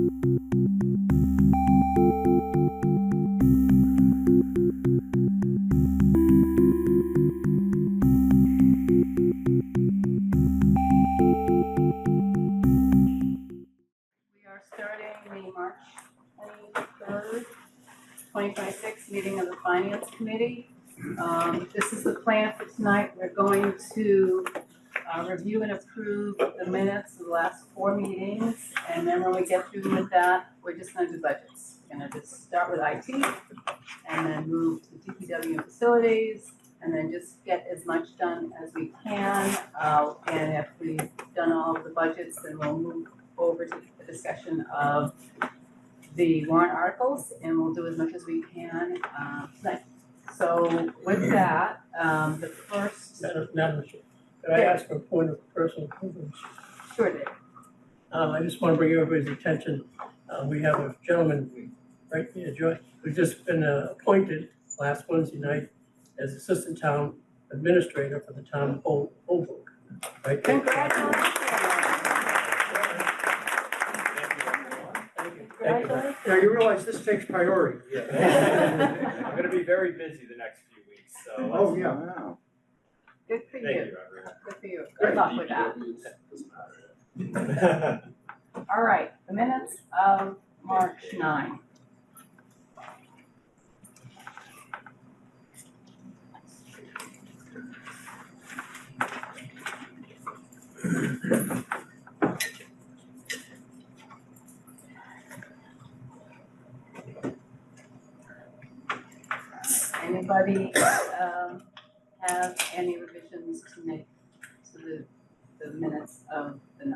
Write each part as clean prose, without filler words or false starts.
are starting the March 23rd, 2026 meeting of the Finance Committee. This is the plan for tonight. We're going to review and approve the minutes of the last 4 meetings. And then when we get through with that, we're just going to do budgets. We're going to just start with IT and then move to DPW and facilities and then just get as much done as we can. And if we've done all of the budgets, then we'll move over to the discussion of the warrant articles, and we'll do as much as we can tonight. So with that, the first. Madam Chair, could I ask for a point of personal privilege? Sure did. I just want to bring everybody's attention. We have a gentleman right here, Joy, who's just been appointed last Wednesday night as Assistant Town Administrator for the town of Holbrook. Right there. Congratulations. Now you realize this takes priority. I'm gonna be very busy the next few weeks, so. Oh, yeah. Wow. Good for Thank you. you, everyone. Good for you. Good luck with that. All right, the minutes of March 9. Anybody have any revisions to make to the minutes of the 9th?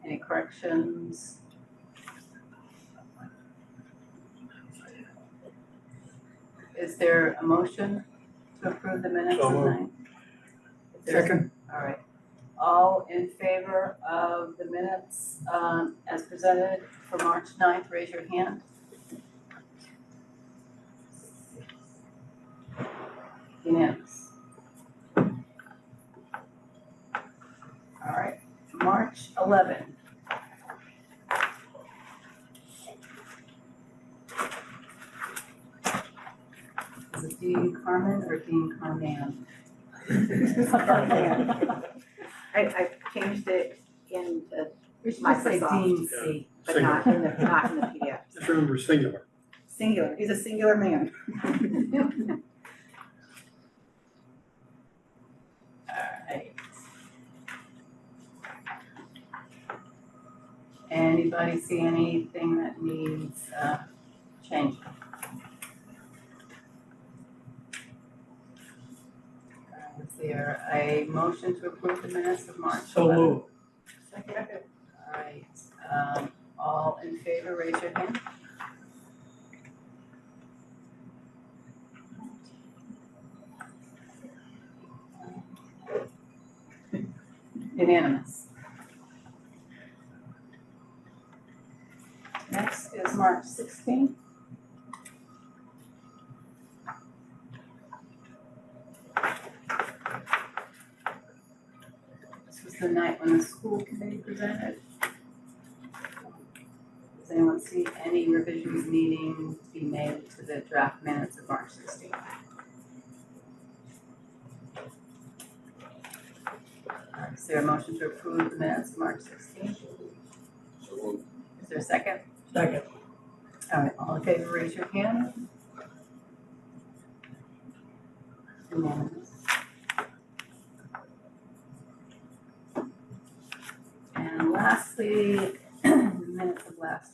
Any corrections? Is there a motion to approve the minutes of the 9th? Second. All right. All in favor of the minutes as presented for March 9th, raise your hand. Unanimous. All right, March 11. Is it Dean Carmen or Dean Carman? Carman. I changed it into We should just say Microsoft. Dean C. but not in the PDF. Just remember singular. Singular, he's a singular man. Alright. Anybody see anything that needs change? Is there a motion to approve the minutes of March 11th? So moved. Second. Alright, all in favor, raise your hand. Unanimous. Next is March 16th. This was the night when the school committee presented. Does anyone see any revisions needing to be made to the draft minutes of March 16th? Is there a motion to approve the minutes of March 16th? Is there a second? Second. All right, all in favor, raise your hand. Unanimous. And lastly, the minutes of last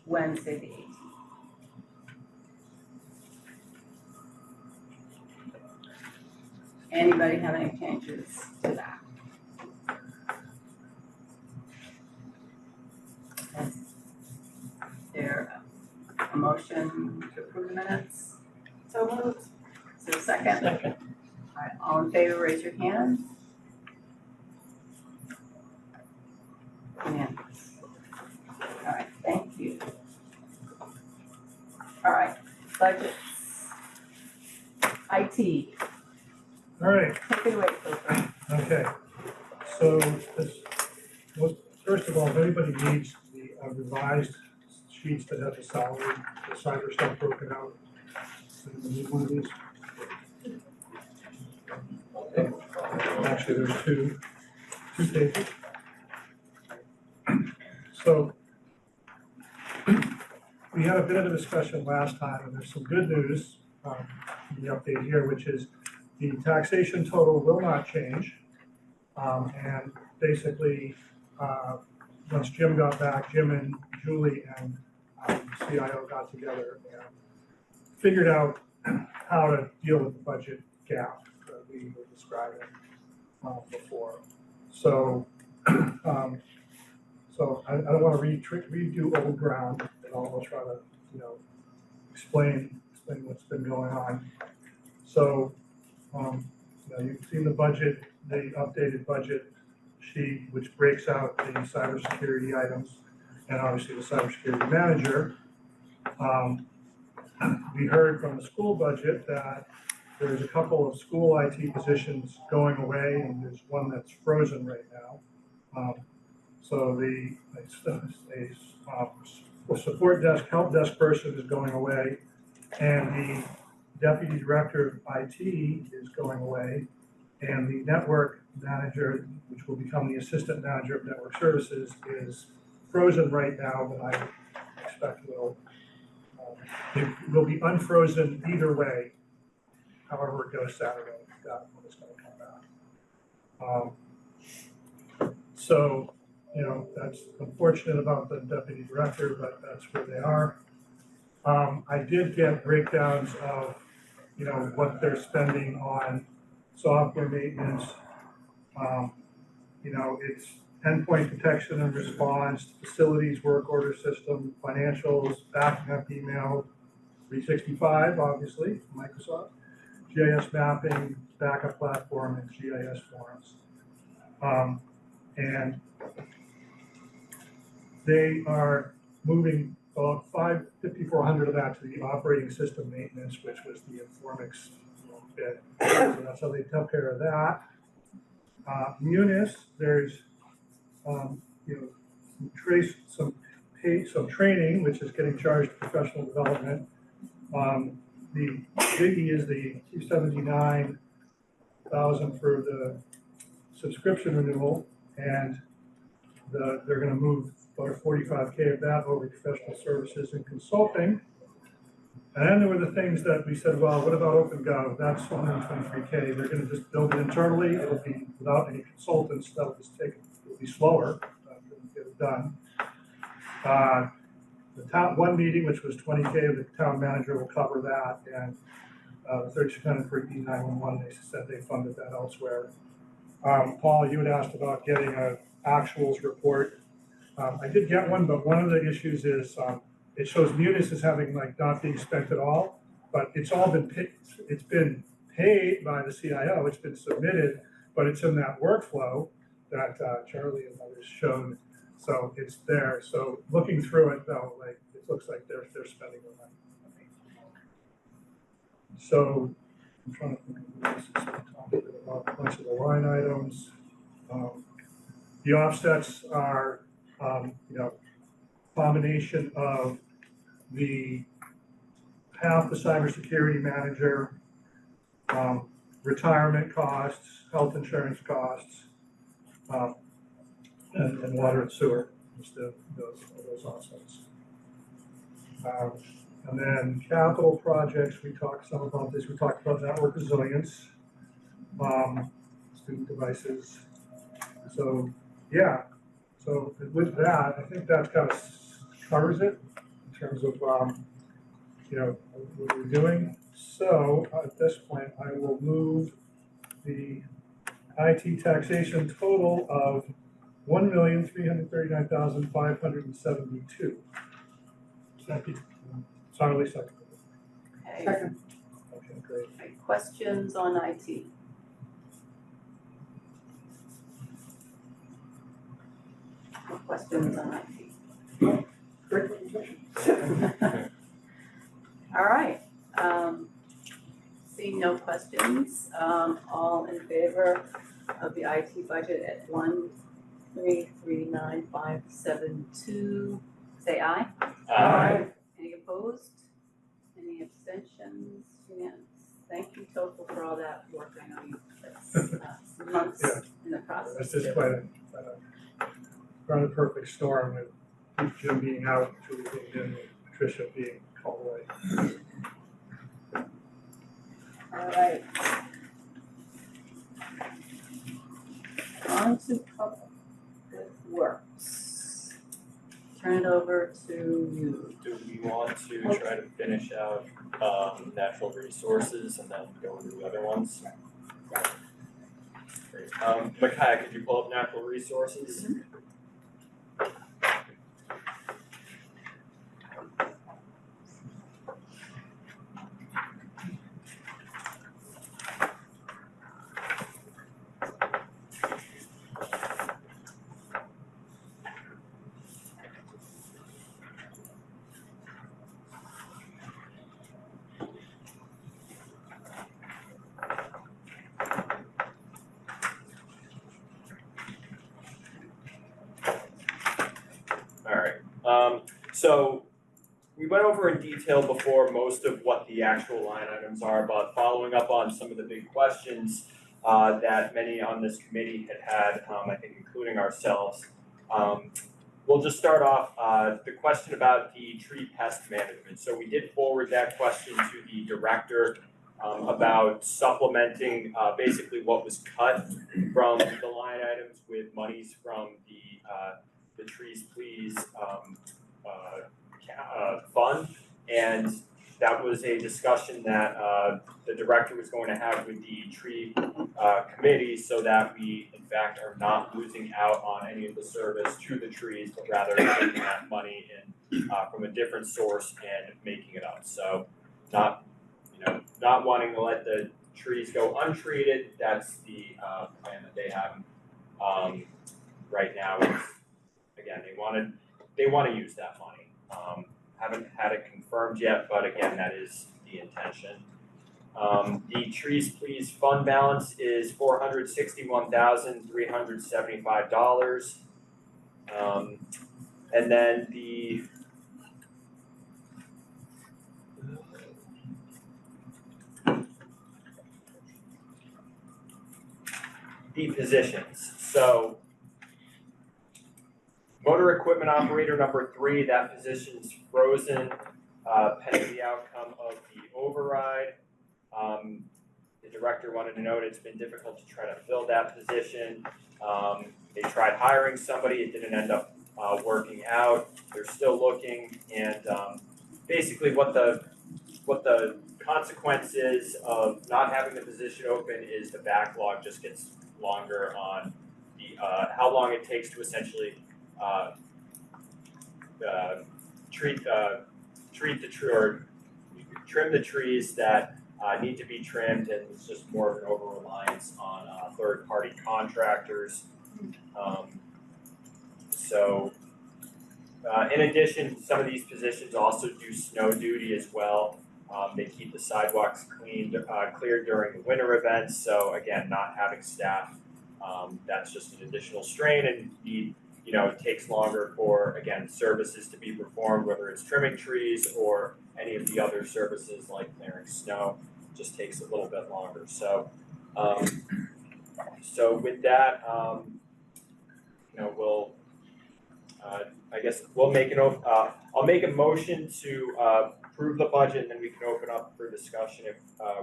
Wednesday, the 18th. Anybody have any changes to that? Is there a motion to approve the minutes? So moved. Is there a second? Second. All right, all in favor, raise your hand. Unanimous. All right, thank you. All right, budgets. IT, All right, take it away, Philip. okay. So this was first of all, if anybody needs the revised sheets that have the salary, the cyber stuff broken out, anybody need one of these? Actually, there's two pages. So we had a bit of a discussion last time, and there's some good news in the update here, which is the taxation total will not change. And basically, once Jim got back, Jim and Julie and CIO got together and figured out how to deal with the budget gap that we were describing before. So, so I don't want to redo old ground at all. I'll try to, explain what's been going on. So, you've seen the budget, the updated budget sheet, which breaks out the cybersecurity items and obviously the cybersecurity manager. We heard from the school budget that there's a couple of school IT positions going away, and there's one that's frozen right now. So a support desk, help desk person is going away, and the deputy director of IT is going away, and the network manager, which will become the assistant manager of network services, is frozen right now, but I expect it will be unfrozen either way, however it goes Saturday, that one is going to come back. So, that's unfortunate about the deputy director, but that's where they are. I did get breakdowns of, what they're spending on software maintenance. It's endpoint detection and response, facilities work order system, financials, backing up email, 365, obviously, Microsoft, GIS mapping, backup platform, and GIS forms. And they are moving about 5,400 of that to the operating system maintenance, which was the Informix bit. So that's how they took care of that. Munis, there's some training, which is getting charged professional development. The biggie is the $279,000 for the subscription renewal, and they're going to move about $45K of that over to professional services and consulting. And then there were the things that we said, well, what about OpenGov? That's $123K. They're going to just build it internally. It'll be without any consultants. That'll just it'll be slower to get it done. The one meeting, which was $20K, the town manager will cover that. And the 3600 for E911, they said they funded that elsewhere. Paul, you had asked about getting an actuals report. I did get one, but one of the issues is it shows Munis as having not being spent at all, but it's all been paid. It's been paid by the CIO. It's been submitted, but it's in that workflow that Charlie and others showed. So it's there. So looking through it, though, it looks like they're spending the money. So I'm trying to think of this. Talking about a bunch of the line items. The offsets are, combination of half the cybersecurity manager, retirement costs, health insurance costs, and water and sewer, just those offsets. And then capital projects, we talked some about this. We talked about network resilience, student devices. So yeah, so with that, I think that kind of covers it in terms of what we're doing. So at this point, I will move the IT taxation total of $1,339,572. Second. Charlie, second. Okay. Second. Okay, great. Okay, questions on IT? No questions on IT? Great presentation. All right. Seeing no questions, all in favor of the IT budget at 339,572. Say aye. Any opposed? Any abstentions? Unanimous. Thank you, Total, for all that work. I know you, that's some months Yeah. in the process. It's just quite a rather perfect storm with Jim being out, Julie being in, Patricia being called away. All right. On to public works. Turn it over to you. Do we want to try to finish out natural resources and then go into the other ones? Great. Micaiah, could you pull up natural resources? All right. So we went over in detail before most of what the actual line items are, but following up on some of the big questions that many on this committee had, I think including ourselves. We'll just start off the question about the tree pest management. So we did forward that question to the director about supplementing basically what was cut from the line items with monies from the Trees Please fund, and that was a discussion that the director was going to have with the tree committee, so that we in fact are not losing out on any of the service to the trees, but rather taking that money in from a different source and making it up. So not wanting to let the trees go untreated. That's the plan that they have right now. Again, they want to use that money. Haven't had it confirmed yet, but again, that is the intention. The Trees Please fund balance is $461,375. And then the positions. So motor equipment operator number 3, that position's frozen pending the outcome of the override. The director wanted to note it's been difficult to try to fill that position. They tried hiring somebody, it didn't end up working out. They're still looking, and basically what the consequence is of not having the position open is the backlog just gets longer on the how long it takes to essentially trim the trees that need to be trimmed, and it's just more of an over-reliance on third-party contractors. In addition, some of these positions also do snow duty as well. They keep the sidewalks cleared during the winter events. So again, not having staff, that's just an additional strain, and it takes longer for, again, services to be performed, whether it's trimming trees or any of the other services like clearing snow, just takes a little bit longer. So, with that, we'll, I guess we'll make I'll make a motion to approve the budget, and then we can open up for discussion if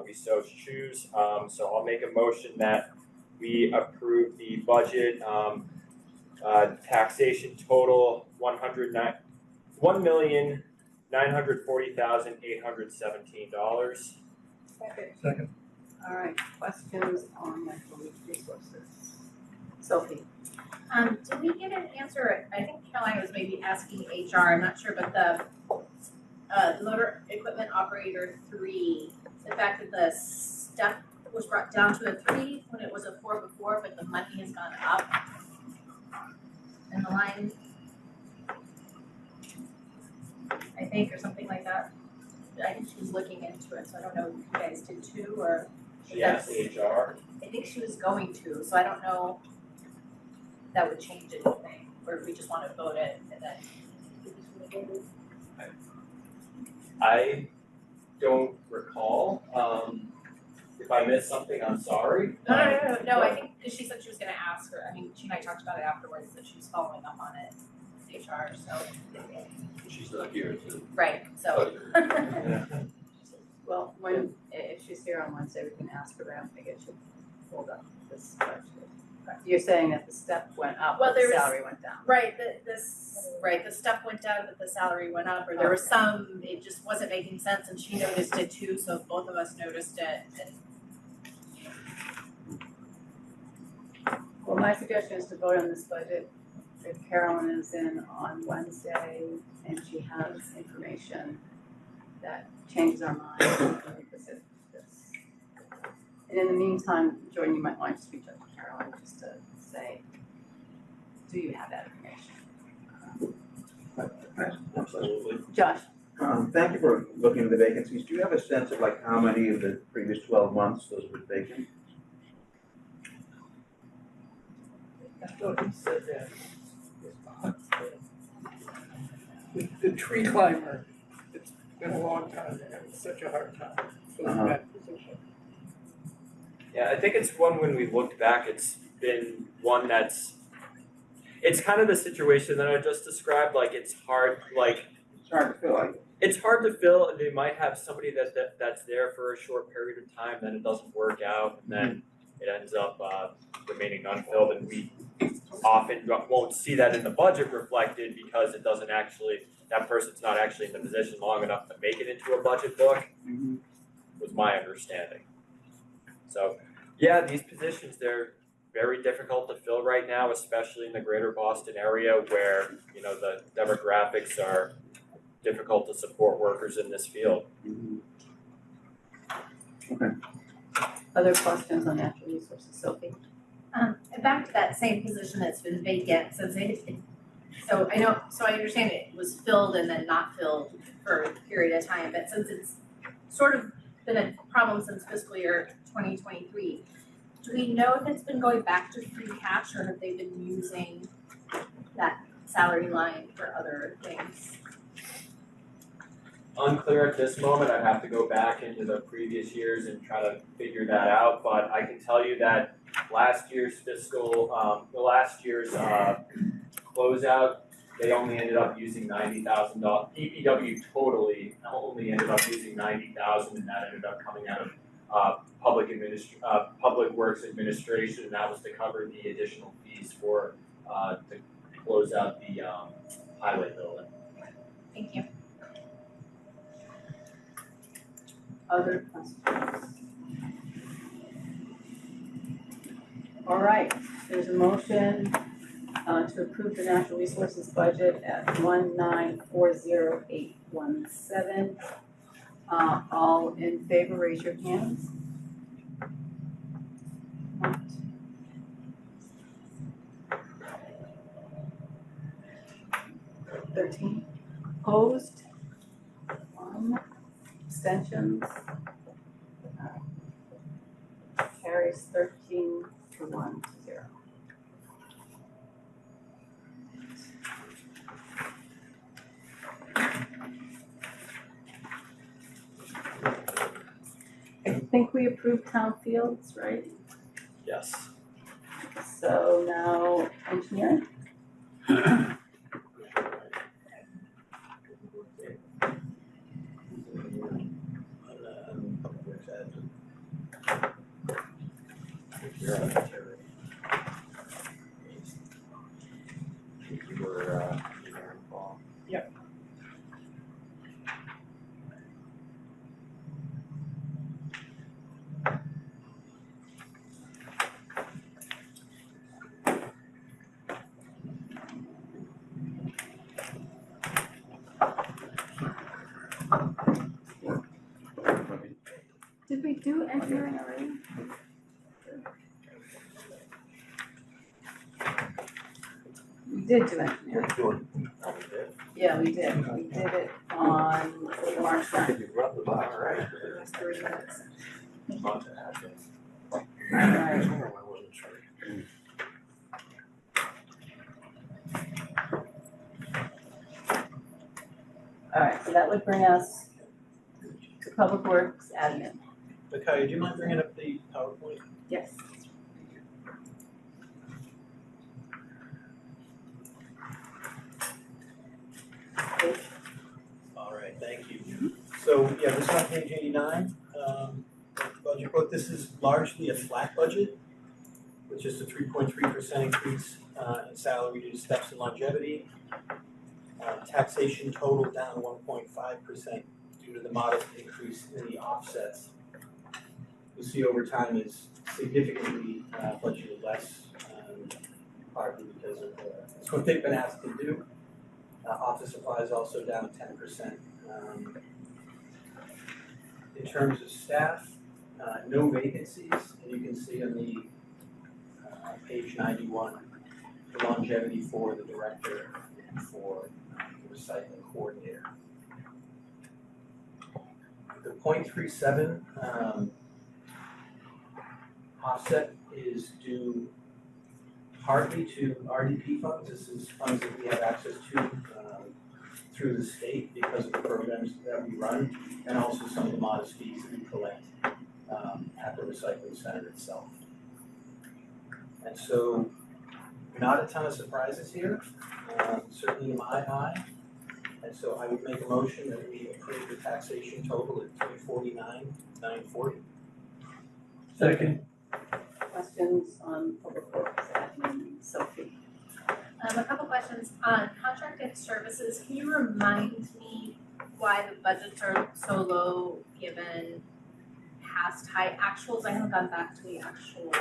we so choose. So I'll make a motion that we approve the budget. Taxation total $1,940,817. Second. All right, questions on natural resources? Sophie? Did we get an answer? I think Caroline was maybe asking HR, I'm not sure, but the motor equipment operator 3, the fact that the step was brought down to a 3 when it was a 4 before, but the money has gone up in the line, I think, or something like that. I think she was looking into it, so I don't know if you guys did too, or She asked HR. I think she was going to, so I don't know. that would change anything, or if we just wanna vote it and then. I don't recall, if I missed something, I'm sorry. No, I think, cause she said she was gonna ask her, I mean, she and I talked about it afterwards, that she was following up on it, HR, so. She's not here to. Right, so. Well, when, if she's here on Wednesday, we can ask her, but I don't think it should hold up this budget. You're saying that the step went up, Well, but the there was- salary went down. Right, the step went down, but the salary went up, or there was some, it just wasn't making sense, and she noticed it too, so both of us noticed it, and Well, my suggestion is to vote on this budget if Carolyn is in on Wednesday and she has information that changes our mind. And in the meantime, Jordan, you might want to speak to Carolyn just to say, do you have that information? Absolutely. Josh? Thank you for looking at the vacancies. Do you have a sense of like how many of the previous 12 months those were vacant? I thought he said that. The tree climber, it's been a long time, and it's such a hard time filling that position. Yeah, I think it's one when we looked back, it's been one it's kind of the situation that I just described, like it's hard, like It's hard to fill. it's hard to fill, they might have somebody that's there for a short period of time, then it doesn't work out, and then it ends up remaining unfilled, and we often won't see that in the budget reflected because it doesn't actually, that person's not actually in the position long enough to make it into a budget book, was my understanding. So, yeah, these positions, they're very difficult to fill right now, especially in the greater Boston area where, you know, the demographics are difficult to support workers in this field. Okay. Other questions on natural resources, Sophie? and back to that same position that's been vacant since so I understand it was filled and then not filled for a period of time, but since it's sort of been a problem since fiscal year 2023, do we know if it's been going back to free cash or have they been using that salary line for other things? Unclear at this moment, I'd have to go back into the previous years and try to figure that out, but I can tell you that last year's closeout, they only ended up using $90,000. DPW totally only ended up using $90,000, and that ended up coming out of Public Works Administration, and that was to cover the additional fees for to close out the highway building. Thank you. Other questions? All right, there's a motion to approve the natural resources budget at 1940817. All in favor, raise your hands. 13 opposed, 1 abstentions. Carries 13 to 1 to 0. I think we approved town fields, right? Yes. So now engineering. Yep. Did we do engineering already? We did do engineering. Yeah, we did. We did it on March 9th. It was 3 minutes. Alright. All right, so that would bring us to Public Works Admin. Micaiah, do you mind bringing up the PowerPoint? Yes. All right, thank you. So, yeah, this is on page 89, budget book. This is largely a flat budget, with just a 3.3% increase in salary due to steps and longevity. Taxation total down 1.5% due to the modest increase in the offsets. You see overtime is significantly budgeted less, partly because of it's what they've been asked to do. Office supplies also down 10%. In terms of staff, no vacancies, and you can see on the page 91 the longevity for the director and for the recycling coordinator. The 0.37 offset is due partly to RDP funds. This is funds that we have access to through the state because of the programs that we run, and also some of the modest fees that we collect at the recycling center itself. And so, not a ton of surprises here, certainly in my eye. And so I would make a motion that we approve the taxation total at $349,940. Second. Questions on Public Works Admin, Sophie? A couple questions on contracted services. Can you remind me why the budgets are so low given past high actuals? I haven't gone back to the actual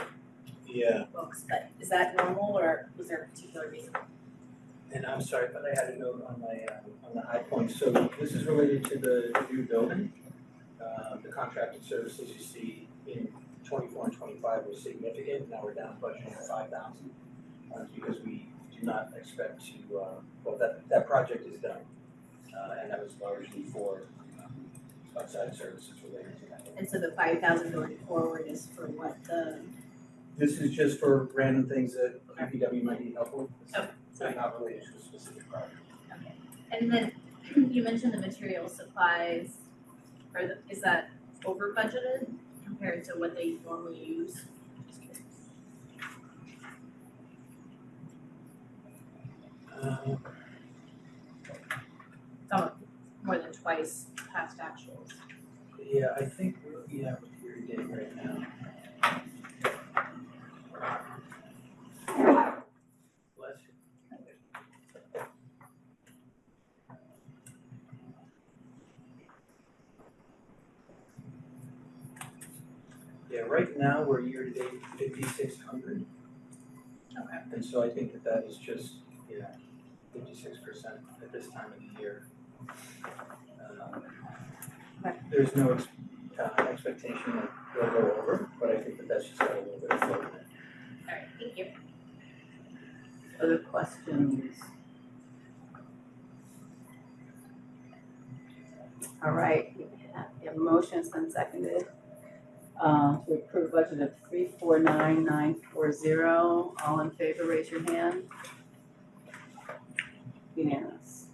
books, but is that normal or was there a particular reason? And I'm sorry, but I had a note on my on the high points. So this is related to the new building. The contracted services you see in 24 and 25 were significant. Now we're down budgeting at 5,000 because we do not expect to. Well, that project is done, and that was largely for outside services related to that. And so the 5,000 going forward is for what the? This is just for random things that DPW might need help with. Okay, sorry. Not related to a specific project. Okay. And then you mentioned the material supplies. Is that over budgeted compared to what they normally use? Just curious. Some more than twice past actuals. Yeah, I think we're looking at year to date right now. Bless you. Yeah, right now we're year to date 5,600. Okay. And so I think that is just, 56% at this time of the year. There's no expectation that they'll go over, but I think that that's just got a little bit of flow in it. All right, thank you. Other questions? All right, we have a motion, it's been seconded, to approve a budget of 349,940. All in favor, raise your hand. Unanimous.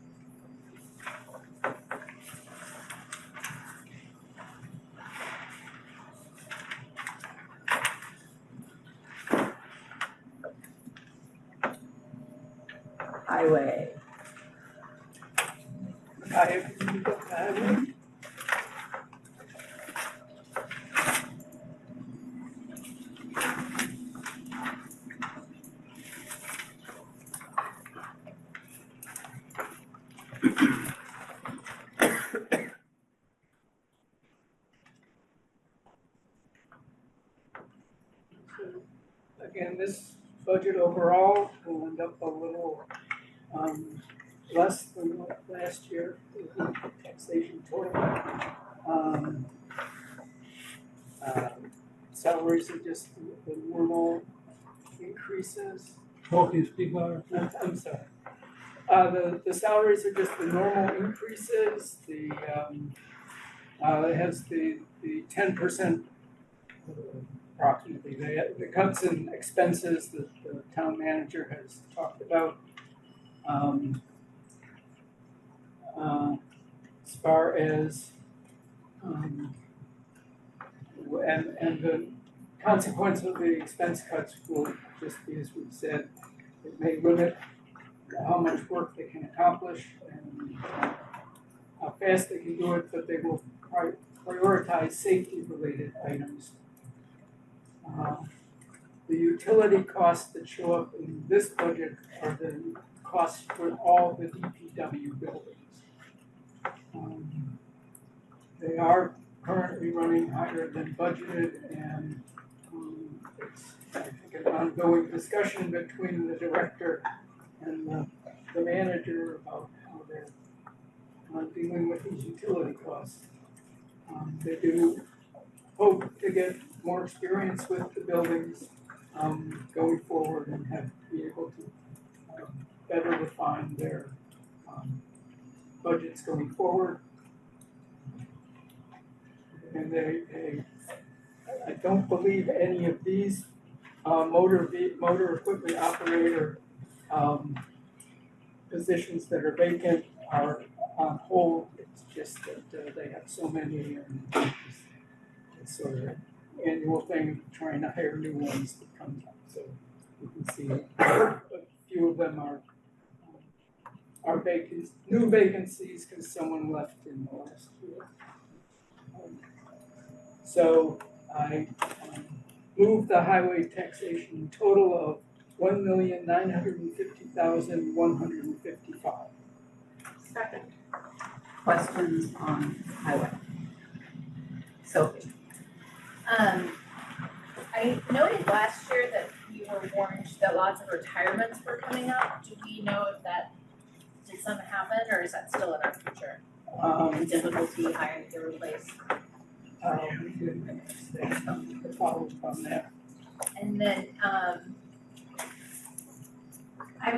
Highway. Again, this budget overall will end up a little less than last year, the taxation total. Salaries are just the normal increases. Paul, can you speak louder? I'm sorry. The salaries are just the normal increases. It has the 10% approximately the cuts in expenses that the town manager has talked about. far as, and the consequence of the expense cuts will just be, as we've said, it may limit how much work they can accomplish and how fast they can do it, but they will prioritize safety-related items. The utility costs that show up in this budget are the costs for all the DPW buildings. They are currently running higher than budgeted, and it's, I think, an ongoing discussion between the director and the manager about how they're dealing with these utility costs. They do hope to get more experience with the buildings going forward and be able to better define their budgets going forward. And I don't believe any of these motor equipment operator positions that are vacant are on hold. It's just that they have so many, and it's sort of an annual thing of trying to hire new ones that comes up. So you can see a few of them are vacant, new vacancies because someone left in the last year. So I moved the highway taxation total of $1,950,155. Second. Questions on highway? Sophie? I noted last year that we were warned that lots of retirements were coming up. Do we know if did something happen, or is that still in our future? Difficulty hiring to replace? We did make mistakes to follow up on that. And then, I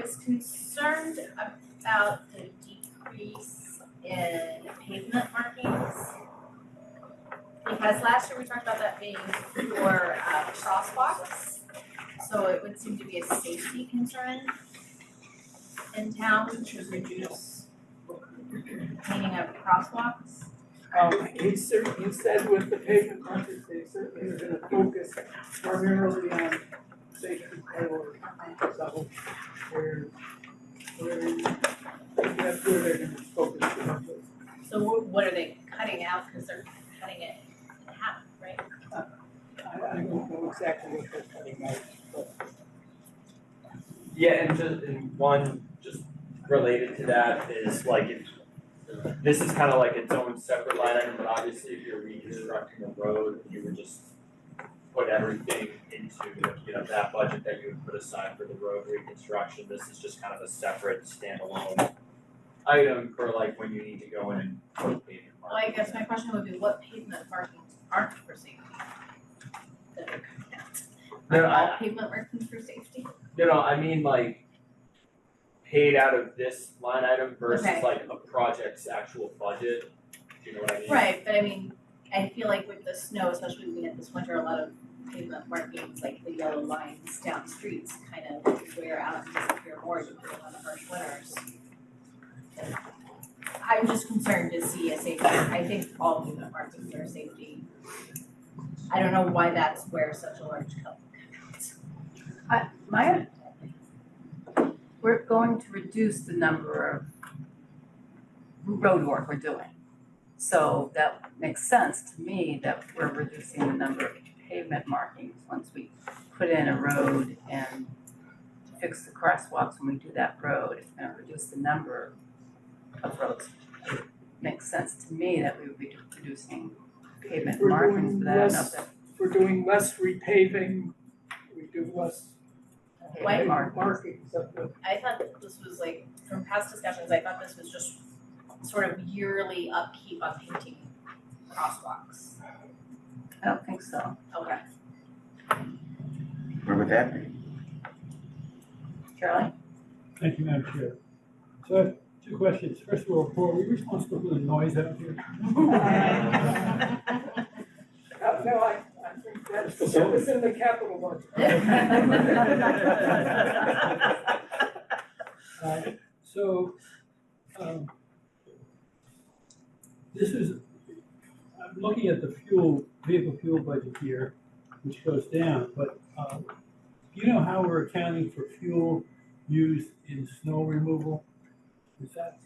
was concerned about the decrease in pavement markings. Because last year we talked about that being for crosswalks, so it would seem to be a safety concern in town to reduce painting of crosswalks. He said with the pavement markers, they certainly are gonna focus primarily on safety priorities. So that's where they're gonna focus. So what are they cutting out, because they're cutting it in half, right? I don't know exactly what they're cutting out, but. Yeah, and one just related to that is like this is kind of like its own separate line item, but obviously if you're reconstructing a road, you would just put everything into, that budget that you would put aside for the road reconstruction. This is just kind of a separate standalone item for like when you need to go in and put pavement Well, I markings. guess my question would be, what pavement markings aren't for safety? That are cutting out? No, Are all pavement markings for safety? No, I mean like paid out of this line item versus Okay. like a project's actual budget. Do you know what I mean? Right, but I mean, I feel like with the snow, especially when we had this winter, a lot of pavement markings, like the yellow lines down streets, kind of wear out and disappear more depending on the harsh winters. I'm just concerned to see a safety, I think all pavement markings are safety. I don't know why that's where such a large cut comes. We're going to reduce the number of road work we're doing. So that makes sense to me that we're reducing the number of pavement markings once we put in a road and fix the crosswalks when we do that road. It's gonna reduce the number of roads. It makes sense to me that we would be reducing pavement We're markings, doing but I don't know less- if that We're doing less repaving, we do less Why- markings of the. I thought that this was like, from past discussions, I thought this was just sort of yearly upkeep on painting crosswalks. I don't think so. Okay. Where would that be? Charlie? Thank you, Madam Chair. So I have two questions. First of all, Paul, are we responsible for the noise out here? No, I think that's in the capital budget. this is, I'm looking at the vehicle fuel budget here, which goes down, but, do you know how we're accounting for fuel used in snow removal? Is that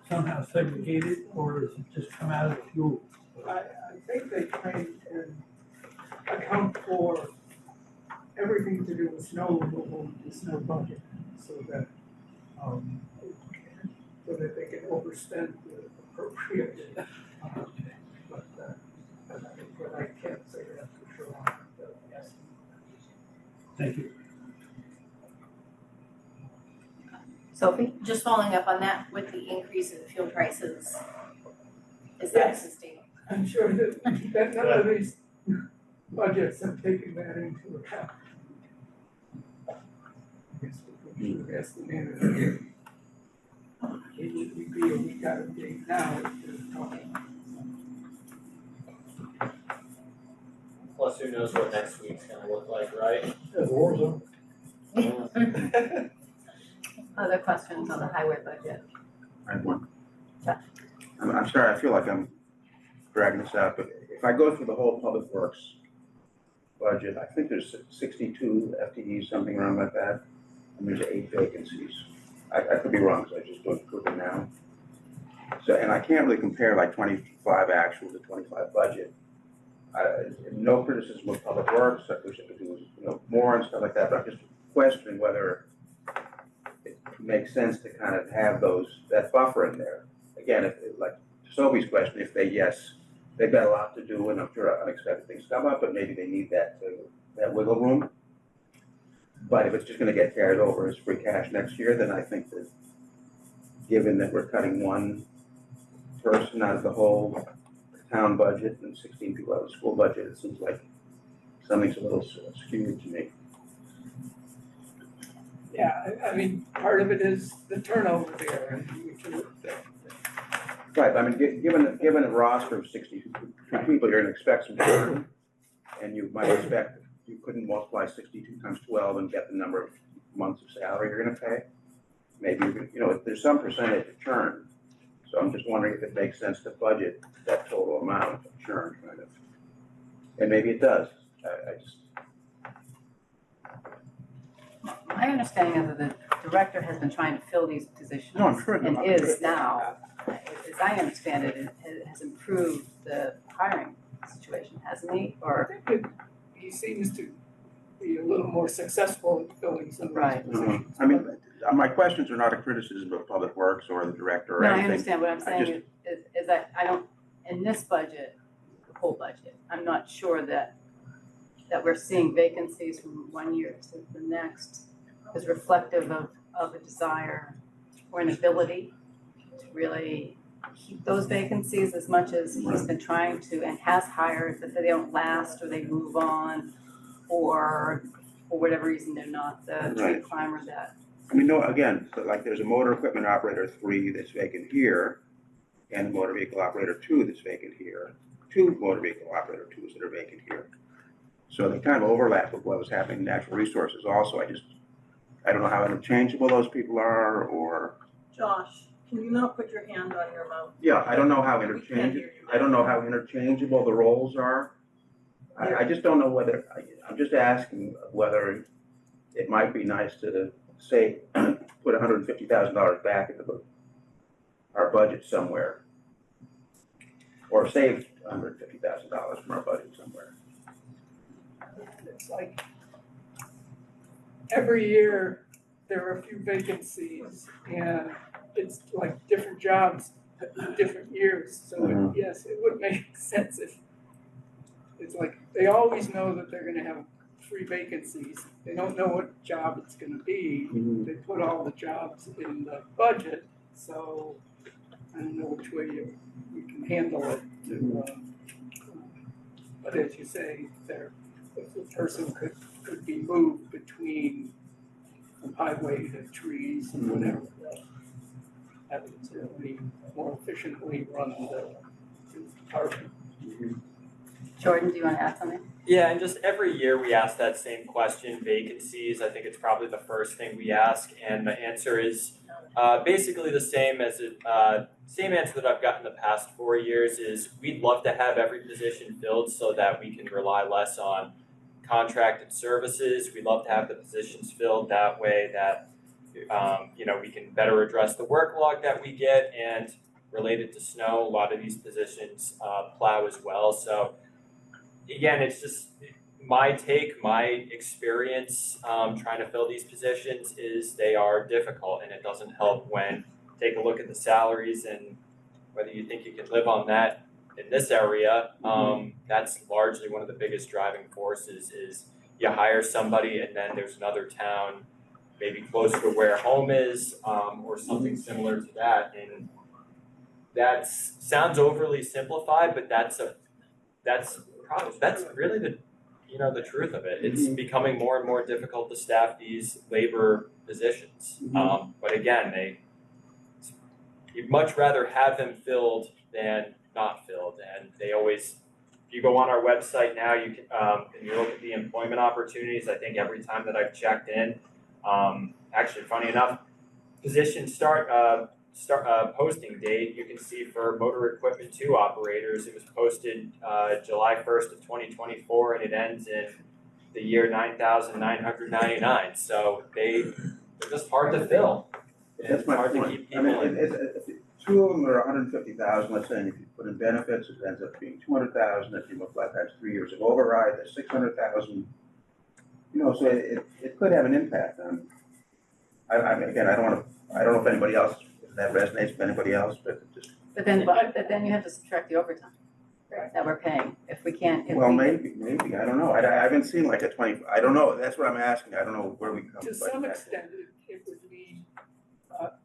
somehow segregated, or does it just come out of the fuel? I think they try and account for everything to do with snow removal in the snow budget, so that they can overspend the appropriate. But I can't say that for sure. Yes. Thank you. Sophie? Just following up on that, with the increase in fuel prices, is that Yes. sustainable? I'm sure that none of these budgets have taken that into account. I guess we should ask the manager. It would be a week out of date now if they're talking. Plus, who knows what next week's gonna look like, right? Yeah, the war zone. Other questions on the highway budget? I have one. Yeah. I'm sorry, I feel like I'm dragging this out, but if I go through the whole public works budget, I think there's 62 FTEs, something around like that, and there's 8 vacancies. I could be wrong, because I just don't look it now. So, and I can't really compare like 25 actual to 25 budget. No criticism of public works, I wish I could do, more and stuff like that, but I'm just questioning whether it makes sense to kind of have that buffer in there. Again, like Sophie's question, if they've got a lot to do, and I'm sure unexpected things come up, but maybe they need that wiggle room. But if it's just gonna get carried over as free cash next year, then I think that, given that we're cutting one person out of the whole town budget and 16 people out of the school budget, it seems like something's a little skewed to me. Yeah, I mean, part of it is the turnover there, and we can, Right, I mean, given a roster of 62 people, you're gonna expect some churn, and you might expect, you couldn't multiply 62 times 12 and get the number of months of salary you're gonna pay. Maybe, there's some percentage of churn, so I'm just wondering if it makes sense to budget that total amount of churn, kind of. And maybe it does, My understanding is that the director has been trying to fill these positions. No, I'm sure. And is now, as I understand it, it has improved the hiring situation, hasn't he? Or, he seems to be a little more successful in filling some of these Right. positions. I mean, my questions are not a criticism of Public Works or the director or no, I anything. understand. What I'm I saying is that I don't, in this budget, the whole budget, I'm not sure that we're seeing vacancies from one year to the next is reflective of a desire or an ability to really keep those vacancies as much as he's been trying to and has hired, but they don't last or they move on, or for whatever reason they're not the tree Right. climber that. I mean, no, again, so like there's a motor equipment operator 3 that's vacant here, and a motor vehicle operator 2 that's vacant here, 2 motor vehicle operator 2s that are vacant here. So they kind of overlap with what was happening in natural resources also. I don't know how interchangeable those people are, or, Josh, can you not put your hand on your mouth? yeah, I don't know how We can't interchangeable, hear you. I don't know how interchangeable the roles are. I just don't know whether, I'm just asking whether it might be nice to say, put $150,000 back into our budget somewhere. Or save $150,000 from our budget somewhere. It's like, every year, there are a few vacancies, and it's like different jobs, different years, so yes, it would make sense if, it's like, they always know that they're gonna have 3 vacancies, they don't know what job it's gonna be, they put all the jobs in the budget, so I don't know which way we can handle it to, but as you say, if the person could be moved between from highway to trees and whatever, that would certainly more efficiently run the department. Jordan, do you want to add something? Yeah, and just every year we ask that same question, vacancies. I think it's probably the first thing we ask, and the answer is Basically the same as same answer that I've gotten the past 4 years is we'd love to have every position filled so that we can rely less on contracted services. We'd love to have the positions filled that way that we can better address the workload that we get, and related to snow, a lot of these positions plow as well. So again, it's just my experience trying to fill these positions is they are difficult, and it doesn't help when take a look at the salaries and whether you think you can live on that in this area. That's largely one of the biggest driving forces is you hire somebody and then there's another town maybe closer to where home is, or something similar to that. And that sounds overly simplified, but that's really the truth of it. It's becoming more and more difficult to staff these labor positions. But again, you'd much rather have them filled than not filled. And they always, if you go on our website now, you can and you look at the employment opportunities. I think every time that I've checked in, actually, funny enough, position start posting date, you can see for motor equipment 2 operators, it was posted July 1st of 2024, and it ends in the year 9,999. So they're just hard to fill. That's my hard point. to keep people in. It's 2 of them are 150,000, let's say, and if you put in benefits, it ends up being 200,000. If you multiply times 3 years of override, that's 600,000. So it could have an impact on. Again, I don't know if anybody else, if that resonates with anybody else, but it just. But then you have to subtract the overtime that we're paying, if we can't. Maybe, I don't know. I haven't seen like a 20, I don't know, that's what I'm asking, I don't know where we come. To some extent, it would mean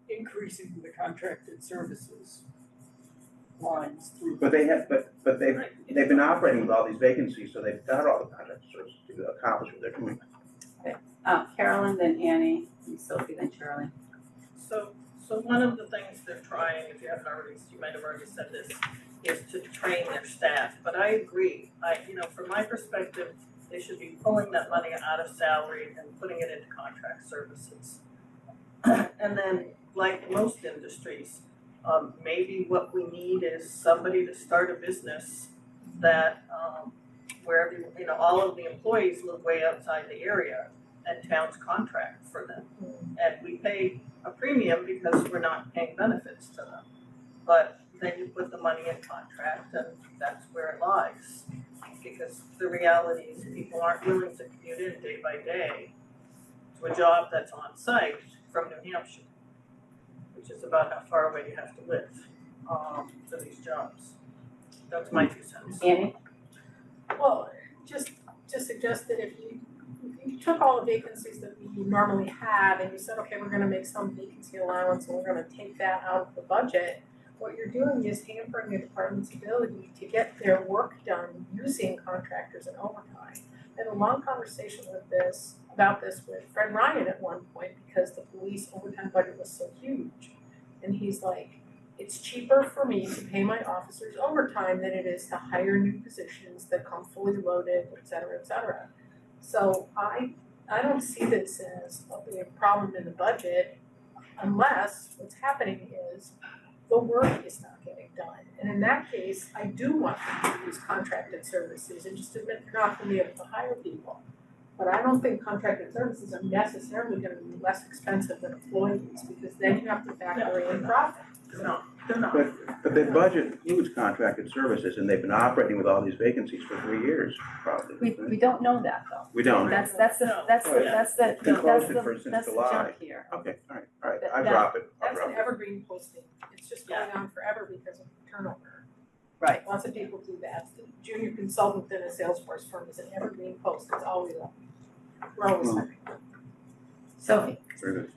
increasing the contracted services lines through. But they've been operating with all these vacancies, so they've got all the contracted services to accomplish what they're doing. Carolyn, then Annie, and Sophie, then Charlie. So one of the things they're trying, if you haven't already, you might have already said this, is to train their staff. But I agree, from my perspective, they should be pulling that money out of salary and putting it into contract services. And then, like most industries, maybe what we need is somebody to start a business that where all of the employees live way outside the area and towns contract for them. And we pay a premium because we're not paying benefits to them. But then you put the money in contract, and that's where it lies. Because the reality is people aren't willing to commute in day by day to a job that's on site from New Hampshire, which is about how far away you have to live for these jobs. That's my 2 cents. Annie? Well, just to suggest that if you took all the vacancies that we normally have and you said, okay, we're gonna make some vacancy allowance and we're gonna take that out of the budget, what you're doing is hampering the department's ability to get their work done using contractors and overtime. I had a long conversation about this with Fred Ryan at one point because the police overtime budget was so huge. And he's like, it's cheaper for me to pay my officers overtime than it is to hire new positions that come fully loaded, et cetera, et cetera. So I don't see this as a problem in the budget unless what's happening is the work is not getting done. And in that case, I do want them to use contracted services and just admit they're not gonna be able to hire people. But I don't think contracted services are necessarily gonna be less expensive than employees because then you have to factor in profit. No, they're not. But the budget includes contracted services, and they've been operating with all these vacancies for 3 years, probably. We don't know that though. We don't. That's the Been closed since that's the July. junk here. Okay, all right, I drop it, I'll That's drop an it. evergreen posting. It's just going on forever because of turnover. Right. Lots of people do that. The junior consultant in a Salesforce firm is an evergreen post. It's always up. We're always hiring. Sophie? Very good.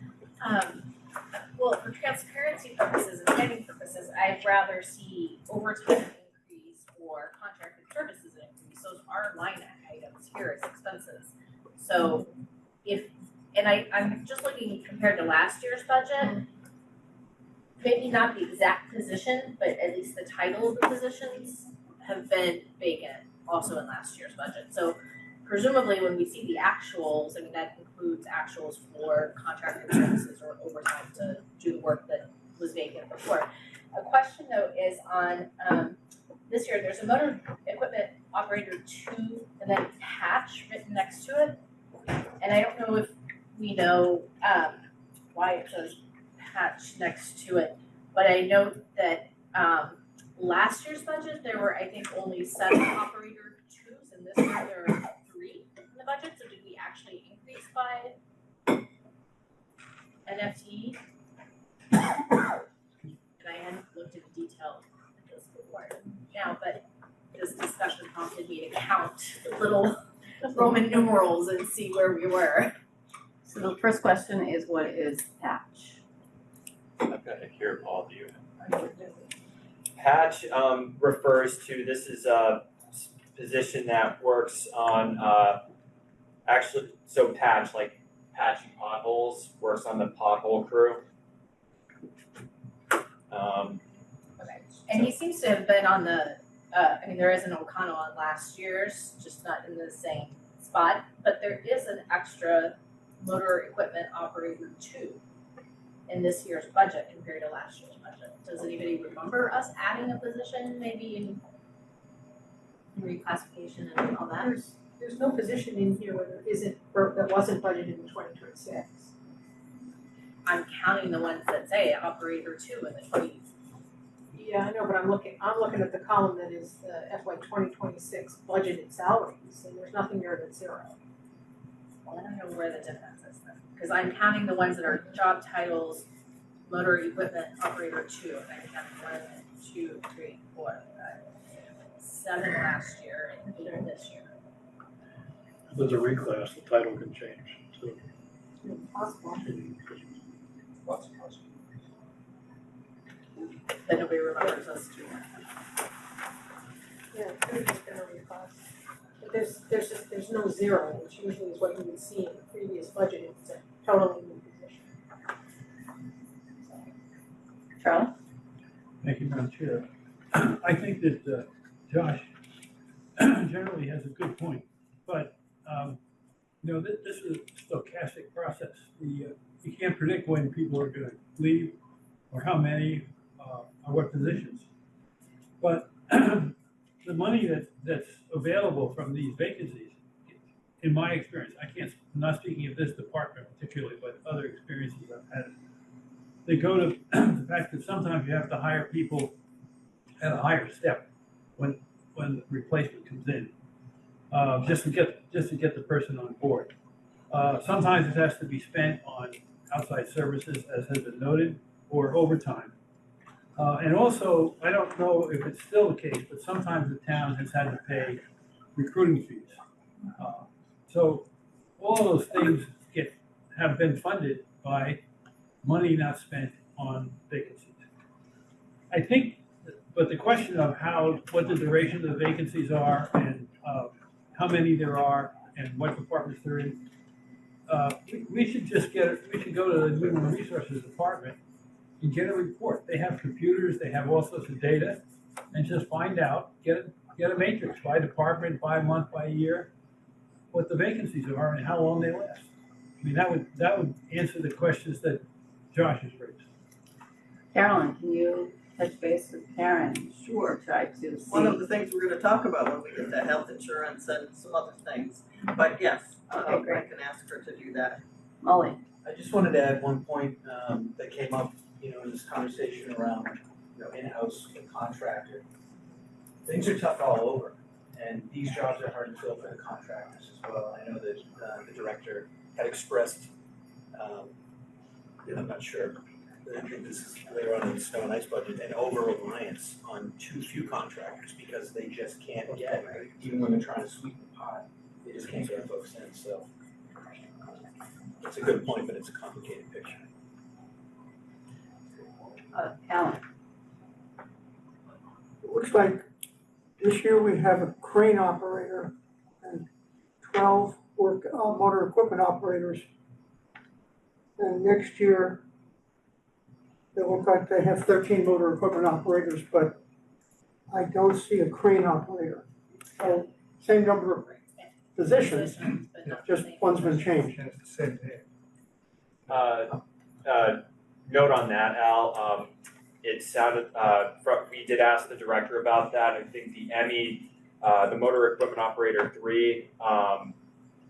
Well, for transparency purposes and planning purposes, I'd rather see overtime increase or contracted services increase. Those are line items here as expenses. So I'm just looking compared to last year's budget, maybe not the exact position, but at least the title of the positions have been vacant also in last year's budget. So presumably when we see the actuals, I mean, that includes actuals for contracted services or overtime to do the work that was vacant before. A question though is on, this year, there's a motor equipment operator 2 and then patch written next to it. And I don't know if we know, why it says patch next to it, but I know that, last year's budget, there were, I think, only 7 operator 2s, and this year there are 3 in the budget, so did we actually increase by an FTE? And I hadn't looked into detail at this before now, but this discussion prompted me to count the little Roman numerals and see where we were. So the first question is, what is patch? I've got it here, Paul, do you? Patch refers to, this is a position that works on, actually, so patch, like patching potholes, works on the pothole crew. Okay, and he seems to have been on the, I mean, there is an O'Connell on last year's, just not in the same spot, but there is an extra motor equipment operator 2 in this year's budget compared to last year's budget. Does anybody remember us adding a position, maybe in reclassification and all that? There's no position in here where there isn't, or that wasn't budgeted in 2026. I'm counting the ones that say operator 2 in the 20. Yeah, I know, but I'm looking at the column that is the FY 2026 budgeted salaries, and there's nothing there that's 0. Well, I don't know where the difference is then, because I'm counting the ones that are job titles, motor equipment operator 2, and I'm counting 1, 2, 3, 4, 5, 7 last year and 8 this year. If there's a reclass, the title can change, so. Possible. Lots of possible. That nobody remembers us doing that. Yeah, it could have just been a reclass. But there's no 0, which usually is what you would see in the previous budget, it's a totally new position. Charlie? Thank you, Madam Chair. I think that Josh generally has a good point, but this is a stochastic process. You can't predict when people are going to leave or how many or what positions. But the money that's available from these vacancies, in my experience, I'm not speaking of this department particularly, but other experiences I've had, they go to the fact that sometimes you have to hire people at a higher step when the replacement comes in, just to get the person on board. Sometimes it has to be spent on outside services, as has been noted, or overtime. And also, I don't know if it's still the case, but sometimes the town has had to pay recruiting fees. So all of those things have been funded by money not spent on vacancies. I think, but the question of what the duration of the vacancies are and how many there are and what departments they're in, we should go to the Human Resources Department and get a report. They have computers, they have all sorts of data, and just find out, get a matrix by department, by month, by year, what the vacancies are and how long they last. I mean, that would answer the questions that Josh has raised. Carolyn, can you touch base with Karen? Sure. Try to see. One of the things we're gonna talk about when we get to health insurance and some other things, but yes, I great. can ask her to do that. Molly? I just wanted to add one point that came up, in this conversation around, in-house and contractor. Things are tough all over, and these jobs are hard to fill for the contractors as well. I know that the director had expressed, I'm not sure, I think this is later on in the snow and ice budget, an over-reliance on too few contractors because they just can't get, even when they're trying to sweep the pot, they just can't get folks in, so. It's a good point, but it's a complicated picture. Alan? It looks like this year we have a crane operator and 12 motor equipment operators. And next year, they look like they have 13 motor equipment operators, but I don't see a crane operator. So same number of positions, but not the just same. one's been changed. And it's the same day. Note on that, Al, it sounded, we did ask the director about that, I think the EMI, the motor equipment operator 3,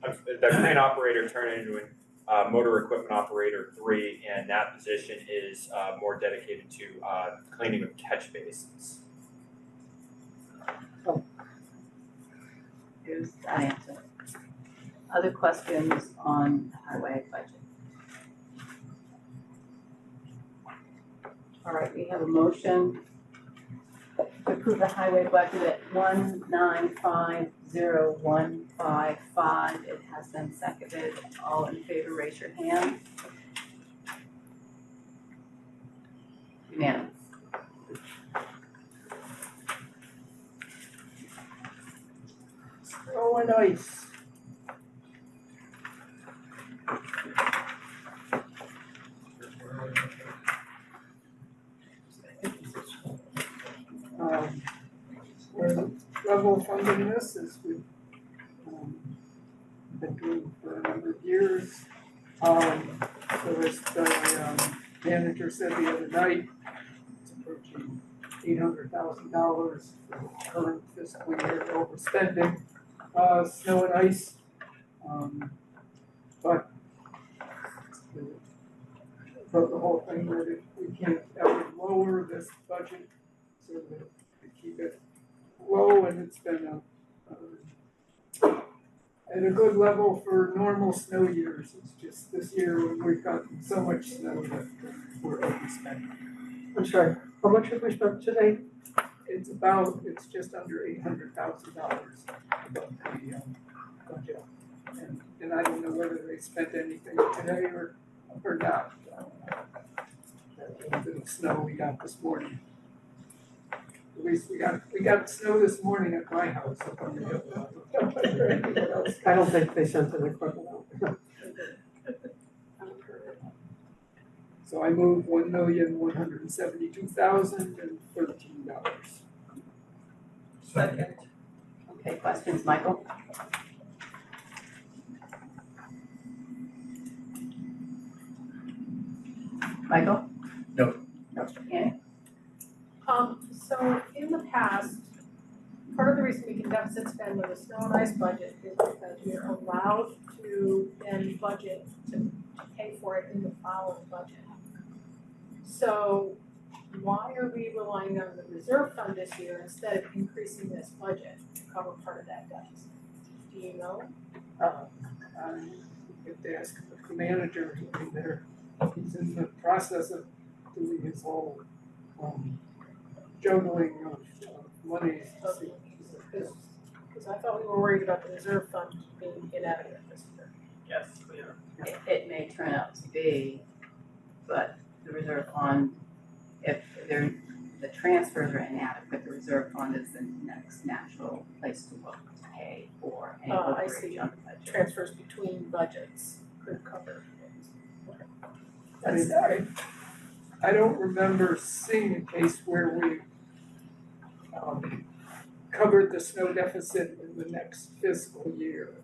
the crane operator turned into a motor equipment operator 3, and that position is more dedicated to cleaning of catch basins. Here's that answer. Other questions on the highway budget? All right, we have a motion to approve the highway budget at 1950155. It has been seconded. All in favor, raise your hand. Unanimous. Oh, and ice. Our level of funding this is we've been doing for a number of years. So as the manager said the other night, it's approaching $800,000 for the current fiscal year overspending, snow and ice. But the whole thing that if we can't ever lower this budget so that we keep it low, and it's been at a good level for normal snow years. It's just this year we've gotten so much snow that we're overspending. I'm sorry, how much have we spent today? It's just under $800,000 above the budget. And I don't know whether they spent anything today or not. That little bit of snow we got this morning. At least we got snow this morning at my house up on the hill. I don't think they sent an equipment out. So I moved $1,172,013. Second. Okay, questions, Michael? Michael? No. Annie? So in the past, part of the reason we can deficit spend with a snow and ice budget is because we are allowed to then budget to pay for it in the following budget. So why are we relying on the reserve fund this year instead of increasing this budget to cover part of that deficit? Do you know? If they ask the manager, he's in the process of doing his whole juggling of money. Because I thought we were worried about the reserve fund being inadequate this year. Yes, we are. It may turn out to be, but the reserve fund, if the transfers are inadequate, the reserve fund is the next natural place to look to pay for any I overage see. on the budget. Transfers between budgets could cover I don't remember seeing a case where we covered the snow deficit in the next fiscal year.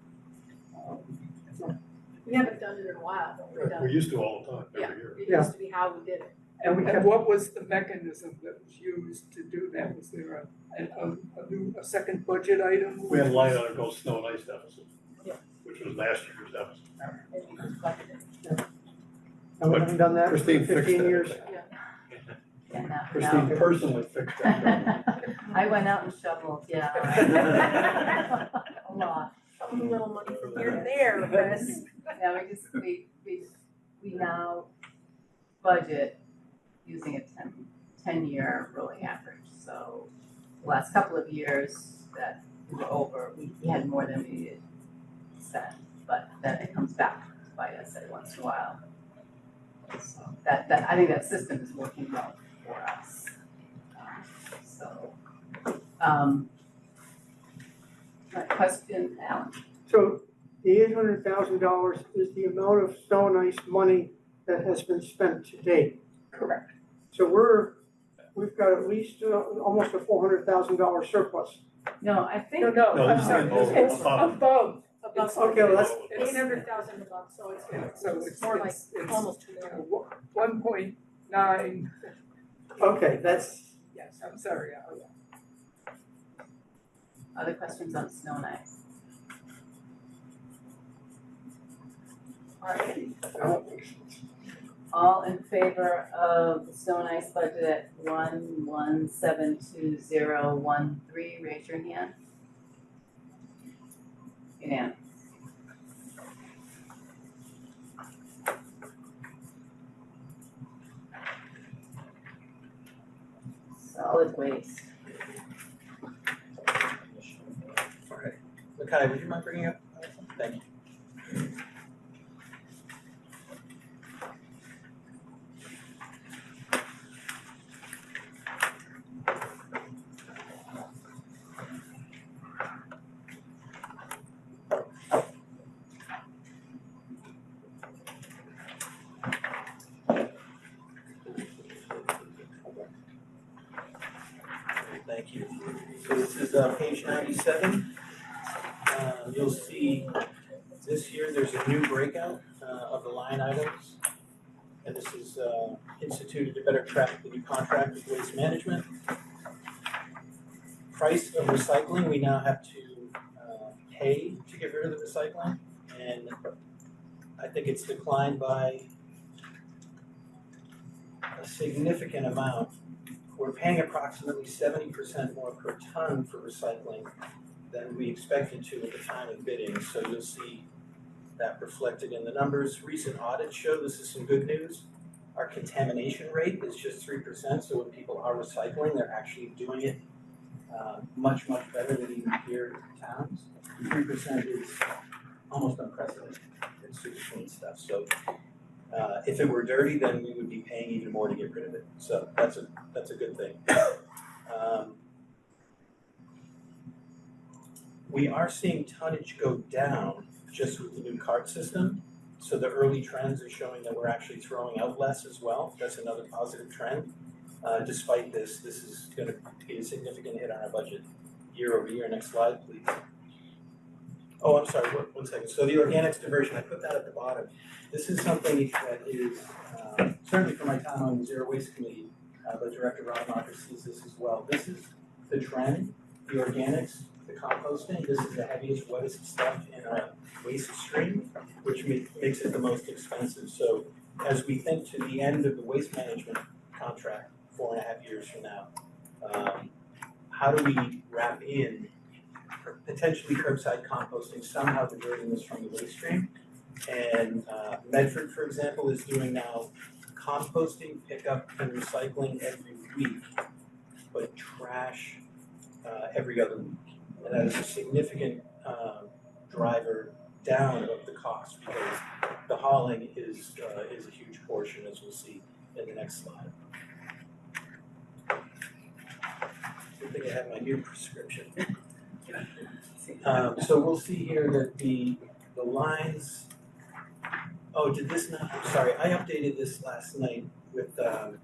We haven't done it in a while, but we've done We it. used to all the time, every year. It used to be how we did it. And what was the mechanism that was used to do that? Was there a second budget item? We had a line item called snow and ice deficit, Yeah. which was last year's deficit. And we just budgeted. And we haven't done that for Christine fixed 15 that. years? Yeah, now, Christine personally fixed that. I went out and shoveled, yeah. A lot. Some little money from here to there, Chris. Yeah, we now budget using a 10-year rolling average. So the last couple of years that we were over, we had more than we needed to spend, but then it comes back to bite us every once in a while. So I think that system is working well for us. My question, Alan? So the $800,000 is the amount of snow and ice money that has been spent to date? Correct. So we've got at least almost a $400,000 surplus. No, I think. No, No, I'm this is sorry, above. it's above above. Okay, well, that's, Eight hundred thousand above, so it's more like almost 2 million. 1.9. Okay, that's, yes, I'm sorry, yeah. Other questions on snow and ice? Alright, all in favor of the snow and ice budget at 1172013, raise your hand. Unanimous. Solid waste. Alright, Makai, would you mind bringing up? Thank you. Thank you. So this is page 97. You'll see this year there's a new breakout of the line items. And this is instituted to better track the new contract with waste management. Price of recycling, we now have to pay to get rid of the recycling. And I think it's declined by a significant amount. We're paying approximately 70% more per ton for recycling than we expected to at the time of bidding, so you'll see that reflected in the numbers. Recent audits show this is some good news. Our contamination rate is just 3%, so when people are recycling, they're actually doing it much, much better than even here in towns. 3% is almost unprecedented. It's super clean stuff, so if it were dirty, then we would be paying even more to get rid of it. So that's a good thing. We are seeing tonnage go down just with the new cart system. So the early trends are showing that we're actually throwing out less as well. That's another positive trend. Despite this is going to be a significant hit on our budget year over year. Next slide, please. Oh, I'm sorry, one second. So the organics diversion, I put that at the bottom. This is something that is, certainly for my time on the Zero Waste Committee, but Director Rodemacher sees this as well. This is the trend, the organics, the composting. This is the heaviest, wettest stuff in our waste stream, which makes it the most expensive. So as we think to the end of the waste management contract, 4.5 years from now, how do we wrap in potentially curbside composting, somehow diverting this from the waste stream? And Medford, for example, is doing now composting, pickup, and recycling every week, but trash every other week. And that is a significant driver down of the cost because the hauling is a huge portion, as we'll see in the next slide. I think I have my new prescription. So we'll see here that the lines. Oh, did this not? I'm sorry, I updated this last night with a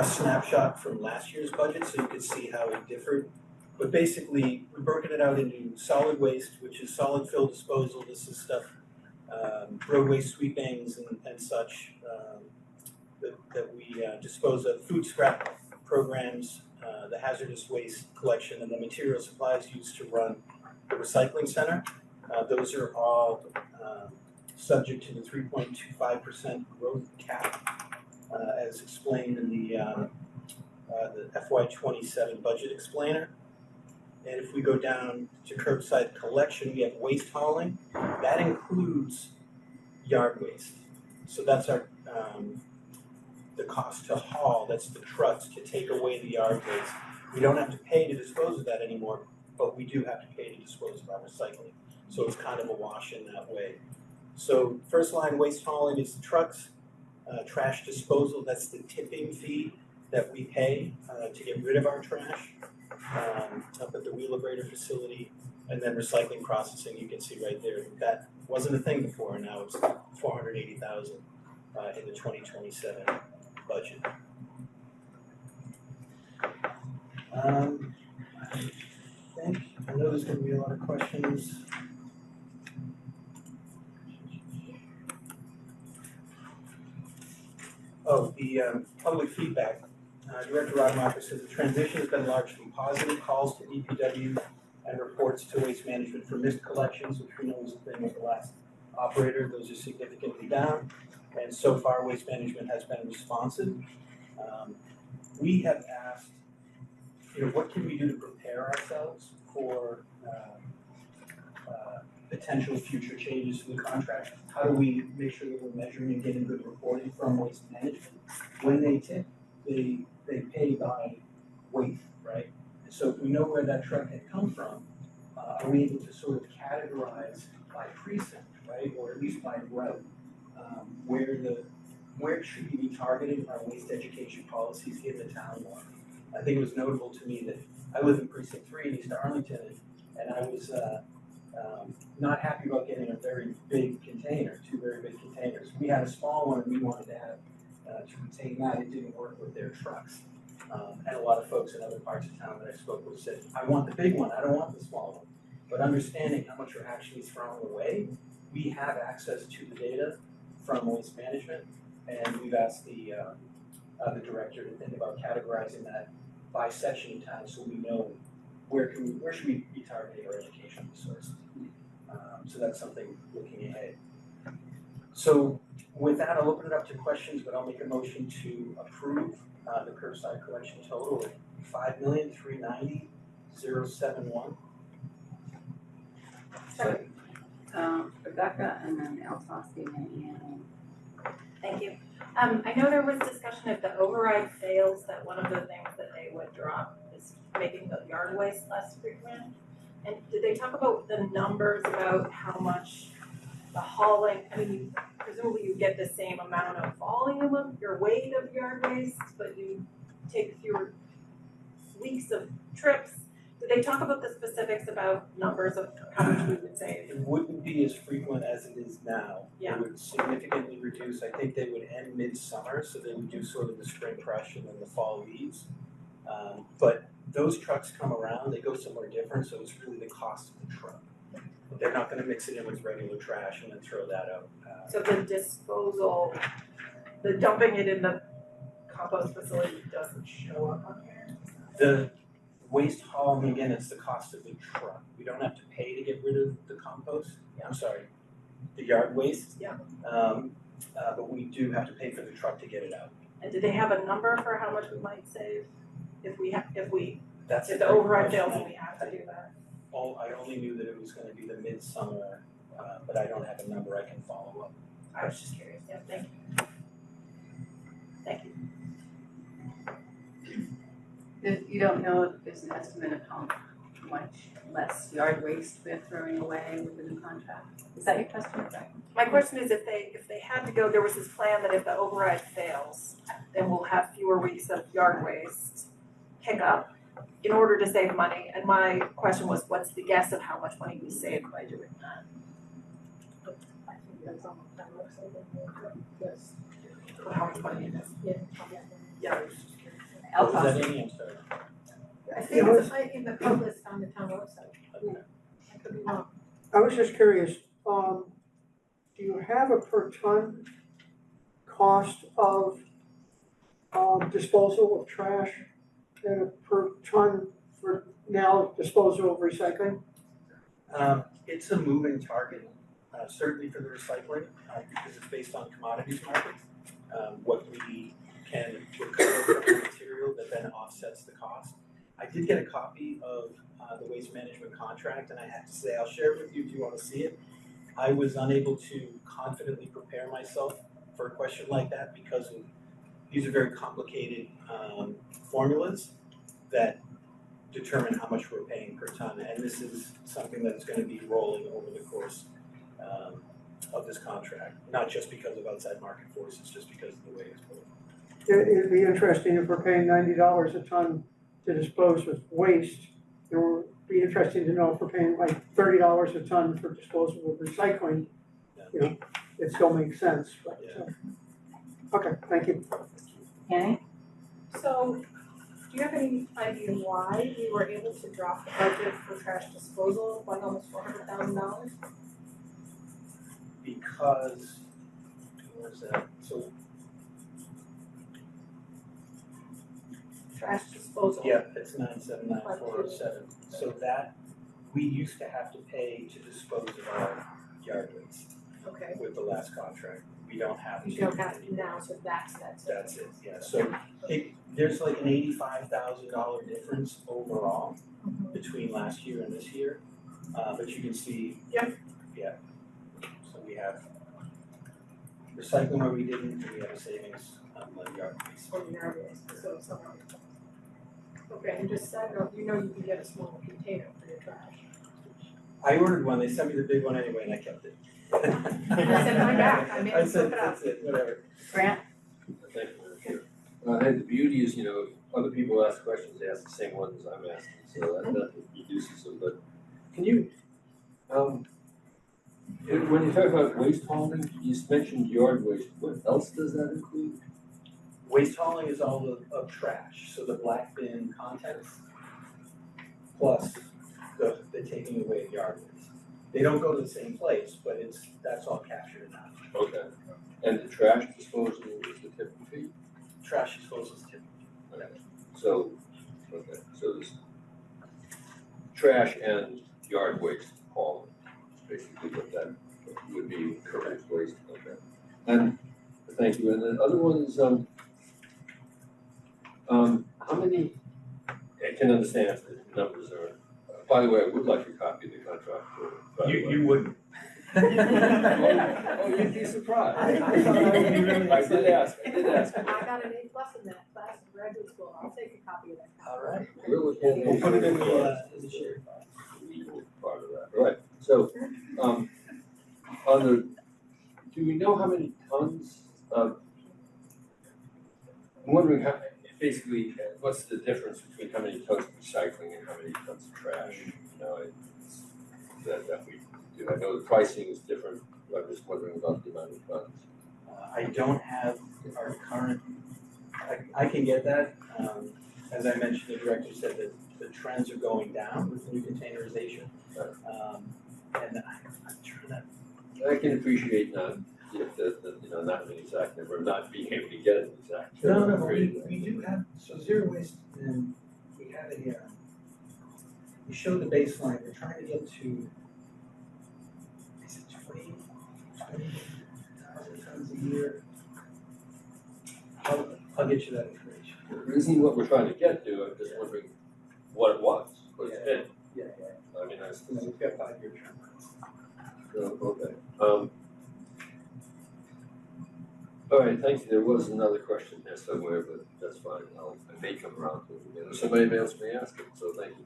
snapshot from last year's budget, so you could see how it differed. But basically, we've broken it out into solid waste, which is solid fill disposal. This is stuff, roadway sweepings and such that we dispose of. Food scrap programs, the hazardous waste collection, and the material supplies used to run the recycling center. Those are all subject to the 3.25% growth cap, as explained in the FY27 budget explainer. And if we go down to curbside collection, we have waste hauling. That includes yard waste. So that's our the cost to haul. That's the trucks to take away the yard waste. We don't have to pay to dispose of that anymore, but we do have to pay to dispose of our recycling. So it's kind of a wash in that way. So first line waste hauling is the trucks. Trash disposal, that's the tipping fee that we pay to get rid of our trash up at the Wheelabrator facility. And then recycling processing, you can see right there, that wasn't a thing before, and now it's $480,000 in the 2027 budget. I know there's going to be a lot of questions the public feedback, Director Rodmacher says the transition has been largely positive. Calls to DPW and reports to Waste Management for missed collections, which we know was a thing with the last operator. Those are significantly down, and so far Waste Management has been responsive. We have asked, what can we do to prepare ourselves for potential future changes to the contract? How do we make sure that we're measuring and getting good reporting from Waste Management? When they tip, they pay by weight, right? And so if we know where that truck had come from, are we able to sort of categorize by precinct, right? Or at least by route, where should we be targeting our waste education policies in the town more? I think it was notable to me that I live in precinct 3 in East Arlington, and I was not happy about getting a very big container, 2 very big containers. We had a small one and we wanted to have to retain that. It didn't work with their trucks. And a lot of folks in other parts of town that I spoke with said, I want the big one, I don't want the small one. But understanding how much we're actually throwing away, we have access to the data from Waste Management, and we've asked the director to think about categorizing that by section in town so we know where should we be targeting our education resources. So that's something looking ahead. So with that, I'll open it up to questions, but I'll make a motion to approve the curbside collection total of $5,390,071. Second. Rebecca and then Altossi and Ann. Thank you. I know there was discussion if the override fails, that one of the things that they would drop is making the yard waste less frequent. And did they talk about the numbers about how much the hauling, I mean, presumably you get the same amount of volume of your weight of yard waste, but you take fewer weeks of trips. Did they talk about the specifics about numbers of how much we would save? It wouldn't be as frequent as it is now. Yeah. It would significantly reduce. I think they would end midsummer, so they would do sort of the spring crush and then the fall leaves. But those trucks come around, they go somewhere different, so it's really the cost of the truck. But they're not gonna mix it in with regular trash and then throw that out. So the disposal, the dumping it in the compost facility doesn't show up on here? The waste hauling, again, it's the cost of the truck. We don't have to pay to get rid of the compost. I'm sorry, the yard waste. Yeah. But we do have to pay for the truck to get it out. And did they have a number for how much we might save if That's the override fails and we have to do that? I only knew that it was gonna be the midsummer, but I don't have a number I can follow up. I was just curious, yeah, thank you. Thank you. You don't know if there's an estimate of how much less yard waste we're throwing away with the new contract? Is that your question, Rebecca? My question is if they had to go, there was this plan that if the override fails, then we'll have fewer weeks of yard waste pickup in order to save money. And my question was, what's the guess of how much money we save by doing that? I think that's on the town website, yes. How much money it is? Yeah. What was that, Altossi. Amy? I'm sorry. I think it's like in the code list on the town website. I could be wrong. I was just curious, do you have a per ton cost of disposal of trash and a per ton for now disposal of recycling? It's a moving target, certainly for the recycling, because it's based on commodities markets. What we can recover from the material that then offsets the cost. I did get a copy of the waste management contract, and I have to say, I'll share it with you if you want to see it. I was unable to confidently prepare myself for a question like that because these are very complicated formulas that determine how much we're paying per ton, and this is something that is going to be rolling over the course of this contract, not just because of outside market forces, just because of the way it's going. It'd be interesting if we're paying $90 a ton to dispose of waste. It would be interesting to know if we're paying like $30 a ton for disposal of recycling. You know, it still makes sense, but, okay, thank you. Annie? So, do you have any idea why we were able to drop the budget for trash disposal by almost $400,000? Because, what was that? So trash disposal. Yeah, it's 979407. So that, we used to have to pay to dispose of our yard waste Okay, with the last contract. We don't have to. you don't have to now, so that's it. That's it, yeah. So there's like an $85,000 difference overall Mhm. between last year and this year. But you can see. Yeah. Yeah. So we have recycling where we didn't, and we have a savings on the yard waste. Or yard waste, so somehow. Okay, and just side note, you can get a small container for your trash. I ordered one, they sent me the big one anyway, and I kept it. I said, "My back, I made I him said, soak it up." that's it, whatever. Grant? Thank you, Madam Chair. And the beauty is, other people ask questions, they ask the same ones I'm asking, so that reduces them, but can you, when you talk about waste hauling, you mentioned yard waste, what else does that include? Waste hauling is all of trash, so the black bin contents, plus the taking away of yard waste. They don't go to the same place, but that's all captured in that. Okay, and the trash disposal is the tipping fee? Trash disposal is typical. Okay, so there's trash and yard waste hauling, basically what that would be correct waste, okay. And, thank you, and the other one is, how many, I can understand if the numbers are, by the way, I would like a copy of the contract. You wouldn't. Oh, you'd be surprised. I thought I would be really I did ask. I got an A+ in that class in graduate school, I'll take a copy of that. All right. We'll put it in the shared file. Legal part of that, all right, so, do we know how many tons of, I'm wondering how, basically, what's the difference between how many tons of recycling and how many tons of trash? That we do. I know the pricing is different, but I'm just wondering about the amount of tons. I don't have our current, I can get that. As I mentioned, the director said that the trends are going down with the new containerization. And I'm trying to. I can appreciate not, not an exact number, not being able to get an exact. No, but we do have, so zero waste, and we have it here. We showed the baseline, we're trying to get to, is it 20,000 tons a year? I'll get you that information. It isn't what we're trying to get to, I'm just wondering what it was, what it's been. Yeah. I mean, We've got 5-year term. okay. All right, thank you. There was another question there somewhere, but that's fine. I may come around to it again. Somebody else may ask it, so thank you.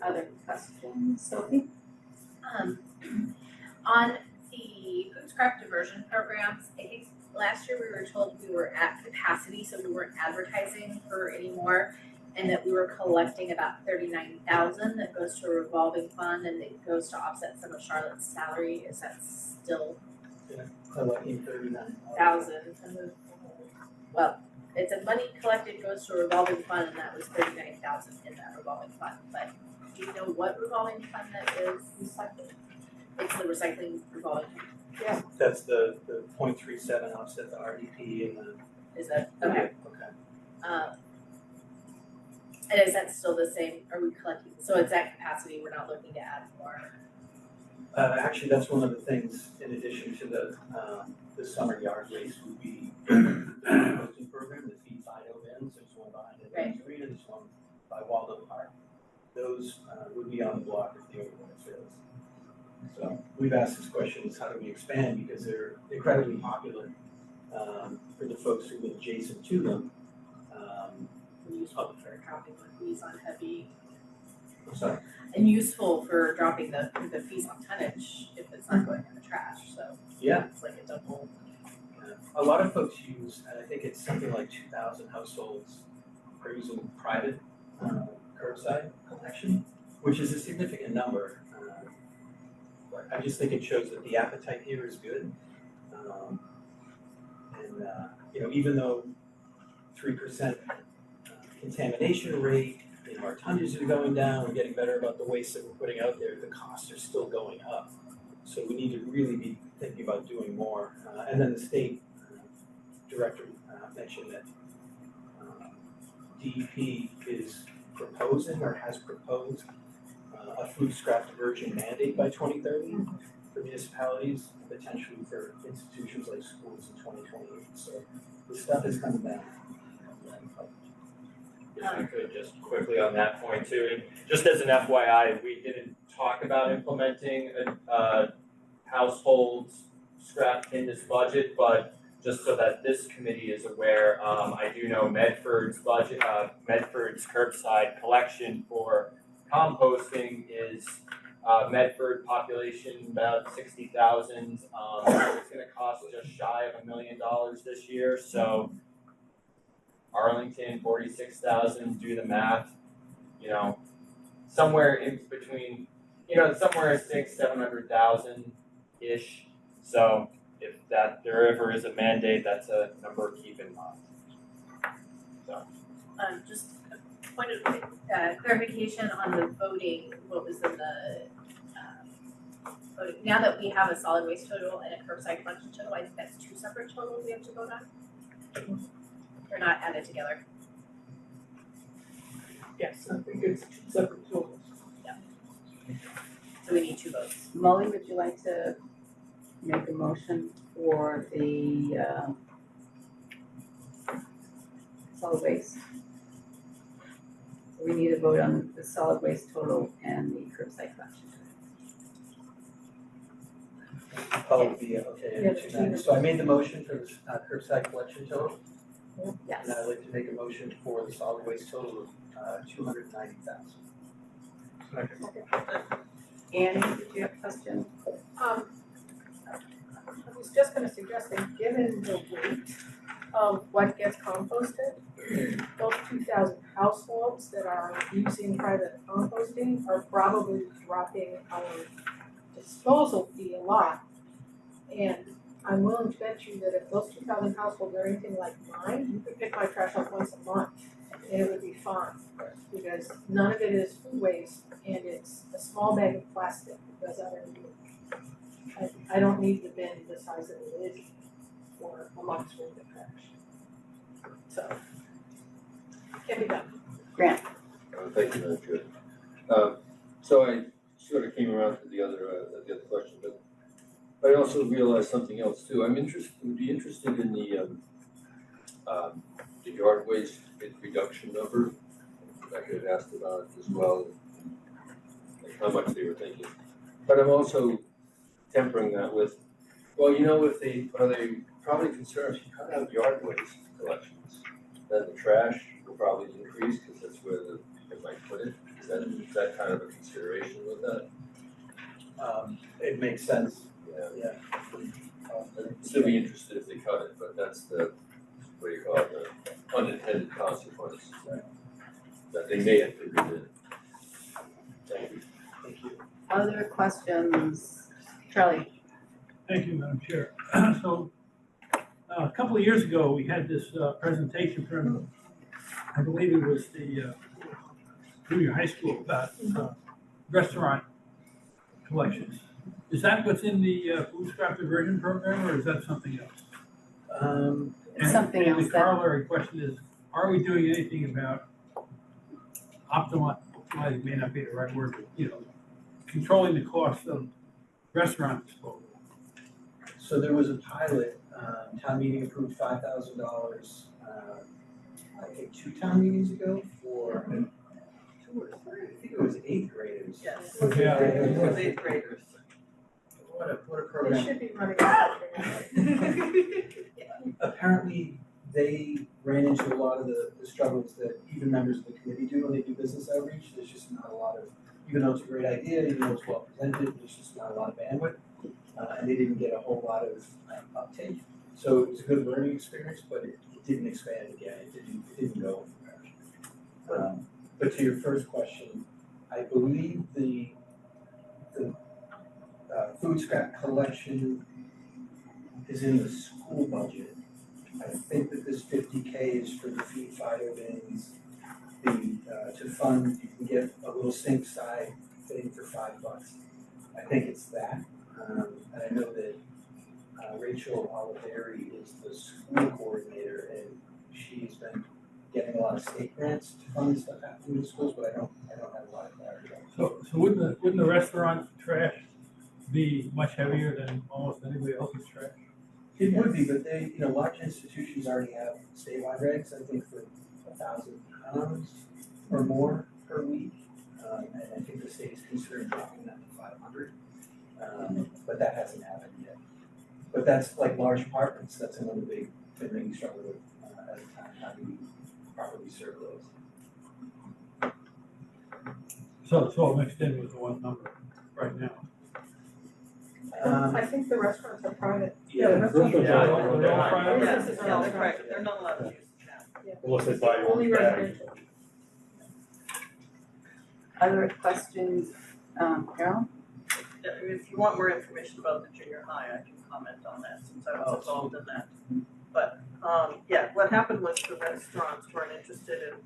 Other questions, Sophie? On the food scrap diversion programs, I think last year we were told we were at capacity, so we weren't advertising for any more, and that we were collecting about 39,000 that goes to a revolving fund and it goes to offset some of Charlotte's salary. Is that still Collecting 39,000. Well, it's a money collected goes to a revolving fund, and that was 39,000 in that revolving fund, but do you know what revolving fund that is? Recycling. It's the recycling revolving fund. That's the 0.37 offset the RDP and the. Is that, okay. Okay. And is that still the same, are we collecting, so it's at capacity, we're not looking to add more? Actually, that's one of the things, in addition to the summer yard waste, would be the posting program, the feed Fido bins. There's one behind the Right. arena, there's one by Waldo Park. Those would be on the block if the overland fails. So we've asked this question, is how do we expand, because they're incredibly popular for the folks who live adjacent to them. Useful for dropping the fees on heavy, I'm sorry. and useful for dropping the fees on tonnage if it's not going in the trash, so. Yeah. It's like a double. A lot of folks use, and I think it's something like 2,000 households are using private curbside collection, which is a significant number. But I just think it shows that the appetite here is good. Even though 3% contamination rate, our tonnages are going down, we're getting better about the waste that we're putting out there, the costs are still going up. So we need to really be thinking about doing more. And then the state director mentioned that DEP is proposing or has proposed a food scrap diversion mandate by 2030 for municipalities, potentially for institutions like schools in 2028. So the stuff is coming down. If I could just quickly on that point too, and just as an FYI, we didn't talk about implementing a household scrap in this budget, but just so that this committee is aware, I do know Medford's budget, Medford's curbside collection for composting is Medford population about 60,000. It's gonna cost just shy of $1 million this year, so Arlington, 46,000, do the math, you know, somewhere in between, you know, somewhere 600,000-700,000-ish. So if that, there ever is a mandate, that's a number to keep in mind. So. Just a point of clarification on the voting, what was in the, voting. Now that we have a solid waste total and a curbside collection total, I think that's two separate totals we have to vote on. They're not added together. Yes, I think it's two separate totals. So we need two votes. Molly, would you like to make a motion for the solid waste? We need a vote on the solid waste total and the curbside collection. Oh, yeah, okay. So I made the motion for the curbside collection total. Yes. And I'd like to make a motion for the solid waste total of 290,000. Annie, did you have a question? I was just gonna suggest that given the weight of what gets composted, those 2,000 households that are using private composting are probably dropping our disposal fee a lot. And I'm willing to bet you that if those 2,000 households are anything like mine, you could pick my trash up once a month and it would be fine. Because none of it is food waste and it's a small bag of plastic because I don't need the bin the size that it is for a month's worth of trash. So, can be done. Grant. Thank you, Madam Chair. So I sort of came around to the other question, but I also realized something else too. Would be interested in the yard waste reduction number. I could have asked about it as well, like how much they were thinking. But I'm also tempering that with, well, you know, are they probably concerned if you cut out yard waste collections, then the trash will probably increase because that's where they might put it. Is that kind of a consideration with that? It makes sense. Yeah. I'd still be interested if they cut it, but that's the, what do you call it, the unintended consequence that they may have figured in. Thank you. Thank you. Other questions? Charlie? Thank you, Madam Chair. So, a couple of years ago, we had this presentation from, I believe it was the junior high school about restaurant collections. Is that what's in the food scrap diversion program, or is that something else? Something else. And the corollary question is, are we doing anything about optimizing, may not be the right word, but, you know, controlling the cost of restaurant disposal? So there was a pilot, town meeting approved $5,000, I think 2 town meetings ago for 2 or 3, I think it was 8th graders. Yes. Yeah. It was 8th graders. What a They program. should be running. Apparently, they ran into a lot of the struggles that even members of the committee do when they do business outreach. There's just not a lot of, even though it's a great idea, even though it's well presented, there's just not a lot of bandwidth. And they didn't get a whole lot of uptake. So it was a good learning experience, but it didn't expand again. It didn't go anywhere. But to your first question, I believe the food scrap collection is in the school budget. I think that this 50K is for the feed fire bins, to fund, you can get a little sink side thing for $5. I think it's that. And I know that Rachel Oliveri is the school coordinator, and she's been getting a lot of state grants to fund stuff happening in schools, but I don't have a lot of clarity on it. So wouldn't the restaurant trash be much heavier than almost anybody else's trash? It would be, but they, large institutions already have statewide regs, I think for 1,000 pounds or more per week. And I think the state is considering dropping that to 500. But that hasn't happened yet. But that's like large apartments, that's another big thing that you struggle with as a town, how do you properly serve those? So it's all mixed in with the one number right now. I think the restaurants are private. Yeah, the restaurants are Yeah, private. they're all private. Businesses are all they're private. private, they're not allowed to use the town. Unless they buy your Only own bag. residential. Other questions, Carol? If you want more information about the junior high, I can comment on that since I was involved in that. But, yeah, what happened was the restaurants weren't interested in,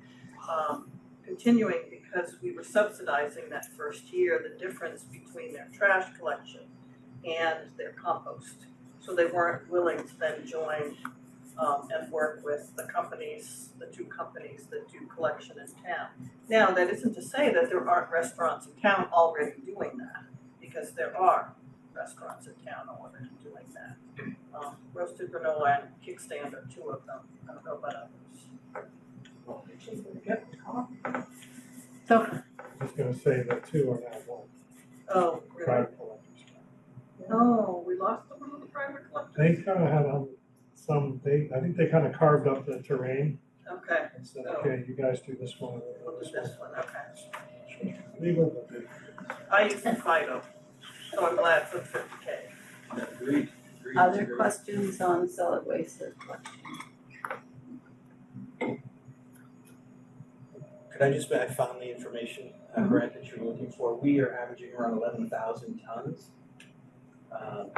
continuing because we were subsidizing that first year, the difference between their trash collection and their compost. So they weren't willing to then join, and work with the two companies that do collection in town. Now, that isn't to say that there aren't restaurants in town already doing that, because there are restaurants in town already doing that. Roasted Granola and Kickstand are two of them, I don't know about others. So, I was gonna say that two are now one, Oh, really? private collectors. Oh, we lost the one of the private collectors? They kind of had I think they kind of carved up the terrain Okay, and said, okay, you guys do this one. we'll do this one, okay. Leave it with it. I used to Fido, so I'm glad for the 50K. Agreed. other questions on solid waste collection? Could I just, I found the information, Brent, that you're looking for. We are averaging around 11,000 tons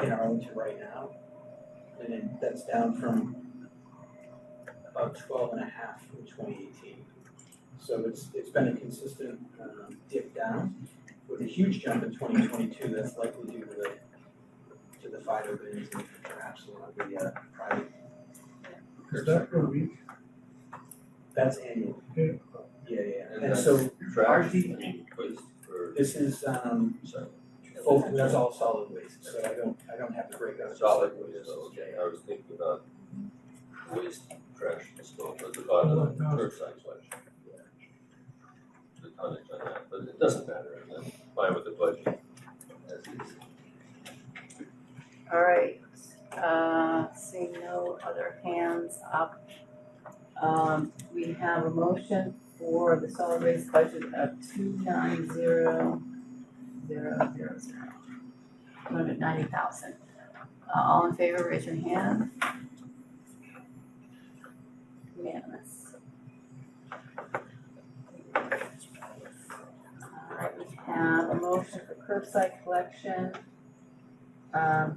in Arlington right now. And then that's down from about 12 and a half from 2018. So it's been a consistent dip down with a huge jump in 2022. That's likely due to the FIDO bins and perhaps one of the private. Is that per week? That's annual. Yeah. Yeah. And And that's so trash, RD waste, or, this is sorry, that's all solid waste, so I don't have to break out. solid waste, okay, I was thinking about waste, trash, and stuff, at the bottom of the curbside collection. The tonnage on that, but it doesn't matter, I'm fine with the budget as is. All right, seeing no other hands up. We have a motion for the solid waste budget of 290,000. All in favor, raise your hand. Unanimous. All right, we have a motion for curbside collection at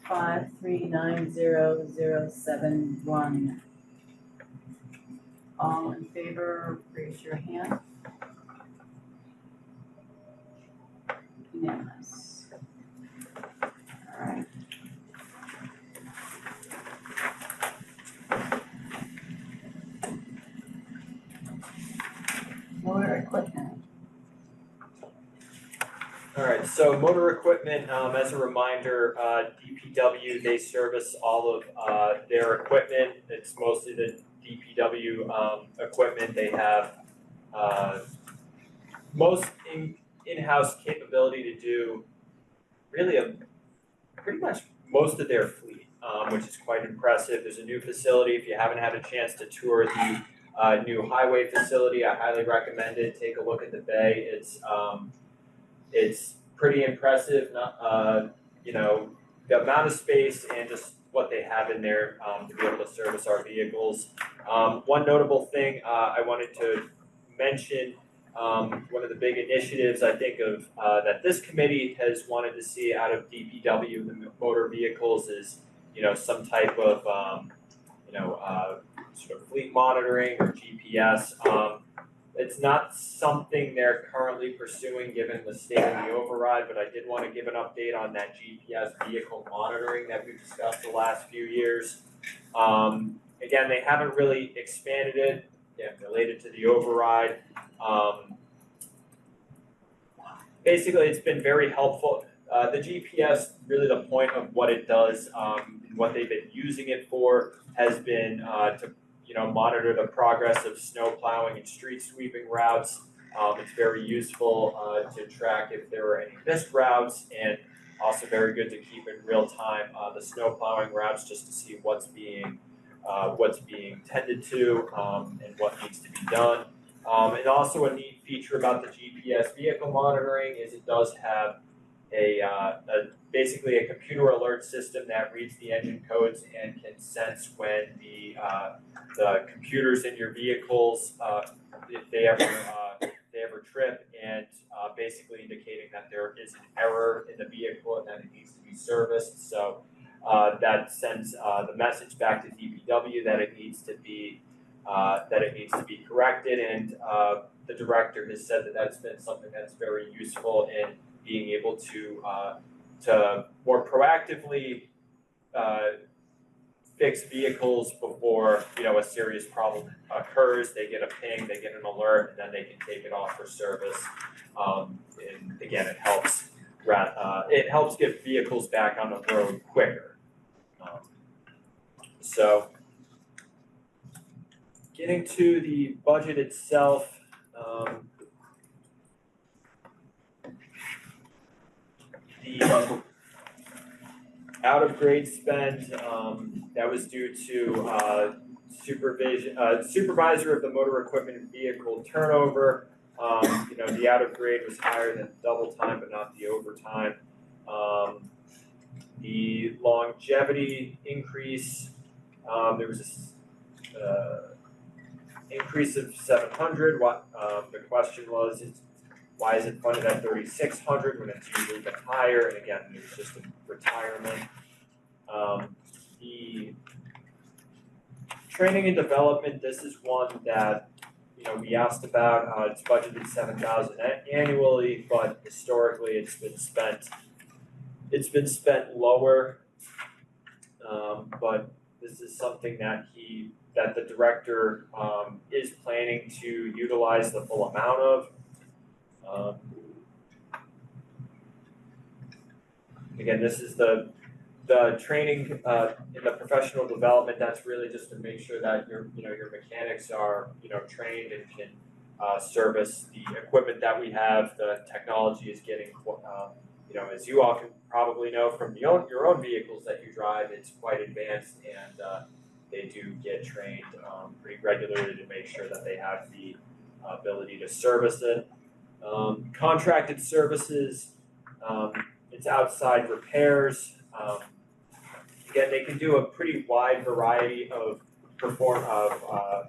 5390071. All in favor, raise your hand. Unanimous. All right. Motor equipment. All right, so motor equipment, as a reminder, DPW, they service all of their equipment. It's mostly the DPW equipment. They have most in-house capability to do really pretty much most of their fleet, which is quite impressive. There's a new facility. If you haven't had a chance to tour the new highway facility, I highly recommend it. Take a look at the bay. It's pretty impressive, the amount of space and just what they have in there to be able to service our vehicles. One notable thing I wanted to mention, one of the big initiatives I think of that this committee has wanted to see out of DPW, the motor vehicles, is some type of sort of fleet monitoring or GPS. It's not something they're currently pursuing given the state of the override, but I did want to give an update on that GPS vehicle monitoring that we've discussed the last few years. again, they haven't really expanded it, again, related to the override. Basically, it's been very helpful. The GPS, really the point of what it does, and what they've been using it for, has been to monitor the progress of snow plowing and street sweeping routes. It's very useful to track if there are any missed routes, and also very good to keep in real time the snow plowing routes, just to see what's being tended to and what needs to be done. And also a neat feature about the GPS vehicle monitoring is it does have basically a computer alert system that reads the engine codes and can sense when the computers in your vehicles, if they ever trip, and basically indicating that there is an error in the vehicle and that it needs to be serviced. So that sends the message back to DPW that it needs to be corrected, and the director has said that that's been something that's very useful in being able to more proactively fix vehicles before a serious problem occurs. They get a ping, they get an alert, and then they can take it off for service. And again, it helps get vehicles back on the road quicker. So, getting to the budget itself. The out of grade spend that was due to supervisor of the motor equipment and vehicle turnover. The out of grade was higher than double time, but not the overtime. The longevity increase, there was a increase of 700. The question was, why is it funded at 3,600 when it's usually been higher? And again, it was just a retirement. The training and development, this is one that we asked about. It's budgeted $7,000 annually, but historically it's been spent lower. But this is something that the director is planning to utilize the full amount of. Again, this is the training in the professional development. That's really just to make sure that your mechanics are trained and can service the equipment that we have. The technology is getting as you all can probably know from your own vehicles that you drive, it's quite advanced, and they do get trained pretty regularly to make sure that they have the ability to service it. Contracted services, it's outside repairs. Again, they can do a pretty wide variety of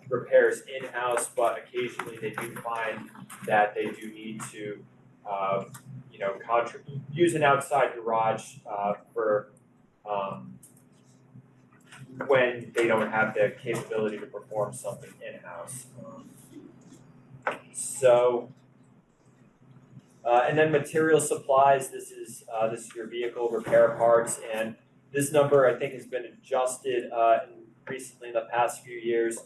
repairs in-house, but occasionally they do find that they do need to use an outside garage for when they don't have the capability to perform something in-house. And then material supplies, this is your vehicle repair parts, and this number I think has been adjusted recently in the past few years.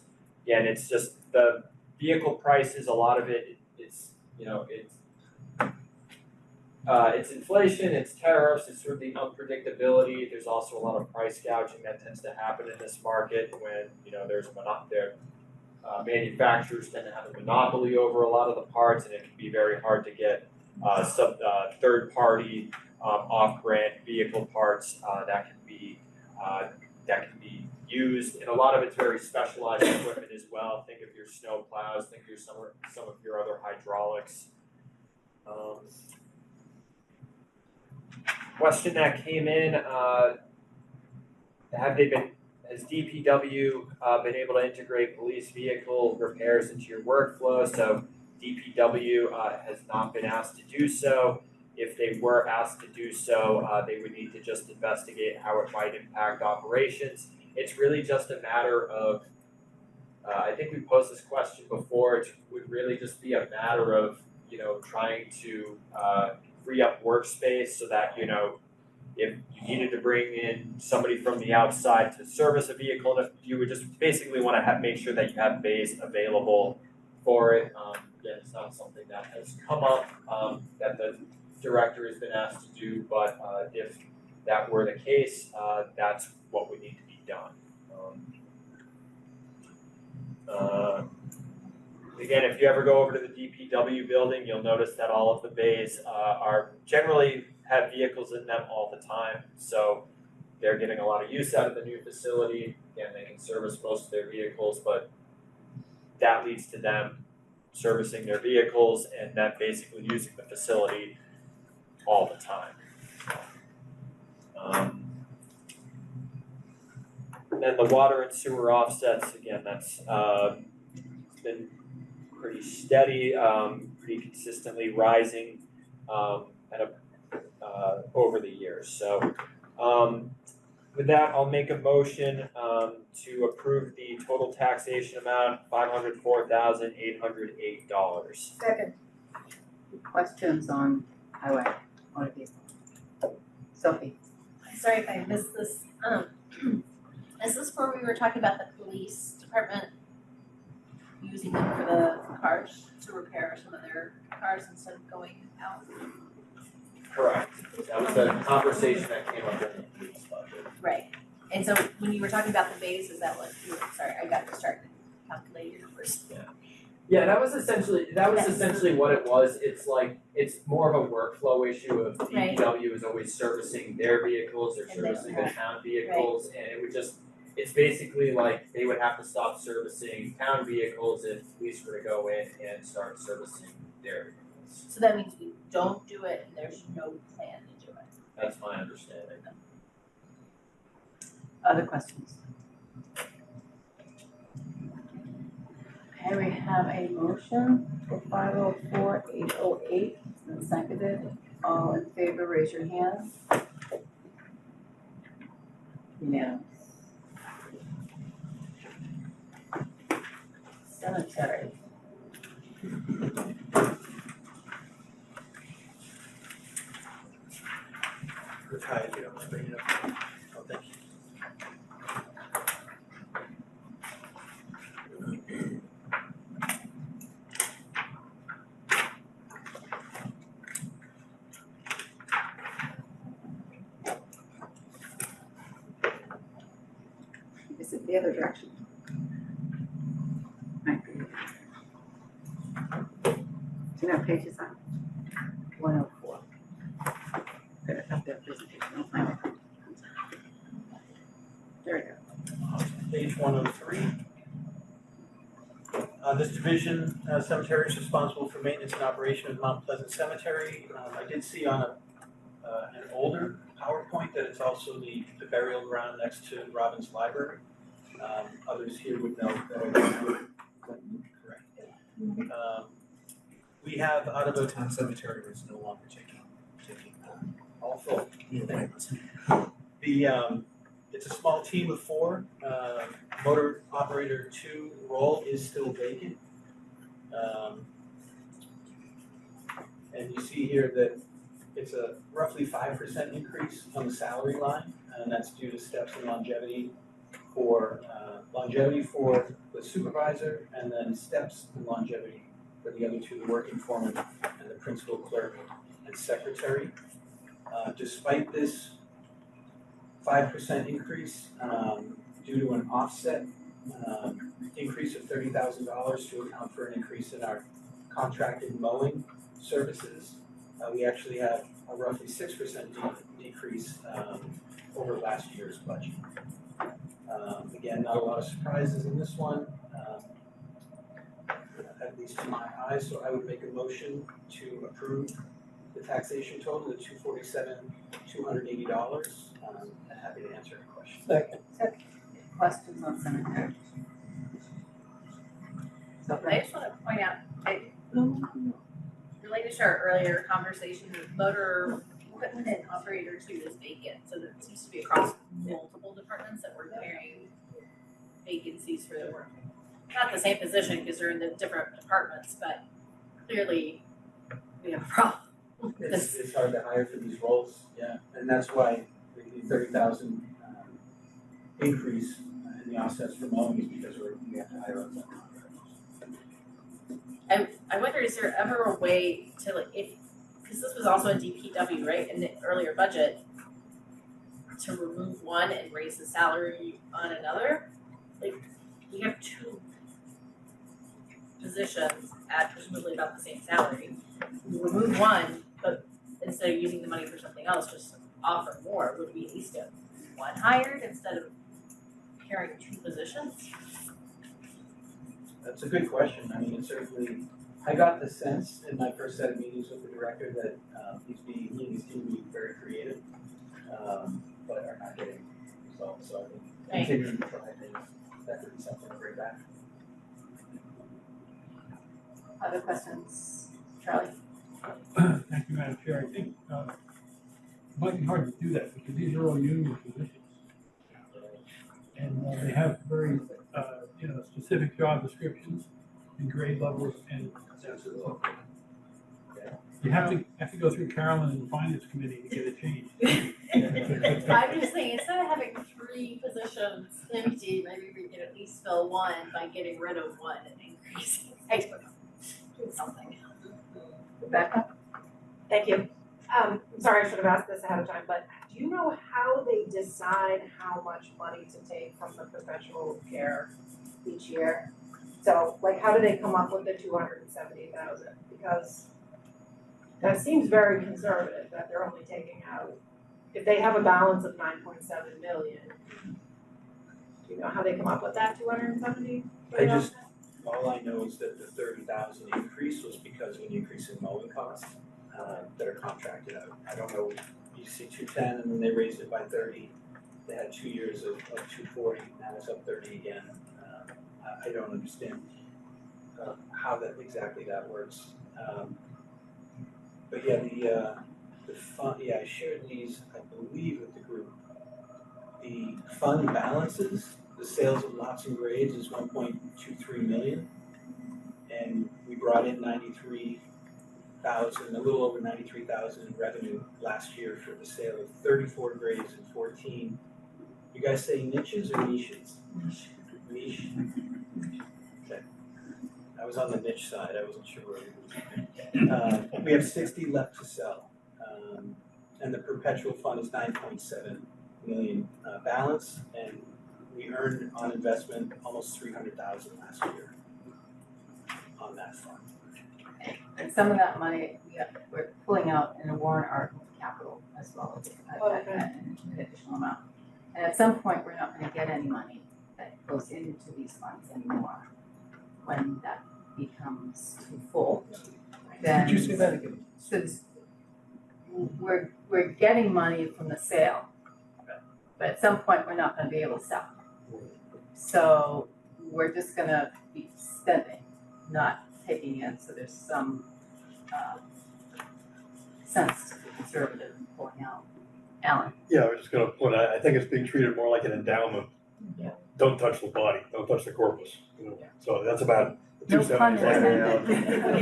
Again, it's just the vehicle prices, a lot of it's inflation, it's tariffs, it's sort of the unpredictability. There's also a lot of price gouging that tends to happen in this market when there's manufacturers tend to have a monopoly over a lot of the parts, and it can be very hard to get third-party off-brand vehicle parts that can be used, and a lot of it's very specialized equipment as well. Think of your snow plows, think of some of your other hydraulics. Question that came in: has DPW been able to integrate police vehicle repairs into your workflow? So DPW has not been asked to do so. If they were asked to do so, they would need to just investigate how it might impact operations. It's really just a matter of, I think we posed this question before, it would really just be a matter of, trying to free up workspace so that, if you needed to bring in somebody from the outside to service a vehicle, if you would just basically wanna make sure that you have bays available for it. Again, it's not something that has come up, that the director has been asked to do, but, if that were the case, that's what would need to be done. Again, if you ever go over to the DPW building, you'll notice that all of the bays, are generally have vehicles in them all the time, so they're getting a lot of use out of the new facility. Again, they can service most of their vehicles, but that leads to them servicing their vehicles and then basically using the facility all the time. Then the water and sewer offsets, again, that's been pretty steady, pretty consistently rising over the years. So with that, I'll make a motion to approve the total taxation amount, $504,808. Second. Questions on highway, motor vehicle? Sophie? Sorry if I missed this, is this where we were talking about the police department using them for the cars to repair some of their cars instead of going out? Correct. That was the conversation that came up during the police budget. Right, and so when you were talking about the bays, is that what you were, sorry, I got distracted calculating your numbers. Yeah, that was essentially what it was. It's like, it's more of a workflow issue of DPW is always servicing their vehicles, they're servicing the town vehicles, and it would just, it's basically like they would have to stop servicing town vehicles if police were to go in and start servicing their vehicles. So that means we don't do it and there's no plan to do it. That's my understanding. Other questions? Okay, we have a motion for 504,808, and seconded. All in favor, raise your hand. Unanimous. Cemetery. Retired, you don't bring it up. Oh, thank you. Is it the other direction? Might be. Do you know what page it's on? 104. Good, up there, presentation, I'll find it. There we go. Page 103. This division, cemetery is responsible for maintenance and operation of Mount Pleasant Cemetery. I did see on an older PowerPoint that it's also the burial ground next to Robbins Library. Others here would know that I wasn't correct. We have out of a town cemetery is no longer taking all full. It's a small team of 4. Motor operator 2 role is still vacant. And you see here that it's a roughly 5% increase on the salary line, and that's due to steps in longevity for the supervisor, and then steps in longevity for the other 2, the working foreman and the principal clerk and secretary. Despite this 5% increase, due to an offset increase of $30,000 to account for an increase in our contracted mowing services, we actually have a roughly 6% decrease over last year's budget. Again, not a lot of surprises in this one, at least to my eyes, so I would make a motion to approve the taxation total of $247,280. And happy to answer any questions. Second. Questions on cemetery? I just wanna point out, related to our earlier conversation, motor equipment and operator 2 is vacant, so that seems to be across multiple departments that we're carrying vacancies for the work. Not the same position because they're in the different departments, but clearly we have a problem It's hard to hire for these roles, yeah, and that's why the 30,000 increase in the offsets for mowing is because we have to hire outside contractors. I wonder, is there ever a way to like, because this was also a DPW, right, in the earlier budget, to remove one and raise the salary on another? Like, you have two positions at presumably about the same salary. You remove one, but instead of using the money for something else, just offer more. Would we at least get one hired instead of carrying two positions? That's a good question. I mean, it certainly, I got the sense in my first set of meetings with the director that he and his team being very creative, but are not getting results. So I think continuing to try things, that could be something to bring back. Other questions? Charlie? Thank you, Madam Chair. I think it might be hard to do that because these are all union positions. And they have very, specific job descriptions and grade levels and you have to go through Carolyn and the finance committee to get it changed. I'm just saying, instead of having three positions empty, maybe we could at least fill one by getting rid of one and increasing, I don't know, doing something. Rebecca? Thank you. I'm sorry, I should have asked this ahead of time, but do you know how they decide how much money to take from the perpetual care each year? So, like, how do they come up with the 270,000? Because that seems very conservative that they're only taking out, if they have a balance of 9.7 million. Do you know how they come up with that 270? All I know is that the 30,000 increase was because of an increase in mowing costs that are contracted out. I don't know, you see 210 and then they raised it by 30. They had 2 years of 240, now it's up 30 again. I don't understand how exactly that works. But yeah, the fund, yeah, I shared these, I believe, with the group. The fund balances, the sales of lots and grades is 1.23 million. And we brought in 93,000, a little over 93,000 in revenue last year for the sale of 34 grades and 14. You guys say niches or niches? Niche. Okay. I was on the niche side, I wasn't sure where we were. We have 60 left to sell. And the perpetual fund is 9.7 million balance, and we earned on investment almost 300,000 last year on that fund. And some of that money, we're pulling out in a warrant article capital as well as an additional amount. And at some point, we're not gonna get any money that goes into these funds anymore. When that becomes too full, then. Could you say that again? Since we're getting money from the sale, but at some point, we're not gonna be able to sell. So we're just gonna be spending, not taking in, so there's some sense to be conservative in pulling out. Alan? Yeah, I was just gonna point, I think it's being treated more like an endowment. Yeah. Don't touch the body, don't touch the corpus, you know, so that's about the No pun 270. intended.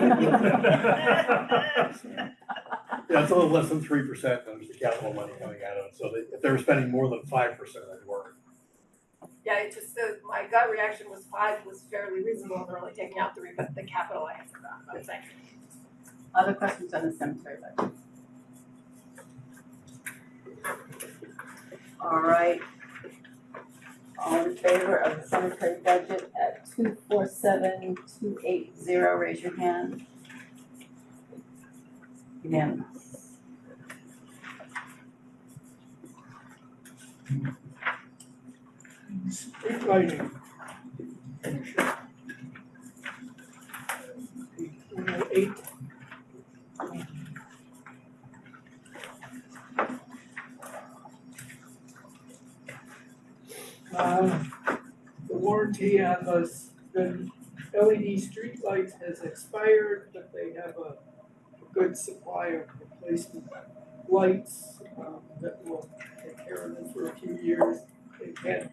Yeah, it's a little less than 3%, and there's the capital money coming out of it, so if they were spending more than 5%, I'd worry. Yeah, it just, my gut reaction was 5 was fairly reasonable, and they're only taking out 3, but the capital I answered that, but thank you. Other questions on the cemetery budget? All right. All in favor of the cemetery budget at 247,280, raise your hand. Unanimous. Street lighting. 108. The warranty on the LED street lights has expired, but they have a good supply of replacement lights that will take care of them for a few years. It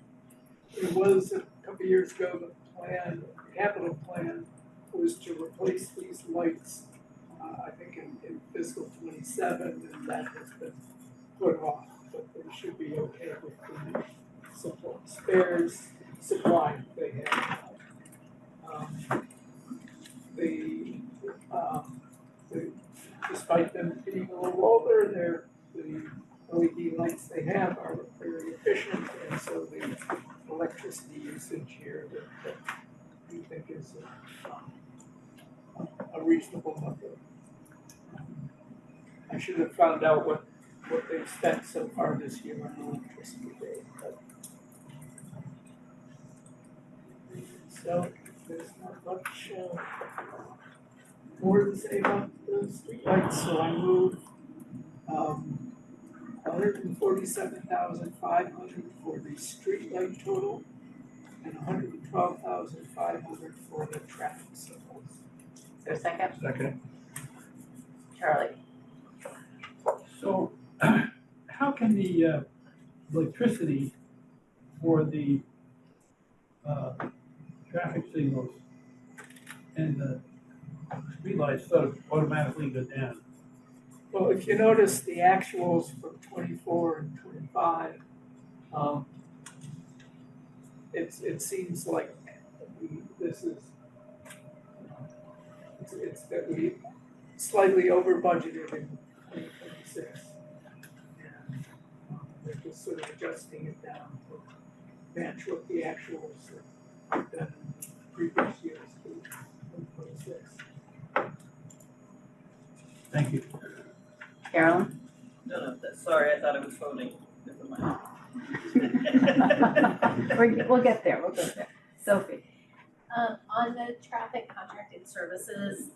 was a couple of years ago, the capital plan was to replace these lights, I think in fiscal '27, and that has been put off, but they should be okay with the spares supply they have. Despite them being a little older, the LED lights they have are very efficient, and so the electricity usage here that we think is a reasonable number. I should have found out what they've spent so far this year on electricity rate, but. So there's not much more to say about the streetlights, so I move 147,500 for the streetlight total and 112,500 for the traffic signals. Is there a second? Second. Charlie? So how can the electricity for the traffic signals and the streetlights sort of automatically go down? Well, if you notice the actuals from 24 and 25, it seems like this is, it's that we slightly over budgeted in 2026. And we're just sort of adjusting it down to match what the actuals have been in previous years to 2026. Thank you. Carolyn? No, sorry, I thought I was voting. Never mind. We'll get there, Sophie? On the traffic contracted services,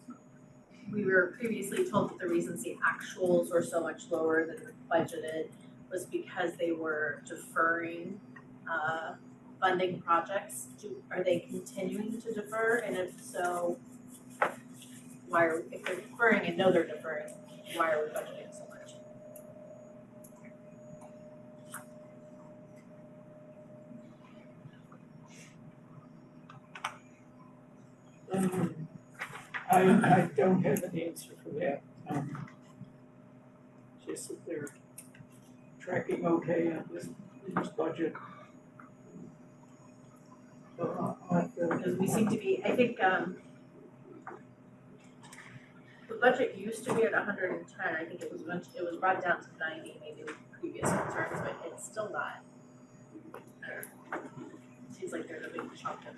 we were previously told that the reasons the actuals were so much lower than budgeted was because they were deferring funding projects. Are they continuing to defer? And if so, if they're deferring and know they're deferring, why are we budgeting so much? I don't have an answer for that. Just that they're tracking okay on this budget. Because we seem to be, I think, the budget used to be at 110. I think it was brought down to 90, maybe with previous concerns, but it's still not. Seems like there's a big chunk of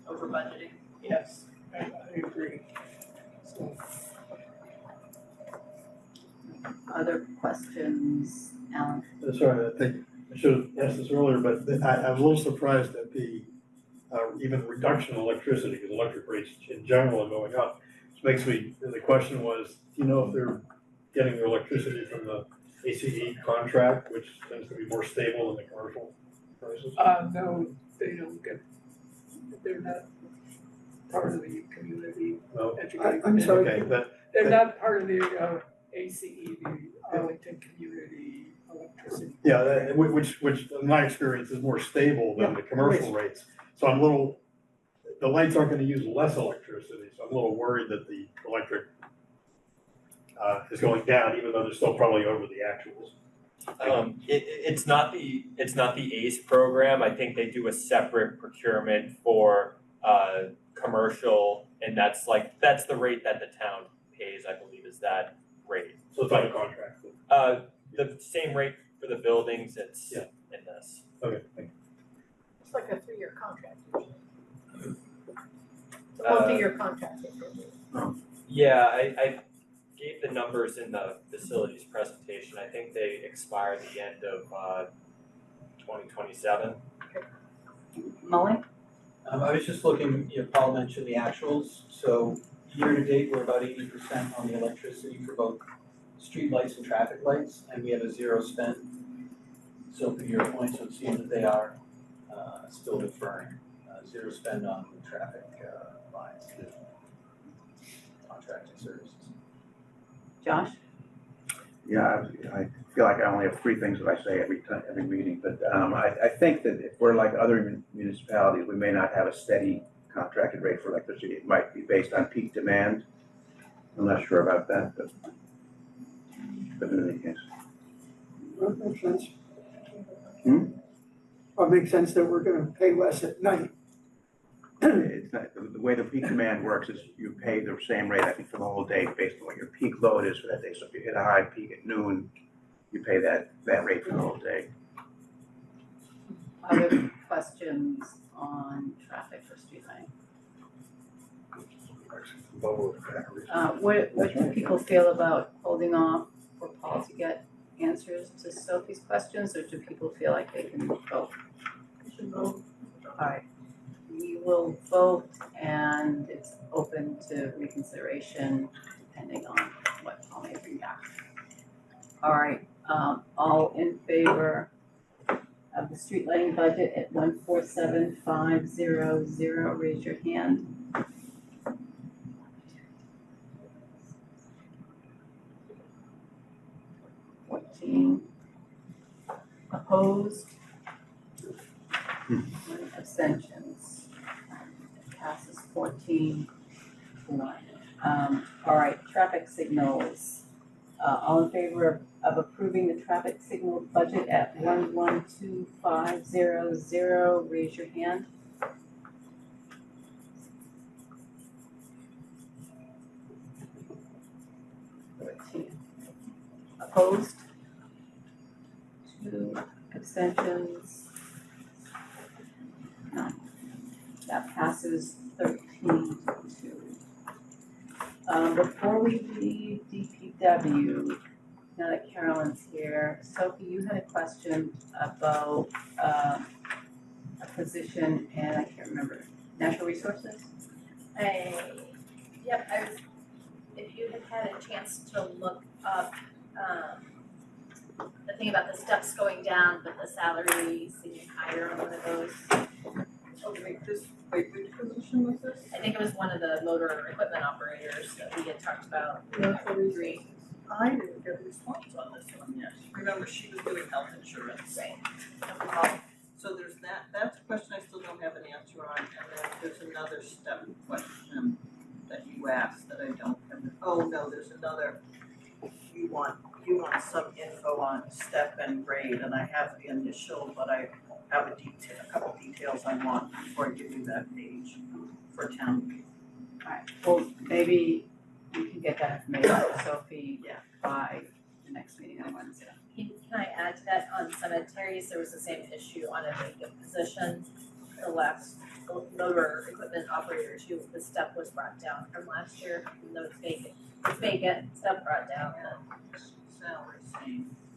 over budgeting. Yes, I agree. So. Other questions, Alan? Sorry, I think I should have asked this earlier, but I'm a little surprised at the even reduction in electricity, because electric rates in general are going up. Which makes me, the question was, do you know if they're getting their electricity from the ACMi contract, which tends to be more stable than the commercial prices? No, they don't get, they're not part of the community education. I'm sorry. Okay, they're not part of the ACE, the Arlington Community Electricity. Yeah, which in my experience is more stable than the commercial rates. So I'm a little, the lights aren't gonna use less electricity, so I'm a little worried that the electric is going down, even though they're still probably over the actuals. It's not the ACE program. I think they do a separate procurement for commercial, and that's the rate that the town pays, I believe, is that rate. So it's like a contract. The same rate for the buildings, it's in this. Okay, thank you. It's like a 3-year contract usually. It's a multi-year contract. Yeah, I gave the numbers in the facilities presentation. I think they expire at the end of 2027. Molly? I was just looking, Paul mentioned the actuals, so year to date, we're about 80% on the electricity for both street lights and traffic lights, and we have a 0 spend. So for your point, so it seems that they are still deferring, 0 spend on the traffic lines, contracted services. Josh? Yeah, I feel like I only have 3 things that I say every meeting, but I think that if we're like other municipalities, we may not have a steady contracted rate for electricity. It might be based on peak demand. I'm not sure about that, but But in any case, That makes sense. Hmm? Well, it makes sense that we're gonna pay less at night. it's not, the way the peak demand works is you pay the same rate, I think, for the whole day based on what your peak load is for that day. So if you hit a high peak at noon, you pay that rate for the whole day. Other questions on traffic or street lighting? What do people feel about holding off for Paul to get answers to Sophie's questions, or do people feel like they can vote? We should vote. Alright, we will vote and it's open to reconsideration depending on what Paul may bring back. Alright, all in favor of the street lighting budget at 147,500, raise your hand. Opposed? Abstentions? Passes 14-1. All right, traffic signals. All in favor of approving the traffic signal budget at 112,500, raise your hand. Opposed? 2 abstentions. None. That passes 13-2. Before we leave DPW, now that Carolyn's here, Sophie, you had a question about a position, and I can't remember, natural resources? Yep, I was, if you had a chance to look up, the thing about the steps going down, but the salary seeming higher on one of those. Oh, wait, which position was this? I think it was one of the motor equipment operators that we had talked about. Three. I didn't get a response on this one yet. Remember, she was doing health insurance. Right. So there's that's a question I still don't have an answer on, and then there's another step question that you asked that I don't have, no, there's another, you want some info on step and grade, and I have the initial, but I have a couple details I want before I give you that page for town meeting. Alright, well, maybe we can get that information to Sophie by the next meeting on Wednesday. Can I add to that, on cemeteries, there was the same issue on a vacant position. The last motor equipment operator too, the step was brought down from last year, even though it's vacant, step brought down,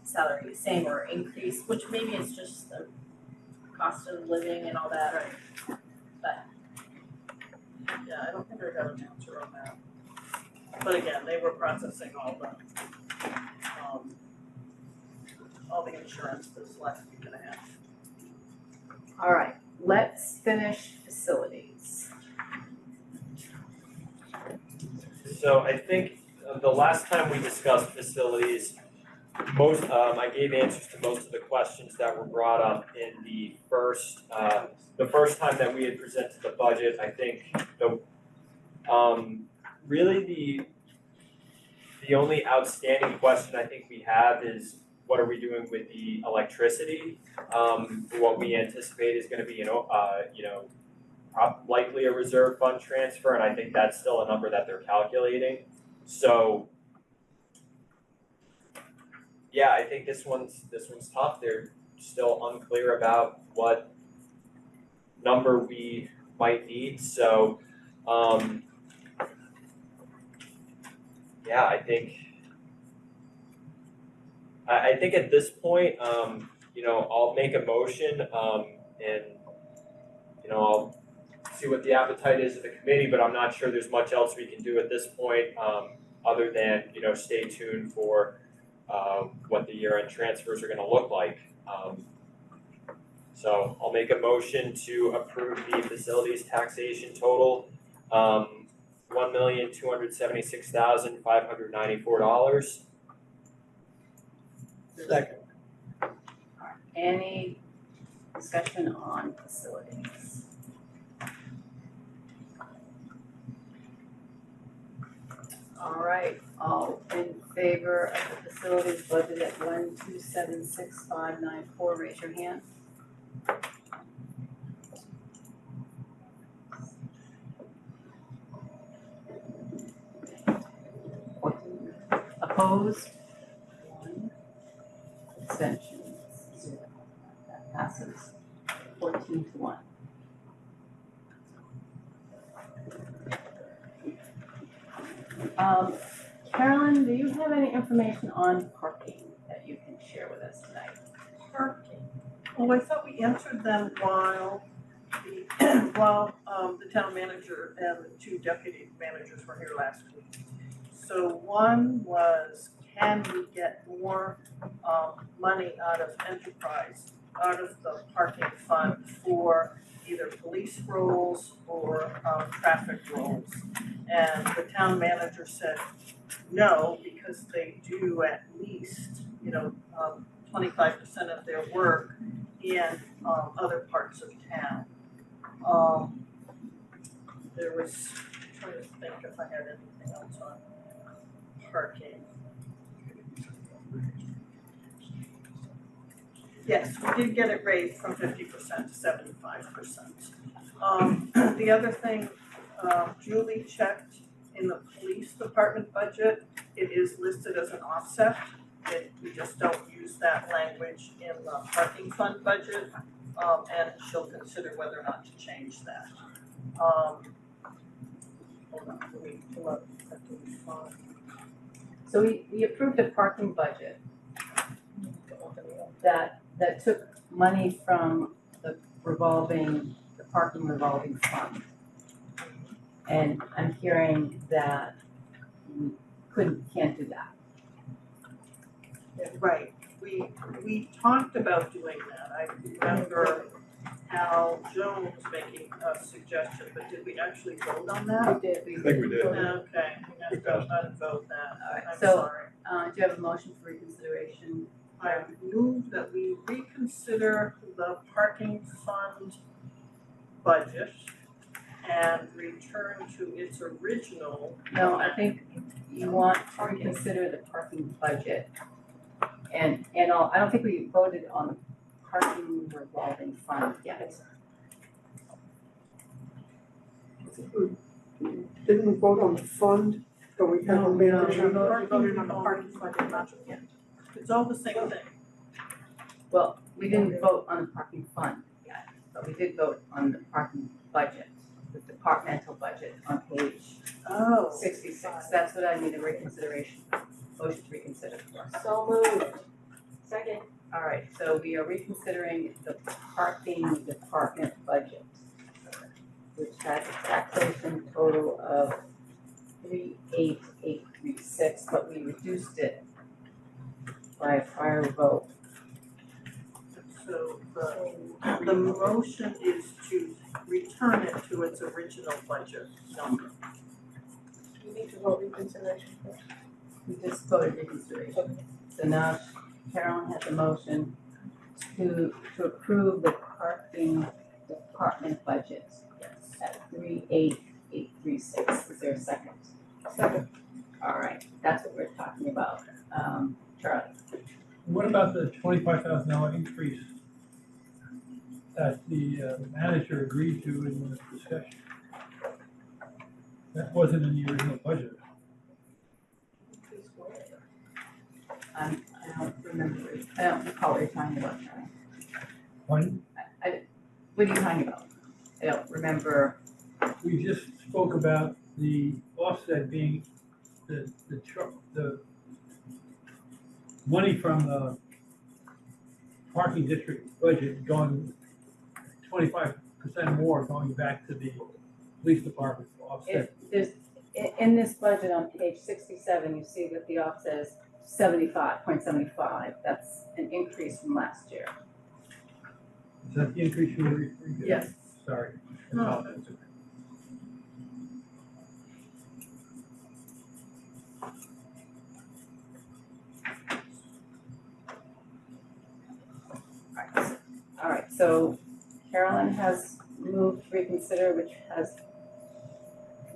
salary same or increase, which maybe is just the cost of living and all that. Right. But Yeah, I don't think I got an answer on that. But again, they were processing all the insurance this last week and a half. Alright, let's finish facilities. So I think the last time we discussed facilities, I gave answers to most of the questions that were brought up in the first time that we had presented the budget. I think really the only outstanding question I think we have is what are we doing with the electricity? What we anticipate is going to be likely a reserve fund transfer, and I think that's still a number that they're calculating. So yeah, I think this one's tough. They're still unclear about what number we might need. So yeah, I think at this point, I'll make a motion, and I'll see what the appetite is of the committee, but I'm not sure there's much else we can do at this point, other than, stay tuned for what the year-end transfers are gonna look like. So I'll make a motion to approve the facilities taxation total, $1,276,594. Second. Any discussion on facilities? All right, all in favor of the facilities budget at 1276594, raise your hand. Opposed? 1. Abstentions? 0. That passes 14-1. Carolyn, do you have any information on parking that you can share with us tonight? Parking. Oh, I thought we answered them while the, the town manager and the 2 deputy managers were here last week. So one was, can we get more, money out of enterprise, out of the parking fund for either police rolls or, traffic rolls? And the town manager said no, because they do at least, 25% of their work in other parts of town. There was, I'm trying to think if I had anything else on parking. Yes, we did get it raised from 50% to 75%. The other thing, Julie checked in the police department budget, it is listed as an offset. We just don't use that language in the parking fund budget, and she'll consider whether or not to change that. Hold on, let me pull up parking fund. So we approved a parking budget that took money from the parking revolving fund. And I'm hearing that we can't do that. Right, we talked about doing that. I remember Al Jones making a suggestion, but did we actually vote on that? We did. I think we did. Okay, we have to go unvote that. Alright, I'm so, sorry. Do you have a motion for reconsideration? I move that we reconsider the parking fund budget and return to its original. No, I think you want to reconsider the parking budget. And I don't think we voted on the parking revolving fund yet. Didn't we vote on the fund, but we haven't made No, a we decision? voted on the parking fund, not yet. It's all the same thing. Well, we didn't vote on the parking fund yet, but we did vote on the parking budget, the departmental budget on page 66. That's what I need a reconsideration, motion to reconsider for. So moved. Second. All right, so we are reconsidering the parking department budget, which has a taxation total of 38836, but we reduced it by a prior vote. So the motion is to return it to its original budget number. You need to vote reconsideration first. We just voted reconsideration. So now Carolyn has a motion to approve the parking department budget at 38836. Is there a second? Second. All right, that's what we're talking about. Charlie? What about the $25,000 increase that the manager agreed to in the discussion? That wasn't in the original budget. I don't remember, I don't recall what you're talking about, Charlie. Pardon? What are you talking about? I don't remember. We just spoke about the offset being the money from the parking district budget going 25% more going back to the police department to offset. In this budget on page 67, you see that the offset is 75.75. That's an increase from last year. Is that the increase you were referring to? Yes. Sorry. No. All right, so Carolyn has moved to reconsider, which has,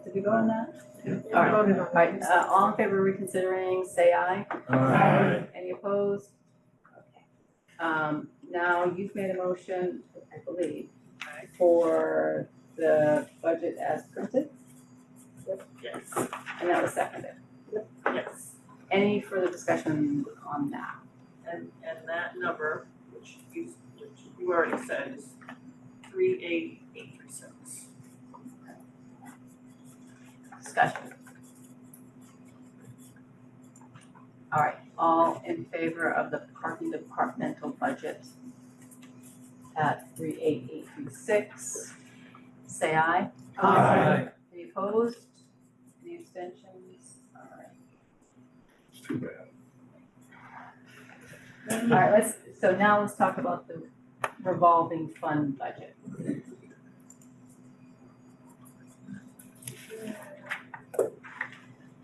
did we go on that? Alright, all in favor of reconsidering, say aye. Aye. Any opposed? Okay. Now you've made a motion, I believe, for the budget as printed, Yes, and that was seconded. yes. Any further discussion on that? And that number, which you already said, is 38836. Discussion. All right, all in favor of the parking departmental budget at 38836, say aye. Aye. Any opposed? Any abstentions? All right. It's too bad. All right, so now let's talk about the revolving fund budget.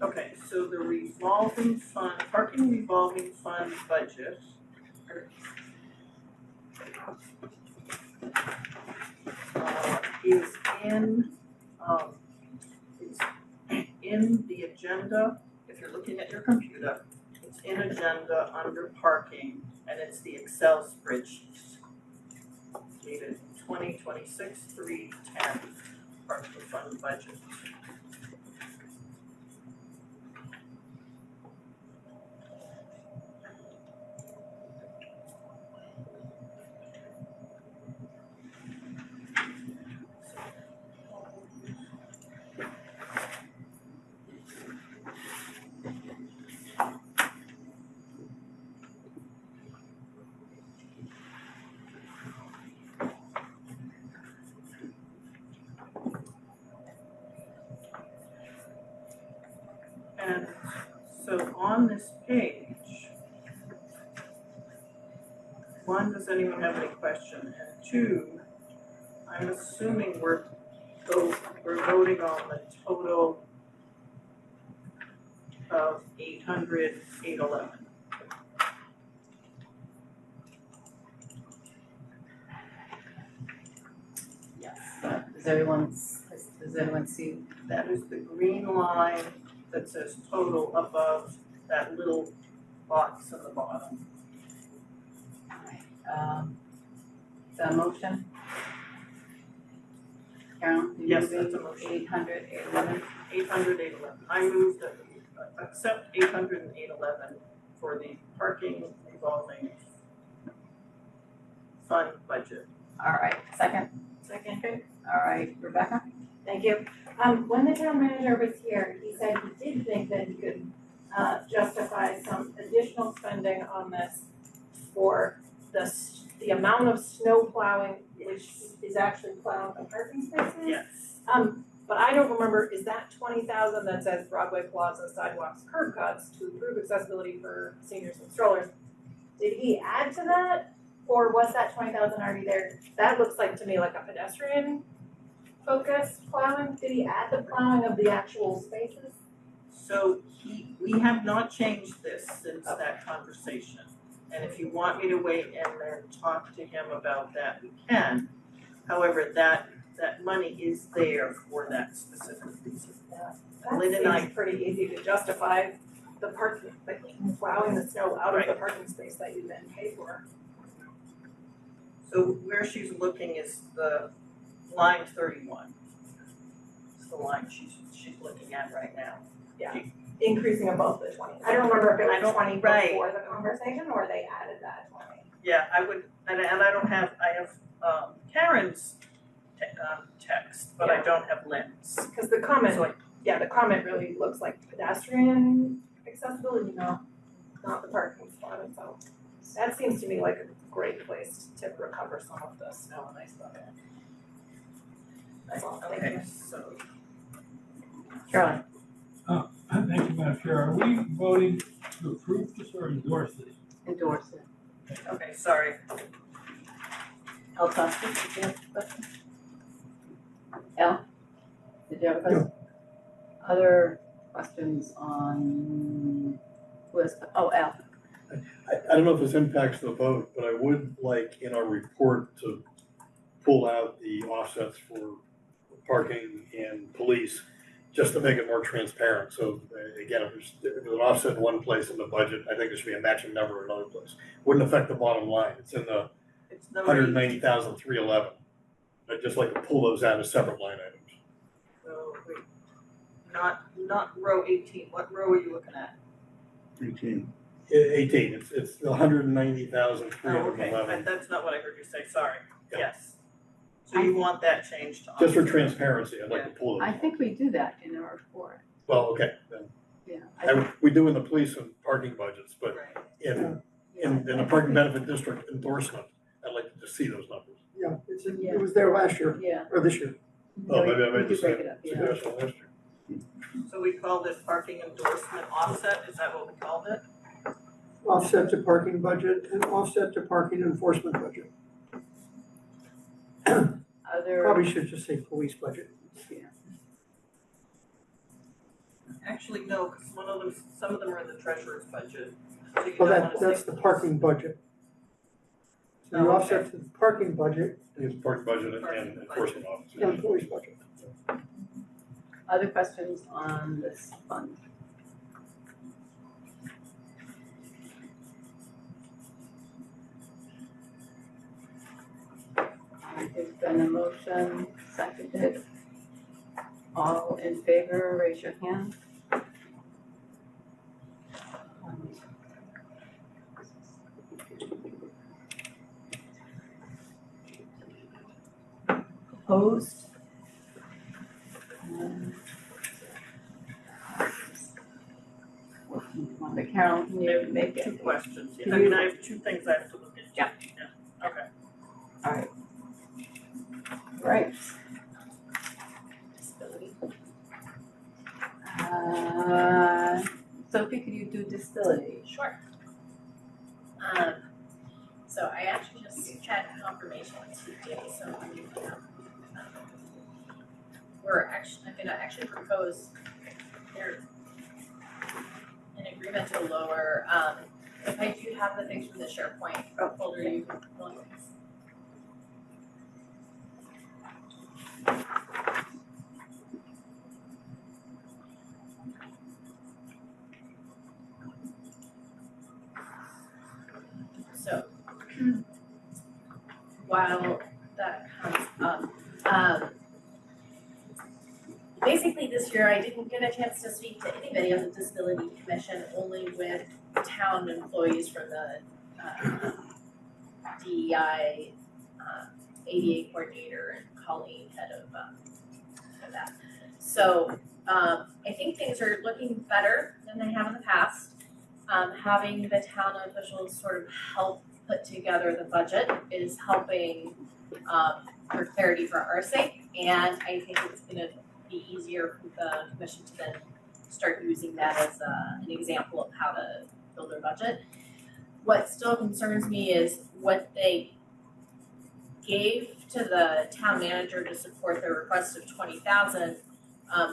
Okay, so the revolving fund, parking revolving fund budget. Is in the agenda, if you're looking at your computer, it's in agenda under parking, and it's the Excel spreadsheet. Dated 2026/3/10, parking fund budget. And so on this page, one, does anyone have any question? And two, I'm assuming we're voting on the total of 811. Yes. Does everyone see That is the green line that says total above that little box at the bottom. Is that a motion? Carol, do you Yes, move that's a motion. 800, 811? 800, 811. I move that we accept 800 and 811 for the parking revolving fund budget. All right, second? Second. All right, Rebecca? Thank you. When the town manager was here, he said he did think that he could justify some additional spending on this for the amount of snow plowing, which is actually plowing the parking spaces. Yes. But I don't remember, is that 20,000 that says Broadway Plaza sidewalks, curb cuts to improve accessibility for seniors and strollers? Did he add to that, or was that 20,000 already there? That looks like to me like a pedestrian focused plowing. Did he add the plowing of the actual spaces? So we have not changed this since that conversation. And if you want me to wait in there and talk to him about that, we can. However, that money is there for that specific reason. Lynn and I, That seems pretty easy to justify the parking, like plowing the snow out of the parking space that you then pay for. so where she's looking is the line 31. It's the line she's looking at right now. Yeah, increasing above the 20. I don't remember if it was 20 right. before the conversation or they added that 20. Yeah, I would, and I have Karen's text, but I don't have Lynn's. Because the comment, the comment really looks like pedestrian accessibility, not the parking spot itself. That seems to me like a great place to recover some of the snow and ice bucket. That's all, thank you. So Caroline? Thank you, Madam Chair. Are we voting to approve this or endorse this? Endorse it. okay, sorry. El Costa, did you have a question? El? Did you have a question? Other questions on, El. I don't know if this impacts the vote, but I would like in our report to pull out the offsets for parking and police just to make it more transparent. So again, if there's an offset in one place in the budget, I think there should be a matching number in another place. Wouldn't affect the bottom line. It's in the It's number 190,311. I'd just like to pull those out as separate line items. So wait, not row 18, what row are you looking at? 18. 18, it's the Oh, 190,311. okay, that's not what I heard you say, sorry, Yeah. yes. So you want that changed to Just for offset. transparency, I'd like to pull those. I think we do that in our report, Well, okay, then. yeah. We do in the police and parking budgets, but Right. in the parking benefit district endorsement, I'd like to just see those numbers. Yeah, Yeah. it was there last year, Yeah. or this year. Oh, maybe I We made do the break same it up, yeah. suggestion last year. So we call this parking endorsement offset, is that what we called it? Offset to parking budget and offset to parking enforcement budget. Other. Probably should just say police budget. Actually, no, because some of them are in the treasurer's budget, so you Well, don't wanna say. that's the parking budget. So Oh, you okay. offset to the parking budget I think it's parking budget and Parking enforcement officer. and police budget. Other questions on this fund? There's been a motion, seconded. All in favor, raise your hand. Opposed? Wanda Carol, can you make Two it? questions, Can I mean, you- I have two things I have to look into. Yeah. Okay. Alright. Right. Sophie, could you do disability? Sure. So I actually just had confirmation today, so I'm gonna actually propose there an agreement to lower, if I do have the things from the SharePoint folder, you can look. So, while that comes up, basically this year I didn't get a chance to speak to anybody on the disability commission, only with town employees from the DEI, ADA coordinator and Colleen, head of that. So, I think things are looking better than they have in the past. Having the town officials sort of help put together the budget is helping for clarity for our sake, and I think it's gonna be easier for the commission to then start using that as an example of how to build their budget. What still concerns me is what they gave to the town manager to support their request of 20,000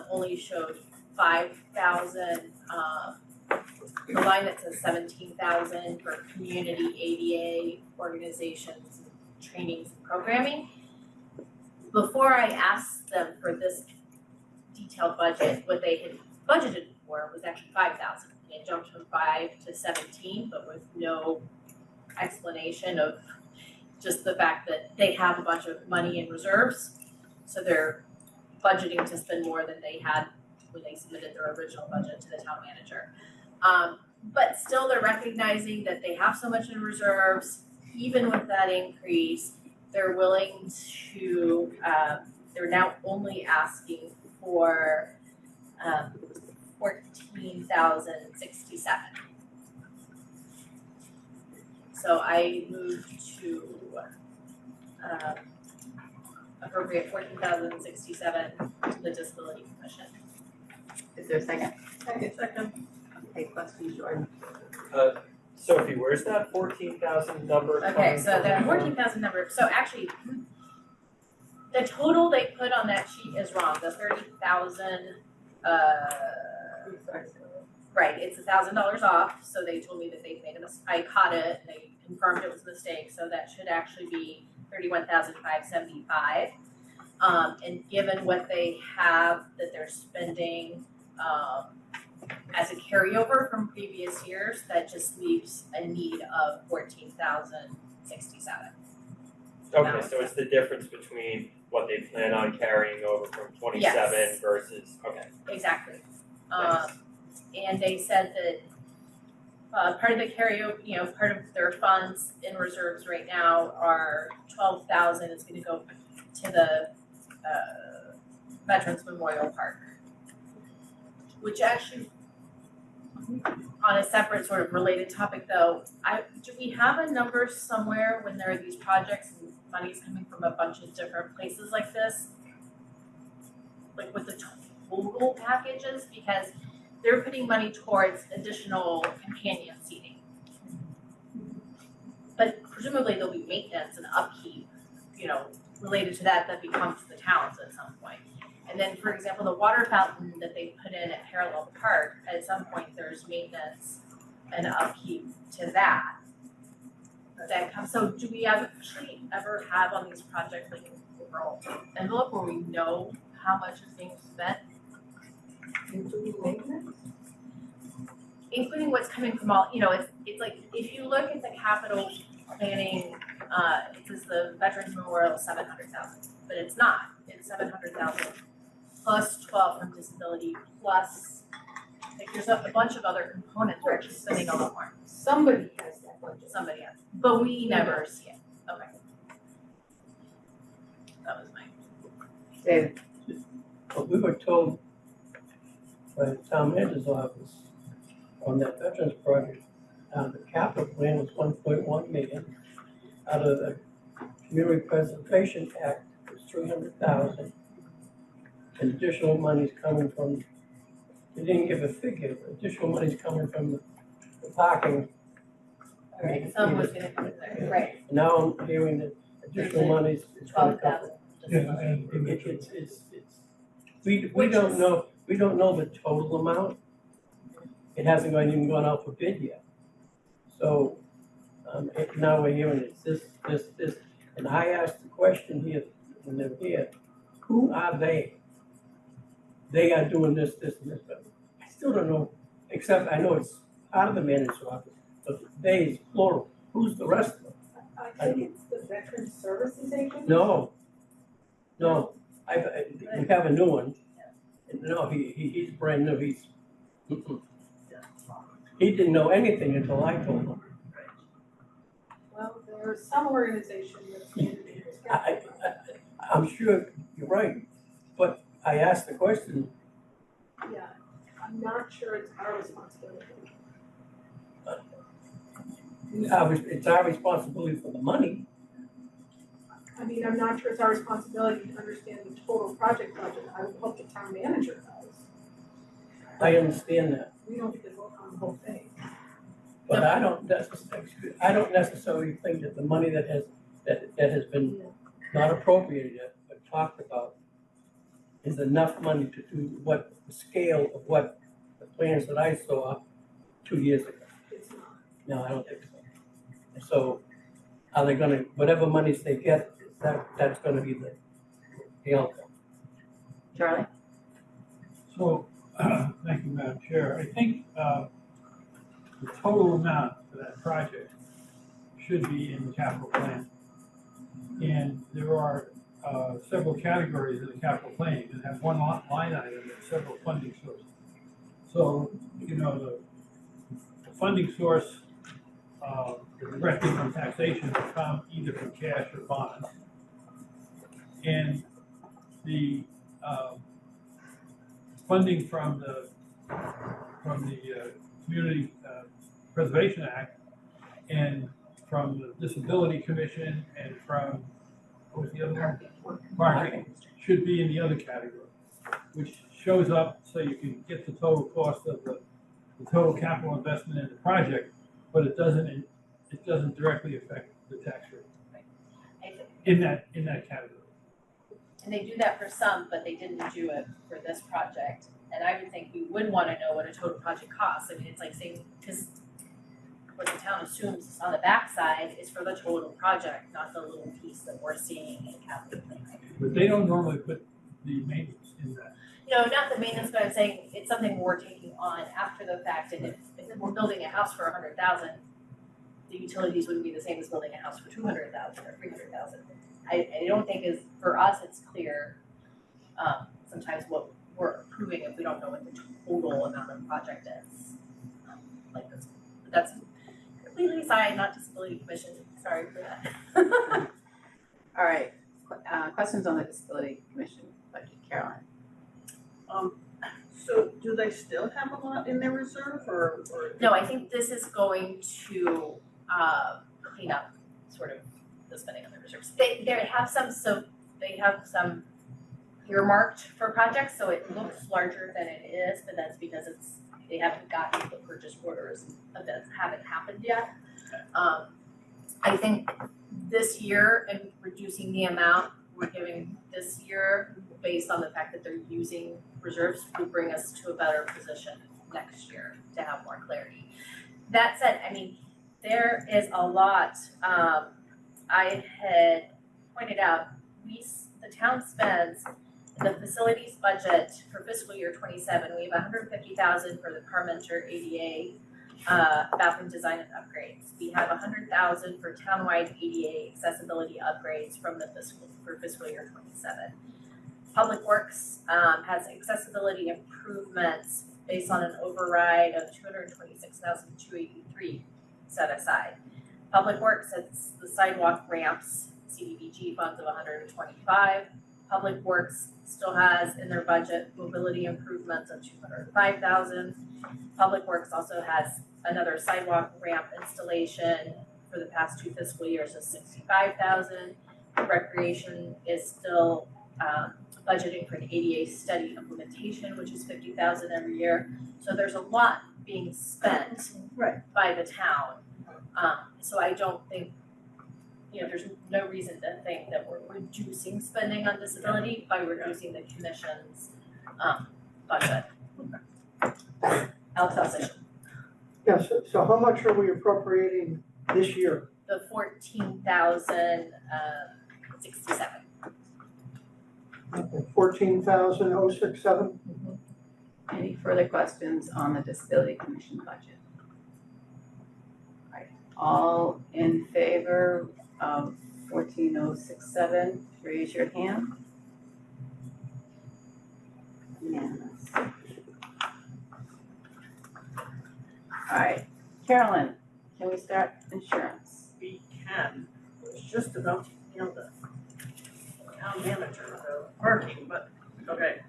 only showed 5,000 the line that says 17,000 for community ADA organizations, trainings and programming. Before I asked them for this detailed budget, what they had budgeted for was actually 5,000. It jumped from 5 to 17, but with no explanation of just the fact that they have a bunch of money in reserves, so they're budgeting to spend more than they had when they submitted their original budget to the town manager. But still they're recognizing that they have so much in reserves, even with that increase, they're willing to, they're now only asking for 14,067. So I moved to appropriate 14,067 to the Disability Commission. Is there a second? Second. Okay, questions, Jordan? Sophie, where's that 14,000 number coming from? Okay, so the 14,000 number, so actually, the total they put on that sheet is wrong, the 30,000, right, it's $1,000 off, so they told me that they made a mistake, I caught it, and they confirmed it was a mistake, so that should actually be 31,575. And given what they have that they're spending, as a carryover from previous years, that just leaves a need of 14,067. Okay, so it's the difference between what they plan on carrying over from 27 Yes. versus, okay. Exactly. Nice. And they said that part of the carryover, part of their funds in reserves right now are 12,000 is gonna go to the Veterans Memorial Park. Which actually, on a separate sort of related topic though, do we have a number somewhere when there are these projects and money's coming from a bunch of different places like this? Like what the total packages, because they're putting money towards additional companion seating. But presumably there'll be maintenance and upkeep, related to that becomes the town's at some point. And then, for example, the water fountain that they put in at Parallel Park, at some point there's maintenance and upkeep to that. That comes, so do we actually ever have on these projects like an overall envelope where we know how much is being spent? Including maintenance? Including what's coming from all, it's like, if you look at the capital planning, it says the Veterans Memorial is 700,000, but it's not, it's 700,000 plus 12 from disability, plus, like, there's a bunch of other components we're actually spending a lot more. Somebody has that budget. Somebody else, but we never see it, okay. That was mine. David. But we were told by the town manager's office on that veterans project, the capital plan was 1.1 million. Out of the Community Preservation Act, was 300,000. And additional money's coming from, they didn't give a figure, but additional money's coming from the parking. Alright, some was gonna come in there, right, Now I'm hearing that additional money's is gonna come. 12,000. Yeah, and We don't know the total amount. It hasn't even gone out for bid yet. So, now we're hearing it's this, and I asked the question here, when they were here, who are they? They are doing this, and this, but I still don't know, except I know it's out of the manager's office, but they is plural, who's the rest of them? I think it's the Veteran Services Agency? No, we have a new one. No, he's brand new, he didn't know anything until I told him. Well, there's some organization that's mandated. I'm sure you're right, but I asked the question. Yeah, I'm not sure it's our responsibility. It's our responsibility for the money. I mean, I'm not sure it's our responsibility to understand the total project budget. I would hope the town manager does. I understand that, We don't get to vote on the whole thing. but I don't necessarily think that the money that has been not appropriated yet, but talked about, is enough money to do what the scale of what the plans that I saw 2 years ago. It's not. No, I don't think so. So are they gonna, whatever monies they get, that's gonna be the outcome? Charlie? So, thank you, Madam Chair. I think the total amount for that project should be in the capital plan. And there are several categories in the capital plan that have one line item and several funding sources. So, the funding source, the direct income taxation will come either from cash or bonds. And the funding from the Community Preservation Act and from the Disability Commission and from, what was the other one? Marketing, should be in the other category, which shows up so you can get the total cost of the total capital investment in the project, but it doesn't directly affect the tax rate in that category. And they do that for some, but they didn't do it for this project. And I would think we would wanna know what a total project costs. I mean, it's like saying, cause what the town assumes is on the backside is for the total project, not the little piece that we're seeing in capital planning. But they don't normally put the maintenance in that. No, not the maintenance, but I'm saying it's something we're taking on after the fact, and if we're building a house for 100,000, the utilities wouldn't be the same as building a house for 200,000 or 300,000. I don't think is, for us, it's clear, sometimes what we're approving if we don't know what the total amount of the project is. Like this, but that's completely aside, not disability commission, sorry for that. All right, questions on the disability commission budget, Caroline? So do they still have a lot in their reserve or? No, I think this is going to clean up sort of the spending of the reserves. They have some, so they have some earmarked for projects, so it looks larger than it is, but that's because they haven't gotten the purchase orders that haven't happened yet. I think this year and reducing the amount we're giving this year based on the fact that they're using reserves will bring us to a better position next year to have more clarity. That said, I mean, there is a lot, I had pointed out, the town spends the facilities budget for fiscal year 27, we have 150,000 for the Parmenter ADA bathroom design and upgrades. We have 100,000 for townwide ADA accessibility upgrades for fiscal year 27. Public Works has accessibility improvements based on an override of 226,283 set aside. Public Works has the sidewalk ramps, CDBG funds of 125. Public Works still has in their budget mobility improvements of 205,000. Public Works also has another sidewalk ramp installation for the past 2 fiscal years of 65,000. Recreation is still budgeting for an ADA study implementation, which is 50,000 every year. So there's a lot being spent by the town. So I don't think, there's no reason to think that we're reducing spending on disability by reducing the commission's budget. I'll transition. Yes, so how much are we appropriating this year? The 14,067. 14,067? Any further questions on the disability commission budget? All right, all in favor of 14,067, raise your hand. Unanimous. All right, Carolyn, can we start insurance? We can. I was just about to email the town manager about parking, but okay.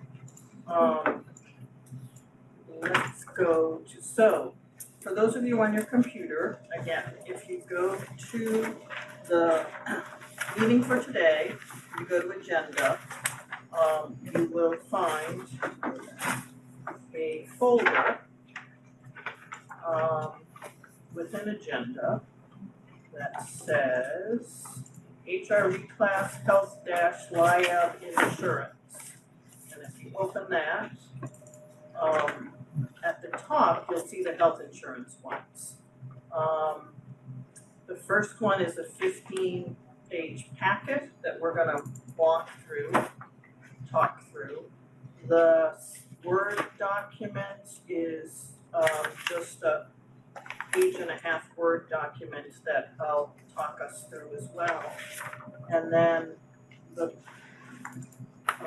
Let's go to, so for those of you on your computer, again, if you go to the meeting for today, you go to agenda, you will find a folder within agenda that says HR reclass health dash LIAB insurance. And if you open that, at the top, you'll see the health insurance ones. The first one is a 15-page packet that we're gonna talk through. The Word document is just a 1.5-page Word document that I'll talk us through as well. And then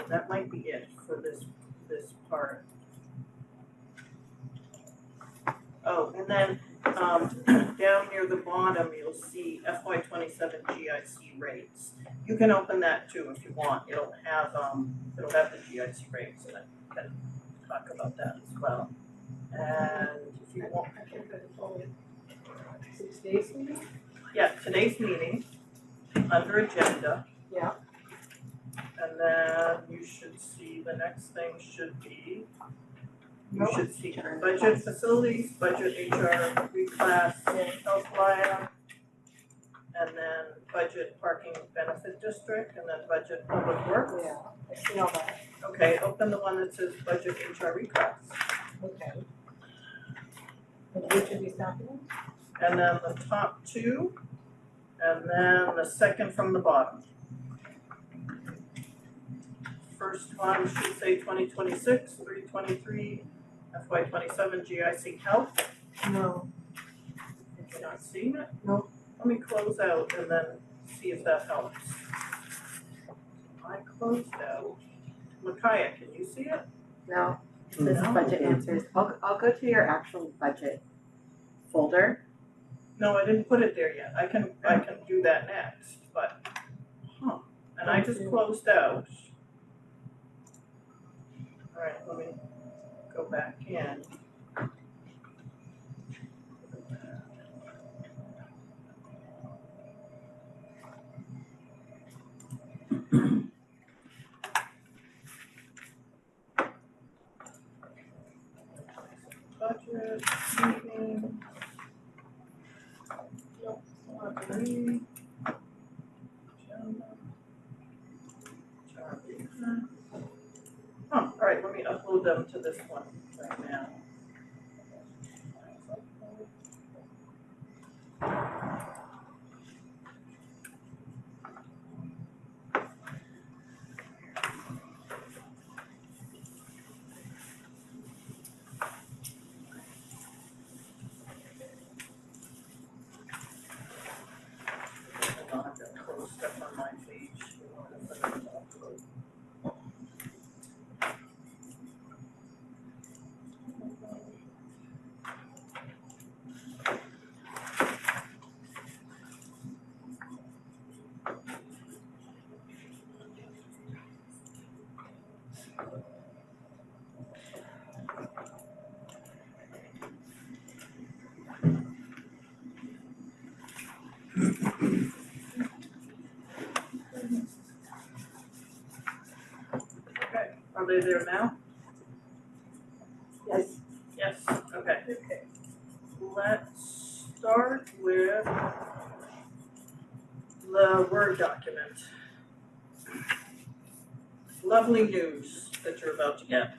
that might be it for this part. Oh, and then down near the bottom, you'll see FY27 GIC rates. You can open that too if you want. It'll have the GIC rates, and I can talk about that as well. And if you want, Today's meeting? yeah, today's meeting under agenda. Yeah. And then you should see the next thing should be. You should see budget facilities, budget HR reclass, health LIAB, and then budget parking benefit district, and then budget public works. Yeah, I see all that. Okay, open the one that says budget HR reclass. Okay. And which of these documents? and then the top two, and then the second from the bottom. First one should say 2026, 323, FY 27 GIC Health. No. If you're not seeing it? No. Let me close out and then see if that helps. I closed out. Micaiah, can you see it? No, it says No. budget answers. I'll go to your actual budget folder. No, I didn't put it there yet. I can do that next, but, and I just closed out. All right, let me go back in. Budget, meeting. Nope, not me. Agenda. All right, let me upload them to this one right now. Hold on, I've got close stuff on my page. Okay, are they there now? Yes. Yes, okay. Okay. Let's start with the Word document. Lovely news that you're about to get.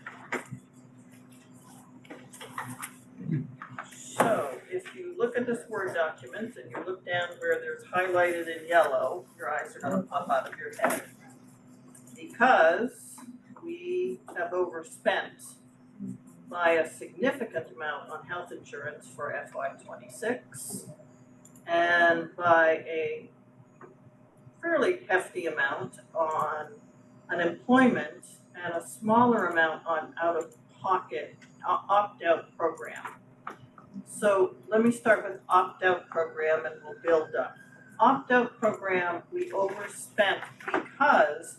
So, if you look at this Word document and you look down where there's highlighted in yellow, your eyes are gonna pop out of your head. Because we have overspent by a significant amount on health insurance for FY 26 and by a fairly hefty amount on unemployment and a smaller amount on out-of-pocket opt-out program. So let me start with opt-out program and we'll build up. Opt-out program, we overspent because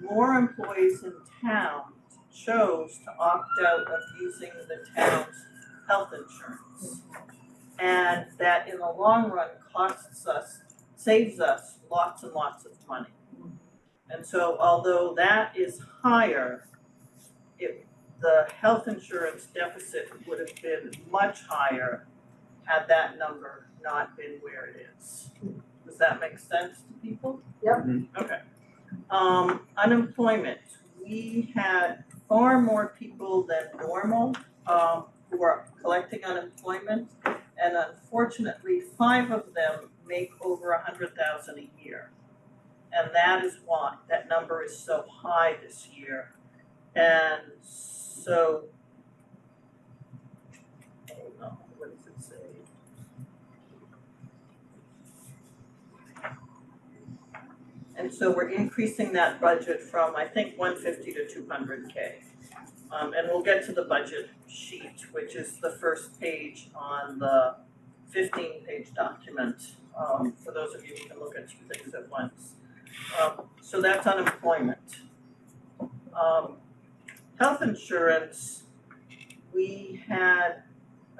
more employees in town chose to opt out of using the town's health insurance. And that in the long run saves us lots and lots of money. And so although that is higher, the health insurance deficit would have been much higher had that number not been where it is. Does that make sense to people? Yep. Okay. Unemployment, we had far more people than normal who are collecting unemployment, and unfortunately 5 of them make over 100,000 a year. And that is why that number is so high this year. And so, hold on, what does it say? And so we're increasing that budget from, I think, 150 to 200K. And we'll get to the budget sheet, which is the first page on the 15-page document, for those of you who can look at 2 things at once. So that's unemployment. Health insurance, we had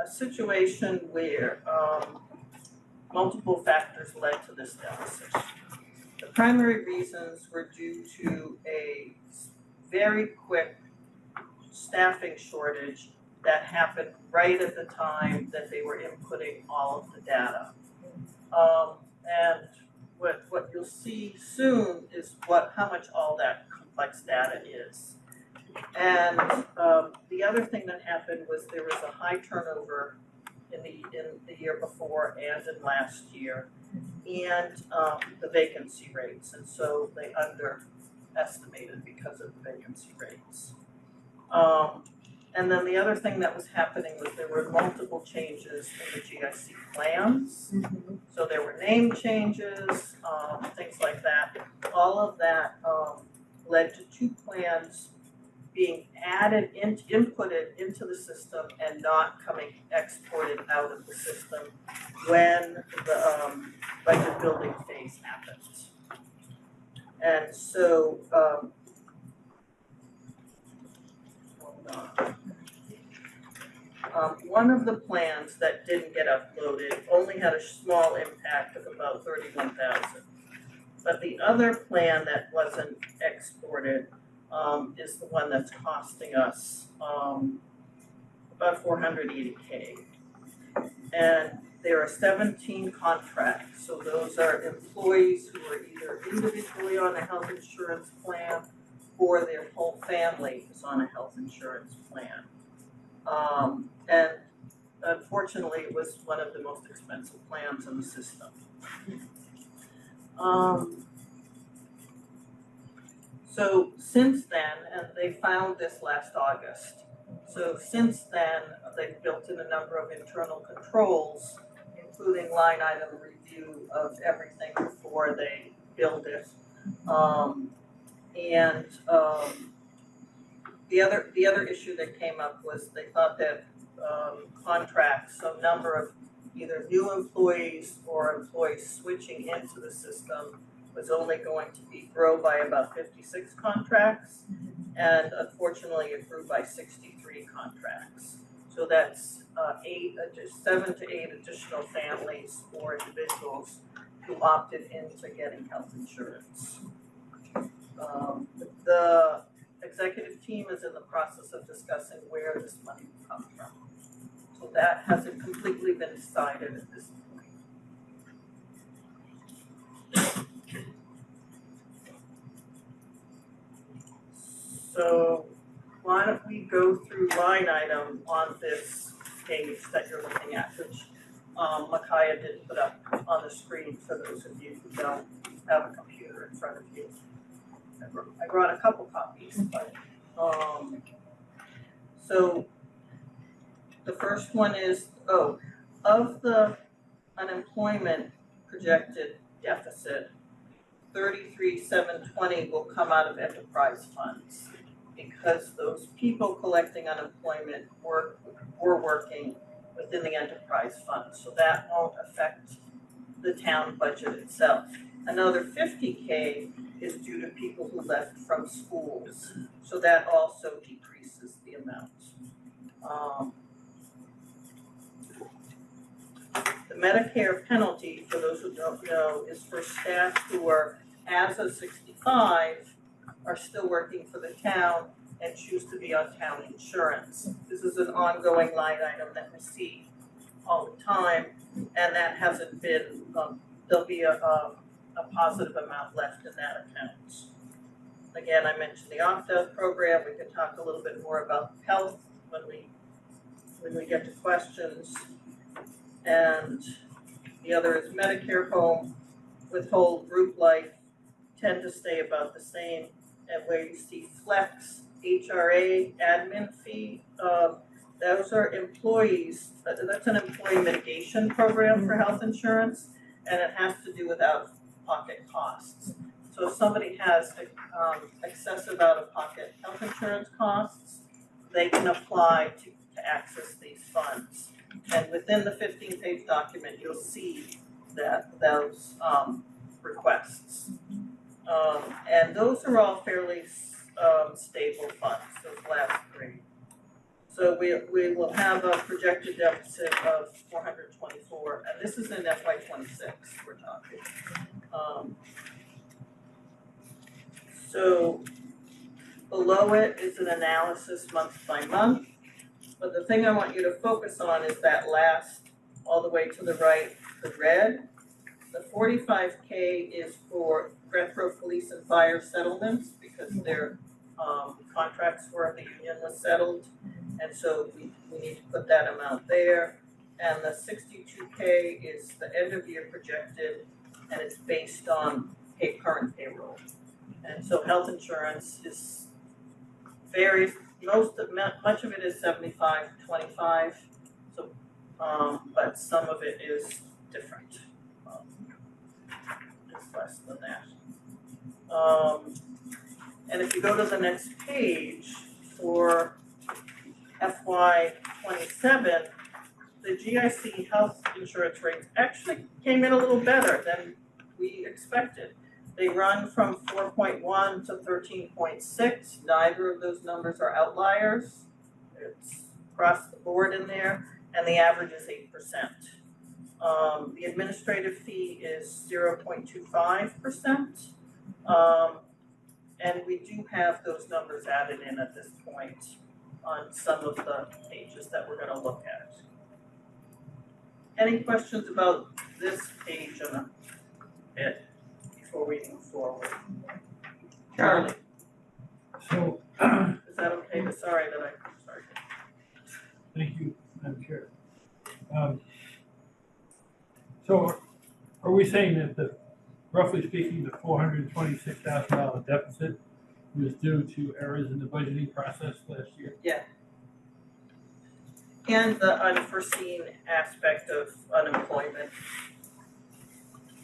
a situation where multiple factors led to this deficit. The primary reasons were due to a very quick staffing shortage that happened right at the time that they were inputting all of the data. And what you'll see soon is how much all that complex data is. And the other thing that happened was there was a high turnover in the year before and in last year, and the vacancy rates, and so they underestimated because of the vacancy rates. And then the other thing that was happening was there were multiple changes in the GIC plans. So there were name changes, things like that. All of that led to two plans being inputted into the system and not coming exported out of the system when the budget building phase happened. And so, one of the plans that didn't get uploaded only had a small impact of about 31,000. But the other plan that wasn't exported is the one that's costing us about 480K. And there are 17 contracts, so those are employees who are either individually on a health insurance plan or their whole family is on a health insurance plan. And unfortunately, it was one of the most expensive plans in the system. So since then, and they found this last August, so since then, they've built in a number of internal controls, including line item review of everything before they build it. The other issue that came up was they thought that contracts, so number of either new employees or employees switching into the system was only going to grow by about 56 contracts, and unfortunately it grew by 63 contracts. So that's 7 to 8 additional families or individuals who opted into getting health insurance. The executive team is in the process of discussing where this money will come from. So that hasn't completely been decided at this point. So why don't we go through line item on this page that you're looking at, which Micaiah did put up on the screen for those of you who don't have a computer in front of you. I brought a couple copies, but so the first one is, of the unemployment projected deficit, 33,720 will come out of enterprise funds because those people collecting unemployment were working within the enterprise fund, so that won't affect the town budget itself. Another 50K is due to people who left from schools, so that also decreases the amount. The Medicare penalty, for those who don't know, is for staff who are, as of 65, are still working for the town and choose to be on town insurance. This is an ongoing line item that we see all the time, and that hasn't been, there'll be a positive amount left in that account. Again, I mentioned the opt-out program. We can talk a little bit more about health when we get to questions. And the other is Medicare home, withhold, group life, tend to stay about the same. And where you see flex, HRA, admin fee, those are employees, that's an employee mitigation program for health insurance, and it has to do with out-of-pocket costs. So if somebody has excessive out-of-pocket health insurance costs, they can apply to access these funds. And within the 15-page document, you'll see that those requests. And those are all fairly stable funds, those last three. So we will have a projected deficit of 424, and this is in FY26 we're talking. So below it is an analysis month by month. But the thing I want you to focus on is that last, all the way to the right, the red. The 45K is for retro police and fire settlements because their contracts where the union was settled. And so we need to put that amount there. and the 62K is the end of year projected, and it's based on current payroll. And so health insurance is varies, much of it is 75-25, so, but some of it is different. It's less than that. And if you go to the next page for FY 27, the GIC health insurance rates actually came in a little better than we expected. They run from 4.1 to 13.6. Neither of those numbers are outliers. It's across the board in there, and the average is 8%. The administrative fee is 0.25%. And we do have those numbers added in at this point on some of the pages that we're gonna look at. Any questions about this page and a bit before we move forward? Charlie, So, is that okay? Sorry. thank you, Madam Chair. So are we saying that the, roughly speaking, the $426,000 deficit was due to errors in the budgeting process last year? Yeah. And the unforeseen aspect of unemployment,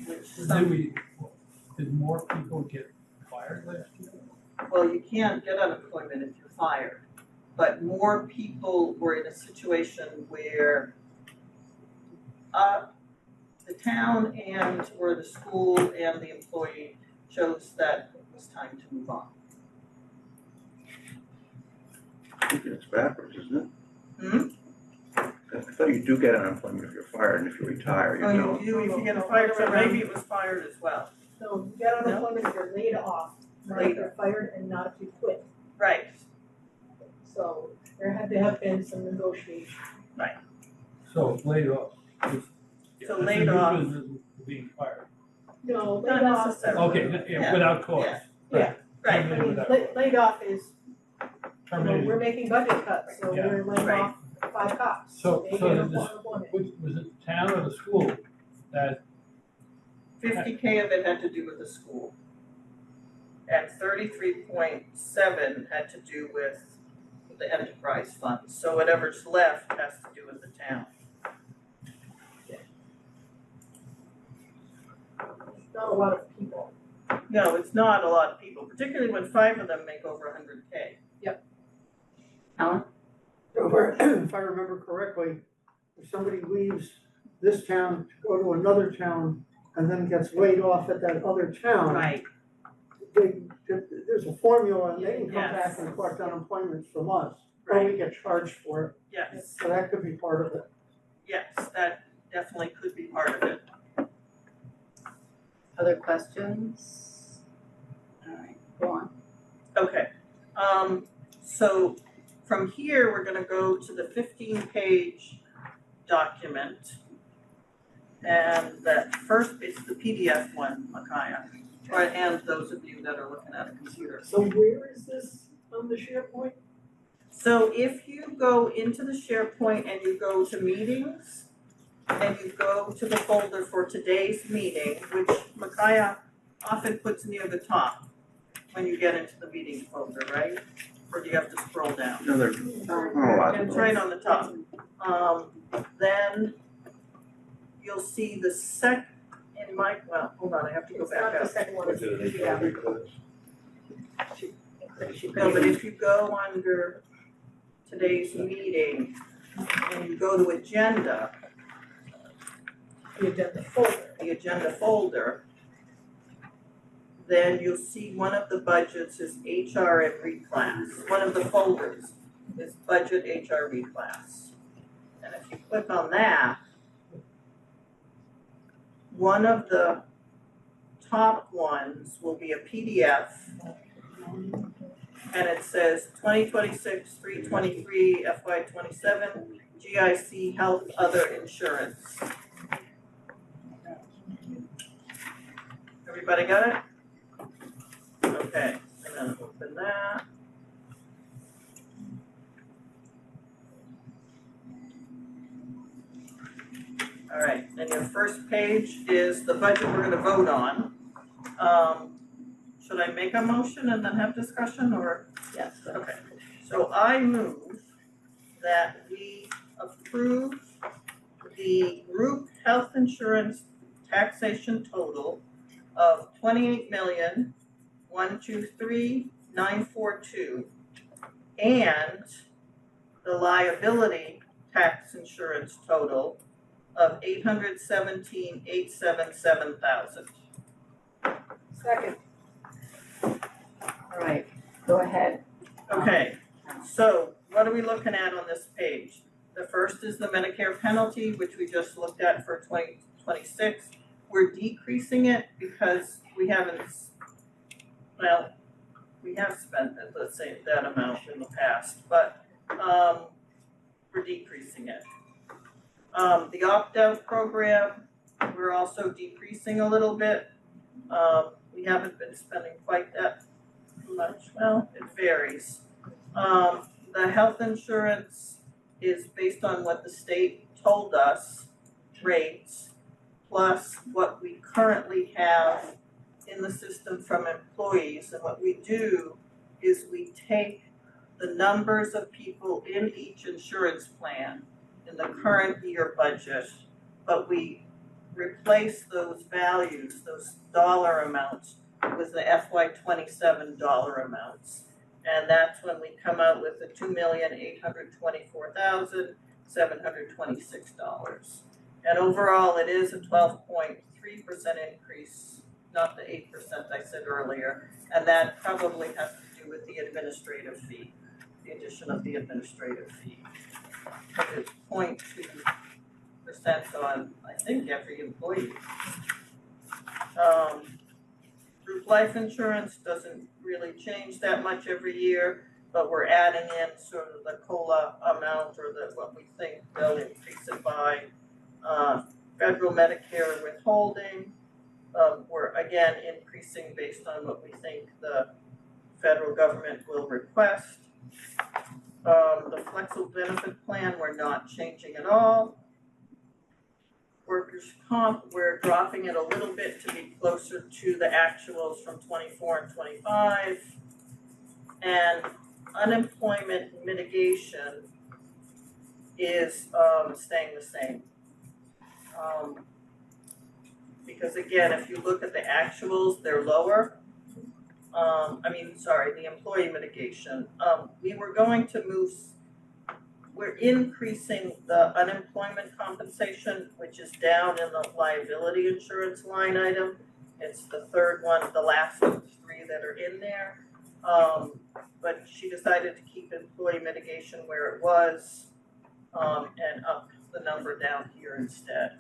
which Did more people get fired last year? well, you can't get unemployment if you're fired, but more people were in a situation where the town and or the school and the employee chose that it was time to move on. I think it's backwards, isn't Hmm? it? I thought you do get unemployment if you're fired, and if you retire, you Oh, don't. you do if you get fired, so maybe it was fired as well. So you get unemployment if you're laid off, not if you're fired and not if you quit. Right. So there had to have been some negotiation. So laid off. So laid off. Being fired. No, laid Not off. necessarily. Okay, yeah, without cause. Yeah. Right. I mean, laid off is, Terminated. we're making budget cuts, so Yeah. we're laying Right. off 5 cops. So They get this, unemployment. was it the town or the school that 50K of it had to do with the school. And 33.7 had to do with the enterprise fund, so whatever's left has to do with the town. It's not a lot of people. No, it's not a lot of people, particularly when 5 of them make over 100K. Alan? If I remember correctly, if somebody leaves this town to go to another town and then gets laid off at that other town, Right. there's a formula, and they can come Yes. back and collect unemployment from us, or we get charged for it, Yes, so that could be part of it. yes, that definitely could be part of it. Other questions? All right, go on. Okay, so from here, we're gonna go to the 15-page document. And that first, it's the PDF one, Micaiah, and those of you that are looking at a computer. So where is this on the SharePoint? So if you go into the SharePoint and you go to meetings, and you go to the folder for today's meeting, which Micaiah often puts near the top when you get into the meeting folder, right? Or do you have to scroll down? No, there's not a lot. It's right on the top. Then you'll see the well, hold on, I have to go It's back not the up. second one, it's Budget and yeah. HR request. No, but if you go under today's meeting and you go to agenda, The agenda folder. then you'll see one of the budgets is HR and reclass. One of the folders is budget HR reclass. And if you click on that, one of the top ones will be a PDF. And it says 2026-323 FY27 GIC Health Other Insurance. Everybody got it? Okay, and then open that. All right, and your first page is the budget we're gonna vote on. Should I make a motion and then have discussion, or? Yes, go ahead. Okay, so I move that we approve the group health insurance taxation total of 28,123,942 and the liability tax insurance total of 817,877,000. Second. All right, go ahead. Okay, so what are we looking at on this page? The first is the Medicare penalty, which we just looked at for 2026. We're decreasing it because we haven't, well, we have spent, let's say, that amount in the past, but we're decreasing it. The opt-out program, we're also decreasing a little bit. We haven't been spending quite that much, well, it varies. The health insurance is based on what the state told us, rates, plus what we currently have in the system from employees. And what we do is we take the numbers of people in each insurance plan in the current year budget, but we replace those values, those dollar amounts, with the FY27 dollar amounts. And that's when we come out with the $2,824,726. And overall, it is a 12.3% increase, not the 8% I said earlier. And that probably has to do with the administrative fee, the addition of the administrative fee. It's 0.2% on, I think, every employee. Group life insurance doesn't really change that much every year, but we're adding in sort of the COLA amount or what we think they'll increase it by. Federal Medicare withholding, we're again increasing based on what we think the federal government will request. The flexible benefit plan, we're not changing at all. Workers' comp, we're dropping it a little bit to be closer to the actuals from 24 and 25. And unemployment mitigation is staying the same. Because again, if you look at the actuals, they're lower. The employee mitigation. We were going to move, we're increasing the unemployment compensation, which is down in the liability insurance line item. It's the third one, the last of the three that are in there. But she decided to keep employee mitigation where it was, and up the number down here instead.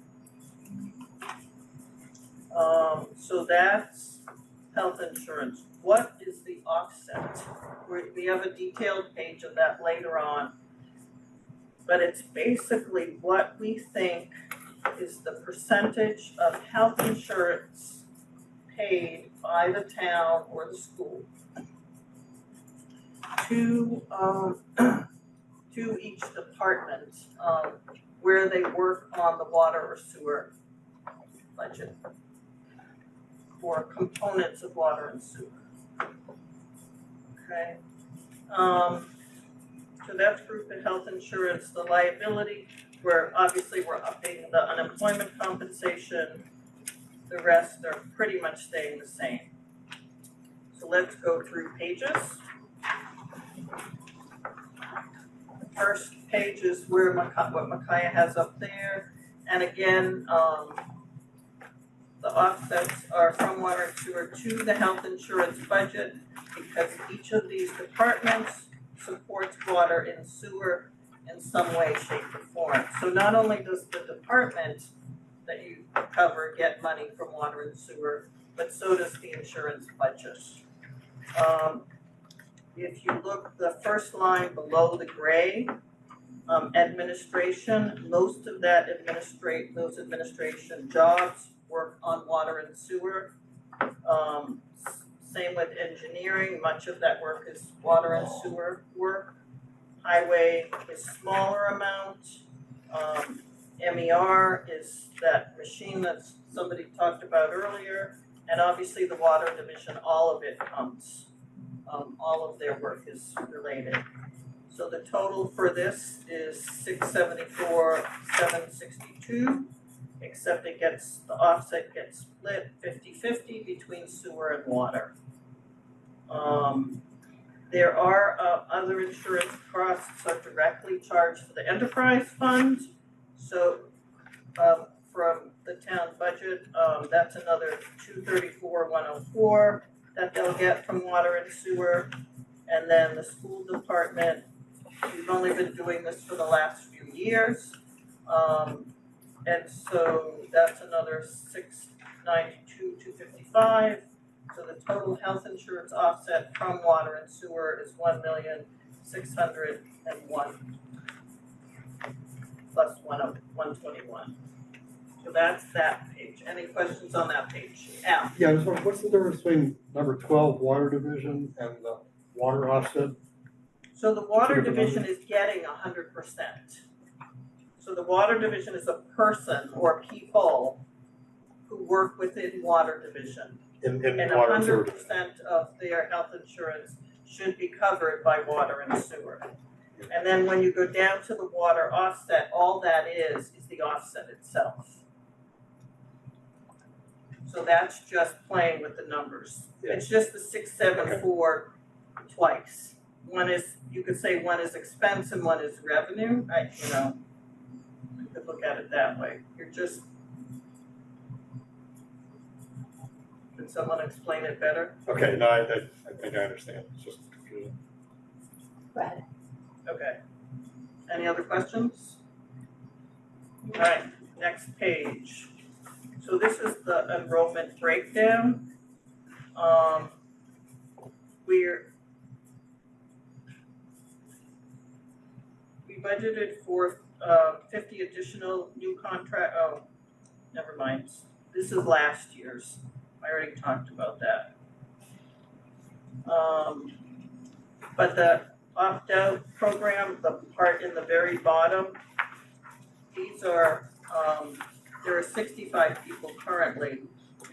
So that's health insurance. What is the offset? We have a detailed page of that later on. But it's basically what we think is the percentage of health insurance paid by the town or the school to each department where they work on the water or sewer budget or components of water and sewer. Okay. So that's group and health insurance. The liability, we're upping the unemployment compensation. The rest are pretty much staying the same. So let's go through pages. The first page is where what Micaiah has up there. And again, the offsets are from water and sewer to the health insurance budget because each of these departments supports water and sewer in some way, shape, or form. So not only does the department that you cover get money from water and sewer, but so does the insurance budget. If you look the first line below the gray, administration, most of that those administration jobs work on water and sewer. Same with engineering, much of that work is water and sewer work. Highway is smaller amount. MER is that machine that somebody talked about earlier, and obviously the water division, all of it comes. All of their work is related. So the total for this is 674, 762, except the offset gets split 50-50 between sewer and water. There are other insurance costs are directly charged for the enterprise fund. So from the town budget, that's another 234,104 that they'll get from water and sewer. And then the school department, we've only been doing this for the last few years. And so that's another 692,255. So the total health insurance offset from water and sewer is 1,601 plus 121. So that's that page. Any questions on that page? Al? Yeah, I was wondering, what's the difference between number 12, water division, and the water offset? So the water Two different division is getting 100%. So the water division is a person or people who work within water division. In And water and sewer. 100% of their health insurance should be covered by water and sewer. And then when you go down to the water offset, all that is the offset itself. So that's just playing with the numbers. Yeah. It's just the 674 twice. One is, you could say one is expense and one is revenue. You could look at it that way. You're just, can someone explain it better? Okay, no, I think I understand, it's just confusing. Go ahead. Okay. Any other questions? All right, next page. So this is the enrollment breakdown. We budgeted for 50 additional new contract, never mind. This is last year's. I already talked about that. But the opt-out program, the part in the very bottom, these are, there are 65 people currently.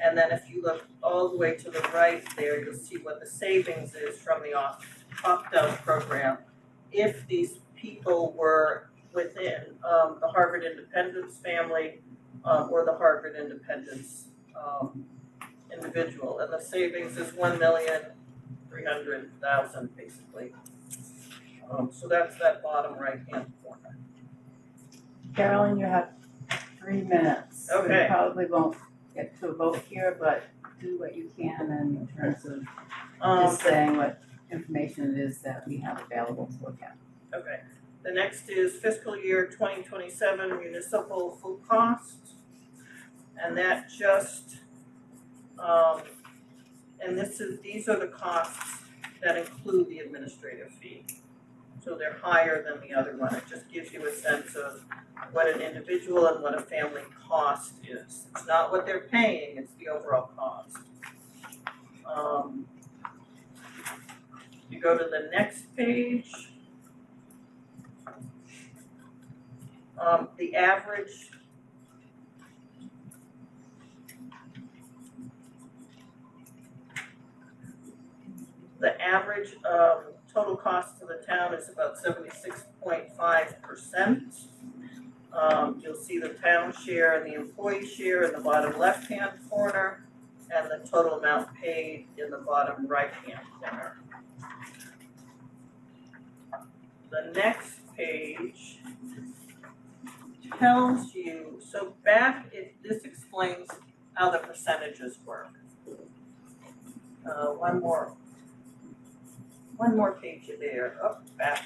And then if you look all the way to the right there, you'll see what the savings is from the opt-out program. If these people were within the Harvard Independence family or the Harvard Independence individual, and the savings is 1,300,000 basically. So that's that bottom right-hand corner. Carolyn, you have 3 minutes. Okay. We probably won't get to a vote here, but do what you can in terms of just saying what information it is that we have available to look at. Okay, the next is fiscal year 2027 municipal full cost. And that just, and these are the costs that include the administrative fee. So they're higher than the other one. It just gives you a sense of what an individual and what a family cost is. It's not what they're paying, it's the overall cost. You go to the next page. The average total cost to the town is about 76.5%. You'll see the town share and the employee share in the bottom left-hand corner, and the total amount paid in the bottom right-hand corner. The next page tells you, this explains how the percentages work. One more page there, back.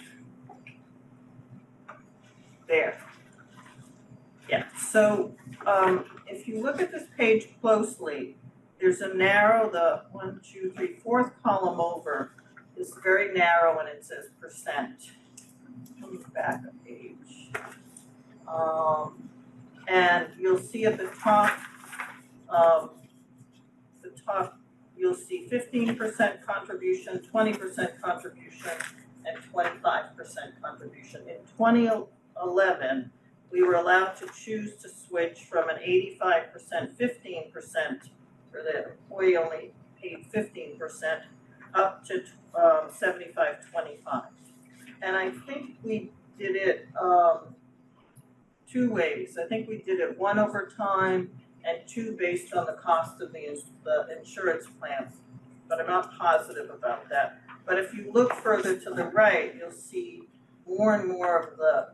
There. Yeah, so if you look at this page closely, there's a narrow, the 1, 2, 3, 4th column over is very narrow and it says percent. Let me back a page. And you'll see at the top, you'll see 15% contribution, 20% contribution, and 25% contribution. In 2011, we were allowed to choose to switch from an 85%, 15%, where the employee only paid 15%, up to 75, 25. And I think we did it two ways. I think we did it one over time and two based on the cost of the insurance plan, but I'm not positive about that. But if you look further to the right, you'll see more and more of the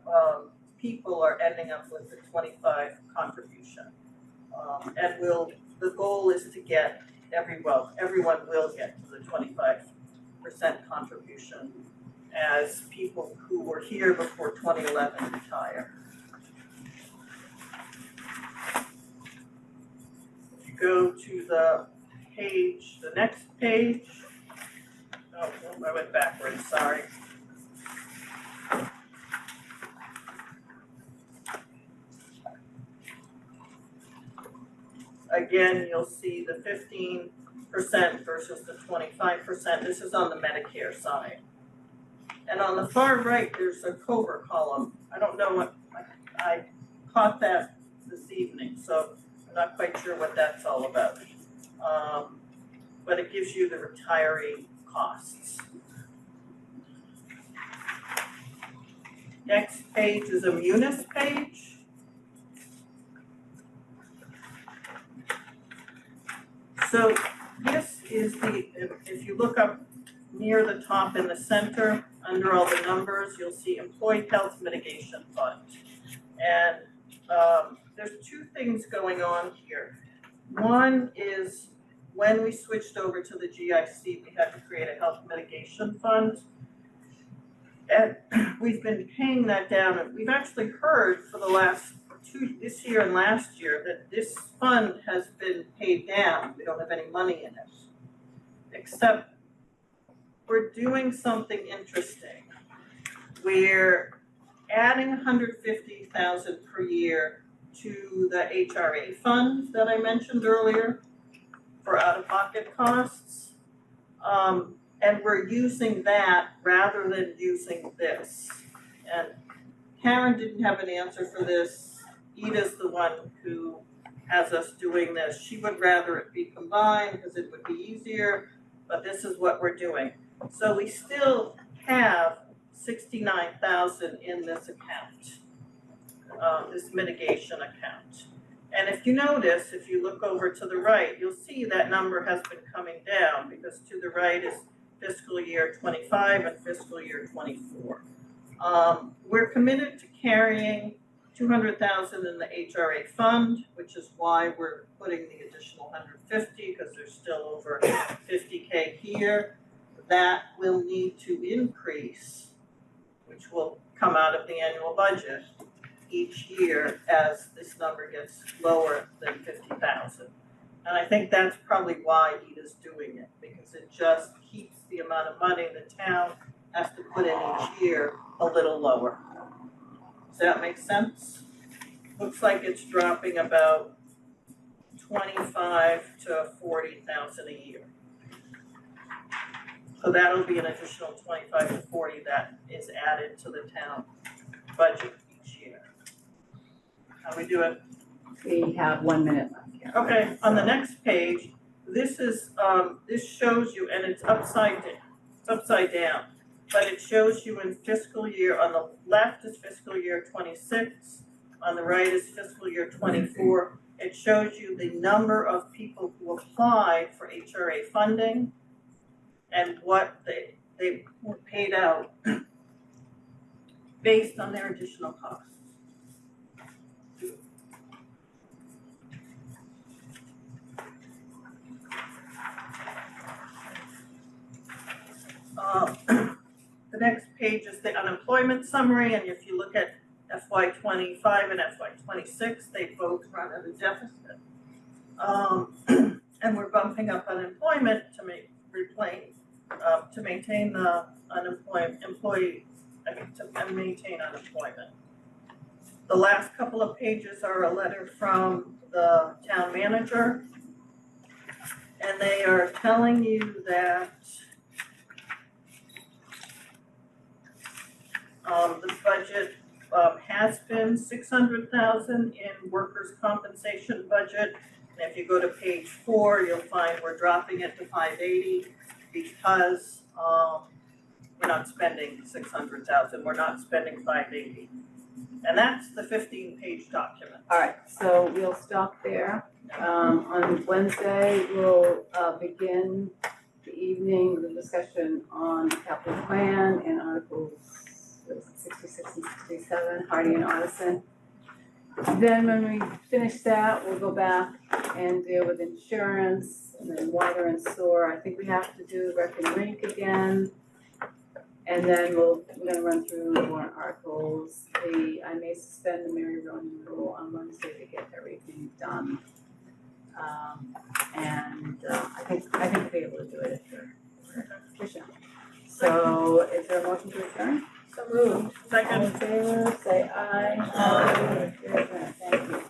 people are ending up with the 25 contribution. And the goal is to get everyone will get to the 25% contribution as people who were here before 2011 retire. If you go to the next page, oh, I went backwards, sorry. Again, you'll see the 15% versus the 25%. This is on the Medicare side. And on the far right, there's a COBRA column. I don't know what, I caught that this evening, so I'm not quite sure what that's all about. But it gives you the retiree costs. Next page is a Munis page. So this is if you look up near the top in the center, under all the numbers, you'll see Employee Health Mitigation Fund. And there's two things going on here. One is when we switched over to the GIC, we had to create a health mitigation fund. And we've been paying that down, and we've actually heard for the last this year and last year that this fund has been paid down. We don't have any money in it, except we're doing something interesting. We're adding $150,000 per year to the HRA fund that I mentioned earlier for out-of-pocket costs. And we're using that rather than using this. And Karen didn't have an answer for this. Ida's the one who has us doing this. She would rather it be combined because it would be easier, but this is what we're doing. So we still have $69,000 in this account, this mitigation account. And if you notice, if you look over to the right, you'll see that number has been coming down because to the right is fiscal year 25 and fiscal year 24. We're committed to carrying $200,000 in the HRA fund, which is why we're putting the additional $150,000 because there's still over $50,000 here. That will need to increase, which will come out of the annual budget each year as this number gets lower than $50,000. And I think that's probably why Ida's doing it, because it just keeps the amount of money the town has to put in each year a little lower. Does that make sense? Looks like it's dropping about 25 to 40,000 a year. So that'll be an additional 25 to 40 that is added to the town budget each year. How we do it? We have 1 minute left here. Okay, on the next page, this is this shows you, and it's upside down, but it shows you in fiscal year, on the left is fiscal year 26, on the right is fiscal year 24. It shows you the number of people who applied for HRA funding and what they were paid out based on their additional costs. The next page is the unemployment summary, and if you look at FY25 and FY26, they both run at a deficit. And we're bumping up unemployment to maintain the maintain unemployment. The last couple of pages are a letter from the town manager, and they are telling you that the budget has been 600,000 in workers' compensation budget. And if you go to page 4, you'll find we're dropping it to 580 because, we're not spending 600,000, we're not spending 580. And that's the 15-page document. All right, so we'll stop there. On Wednesday, we'll begin the evening with a discussion on capital plan and articles 66 and 67, Hardy and Addison. Then when we finish that, we'll go back and deal with insurance and then water and sewer. I think we have to do rec and rink again. And then we're gonna run through the warrant articles. I may suspend the Mary Rowan rule on Wednesday to get everything done. I think we'll be able to do it if we're efficient. So is there a motion to adjourn? So moved. Second. All in favor, say aye. Aye. Thank you.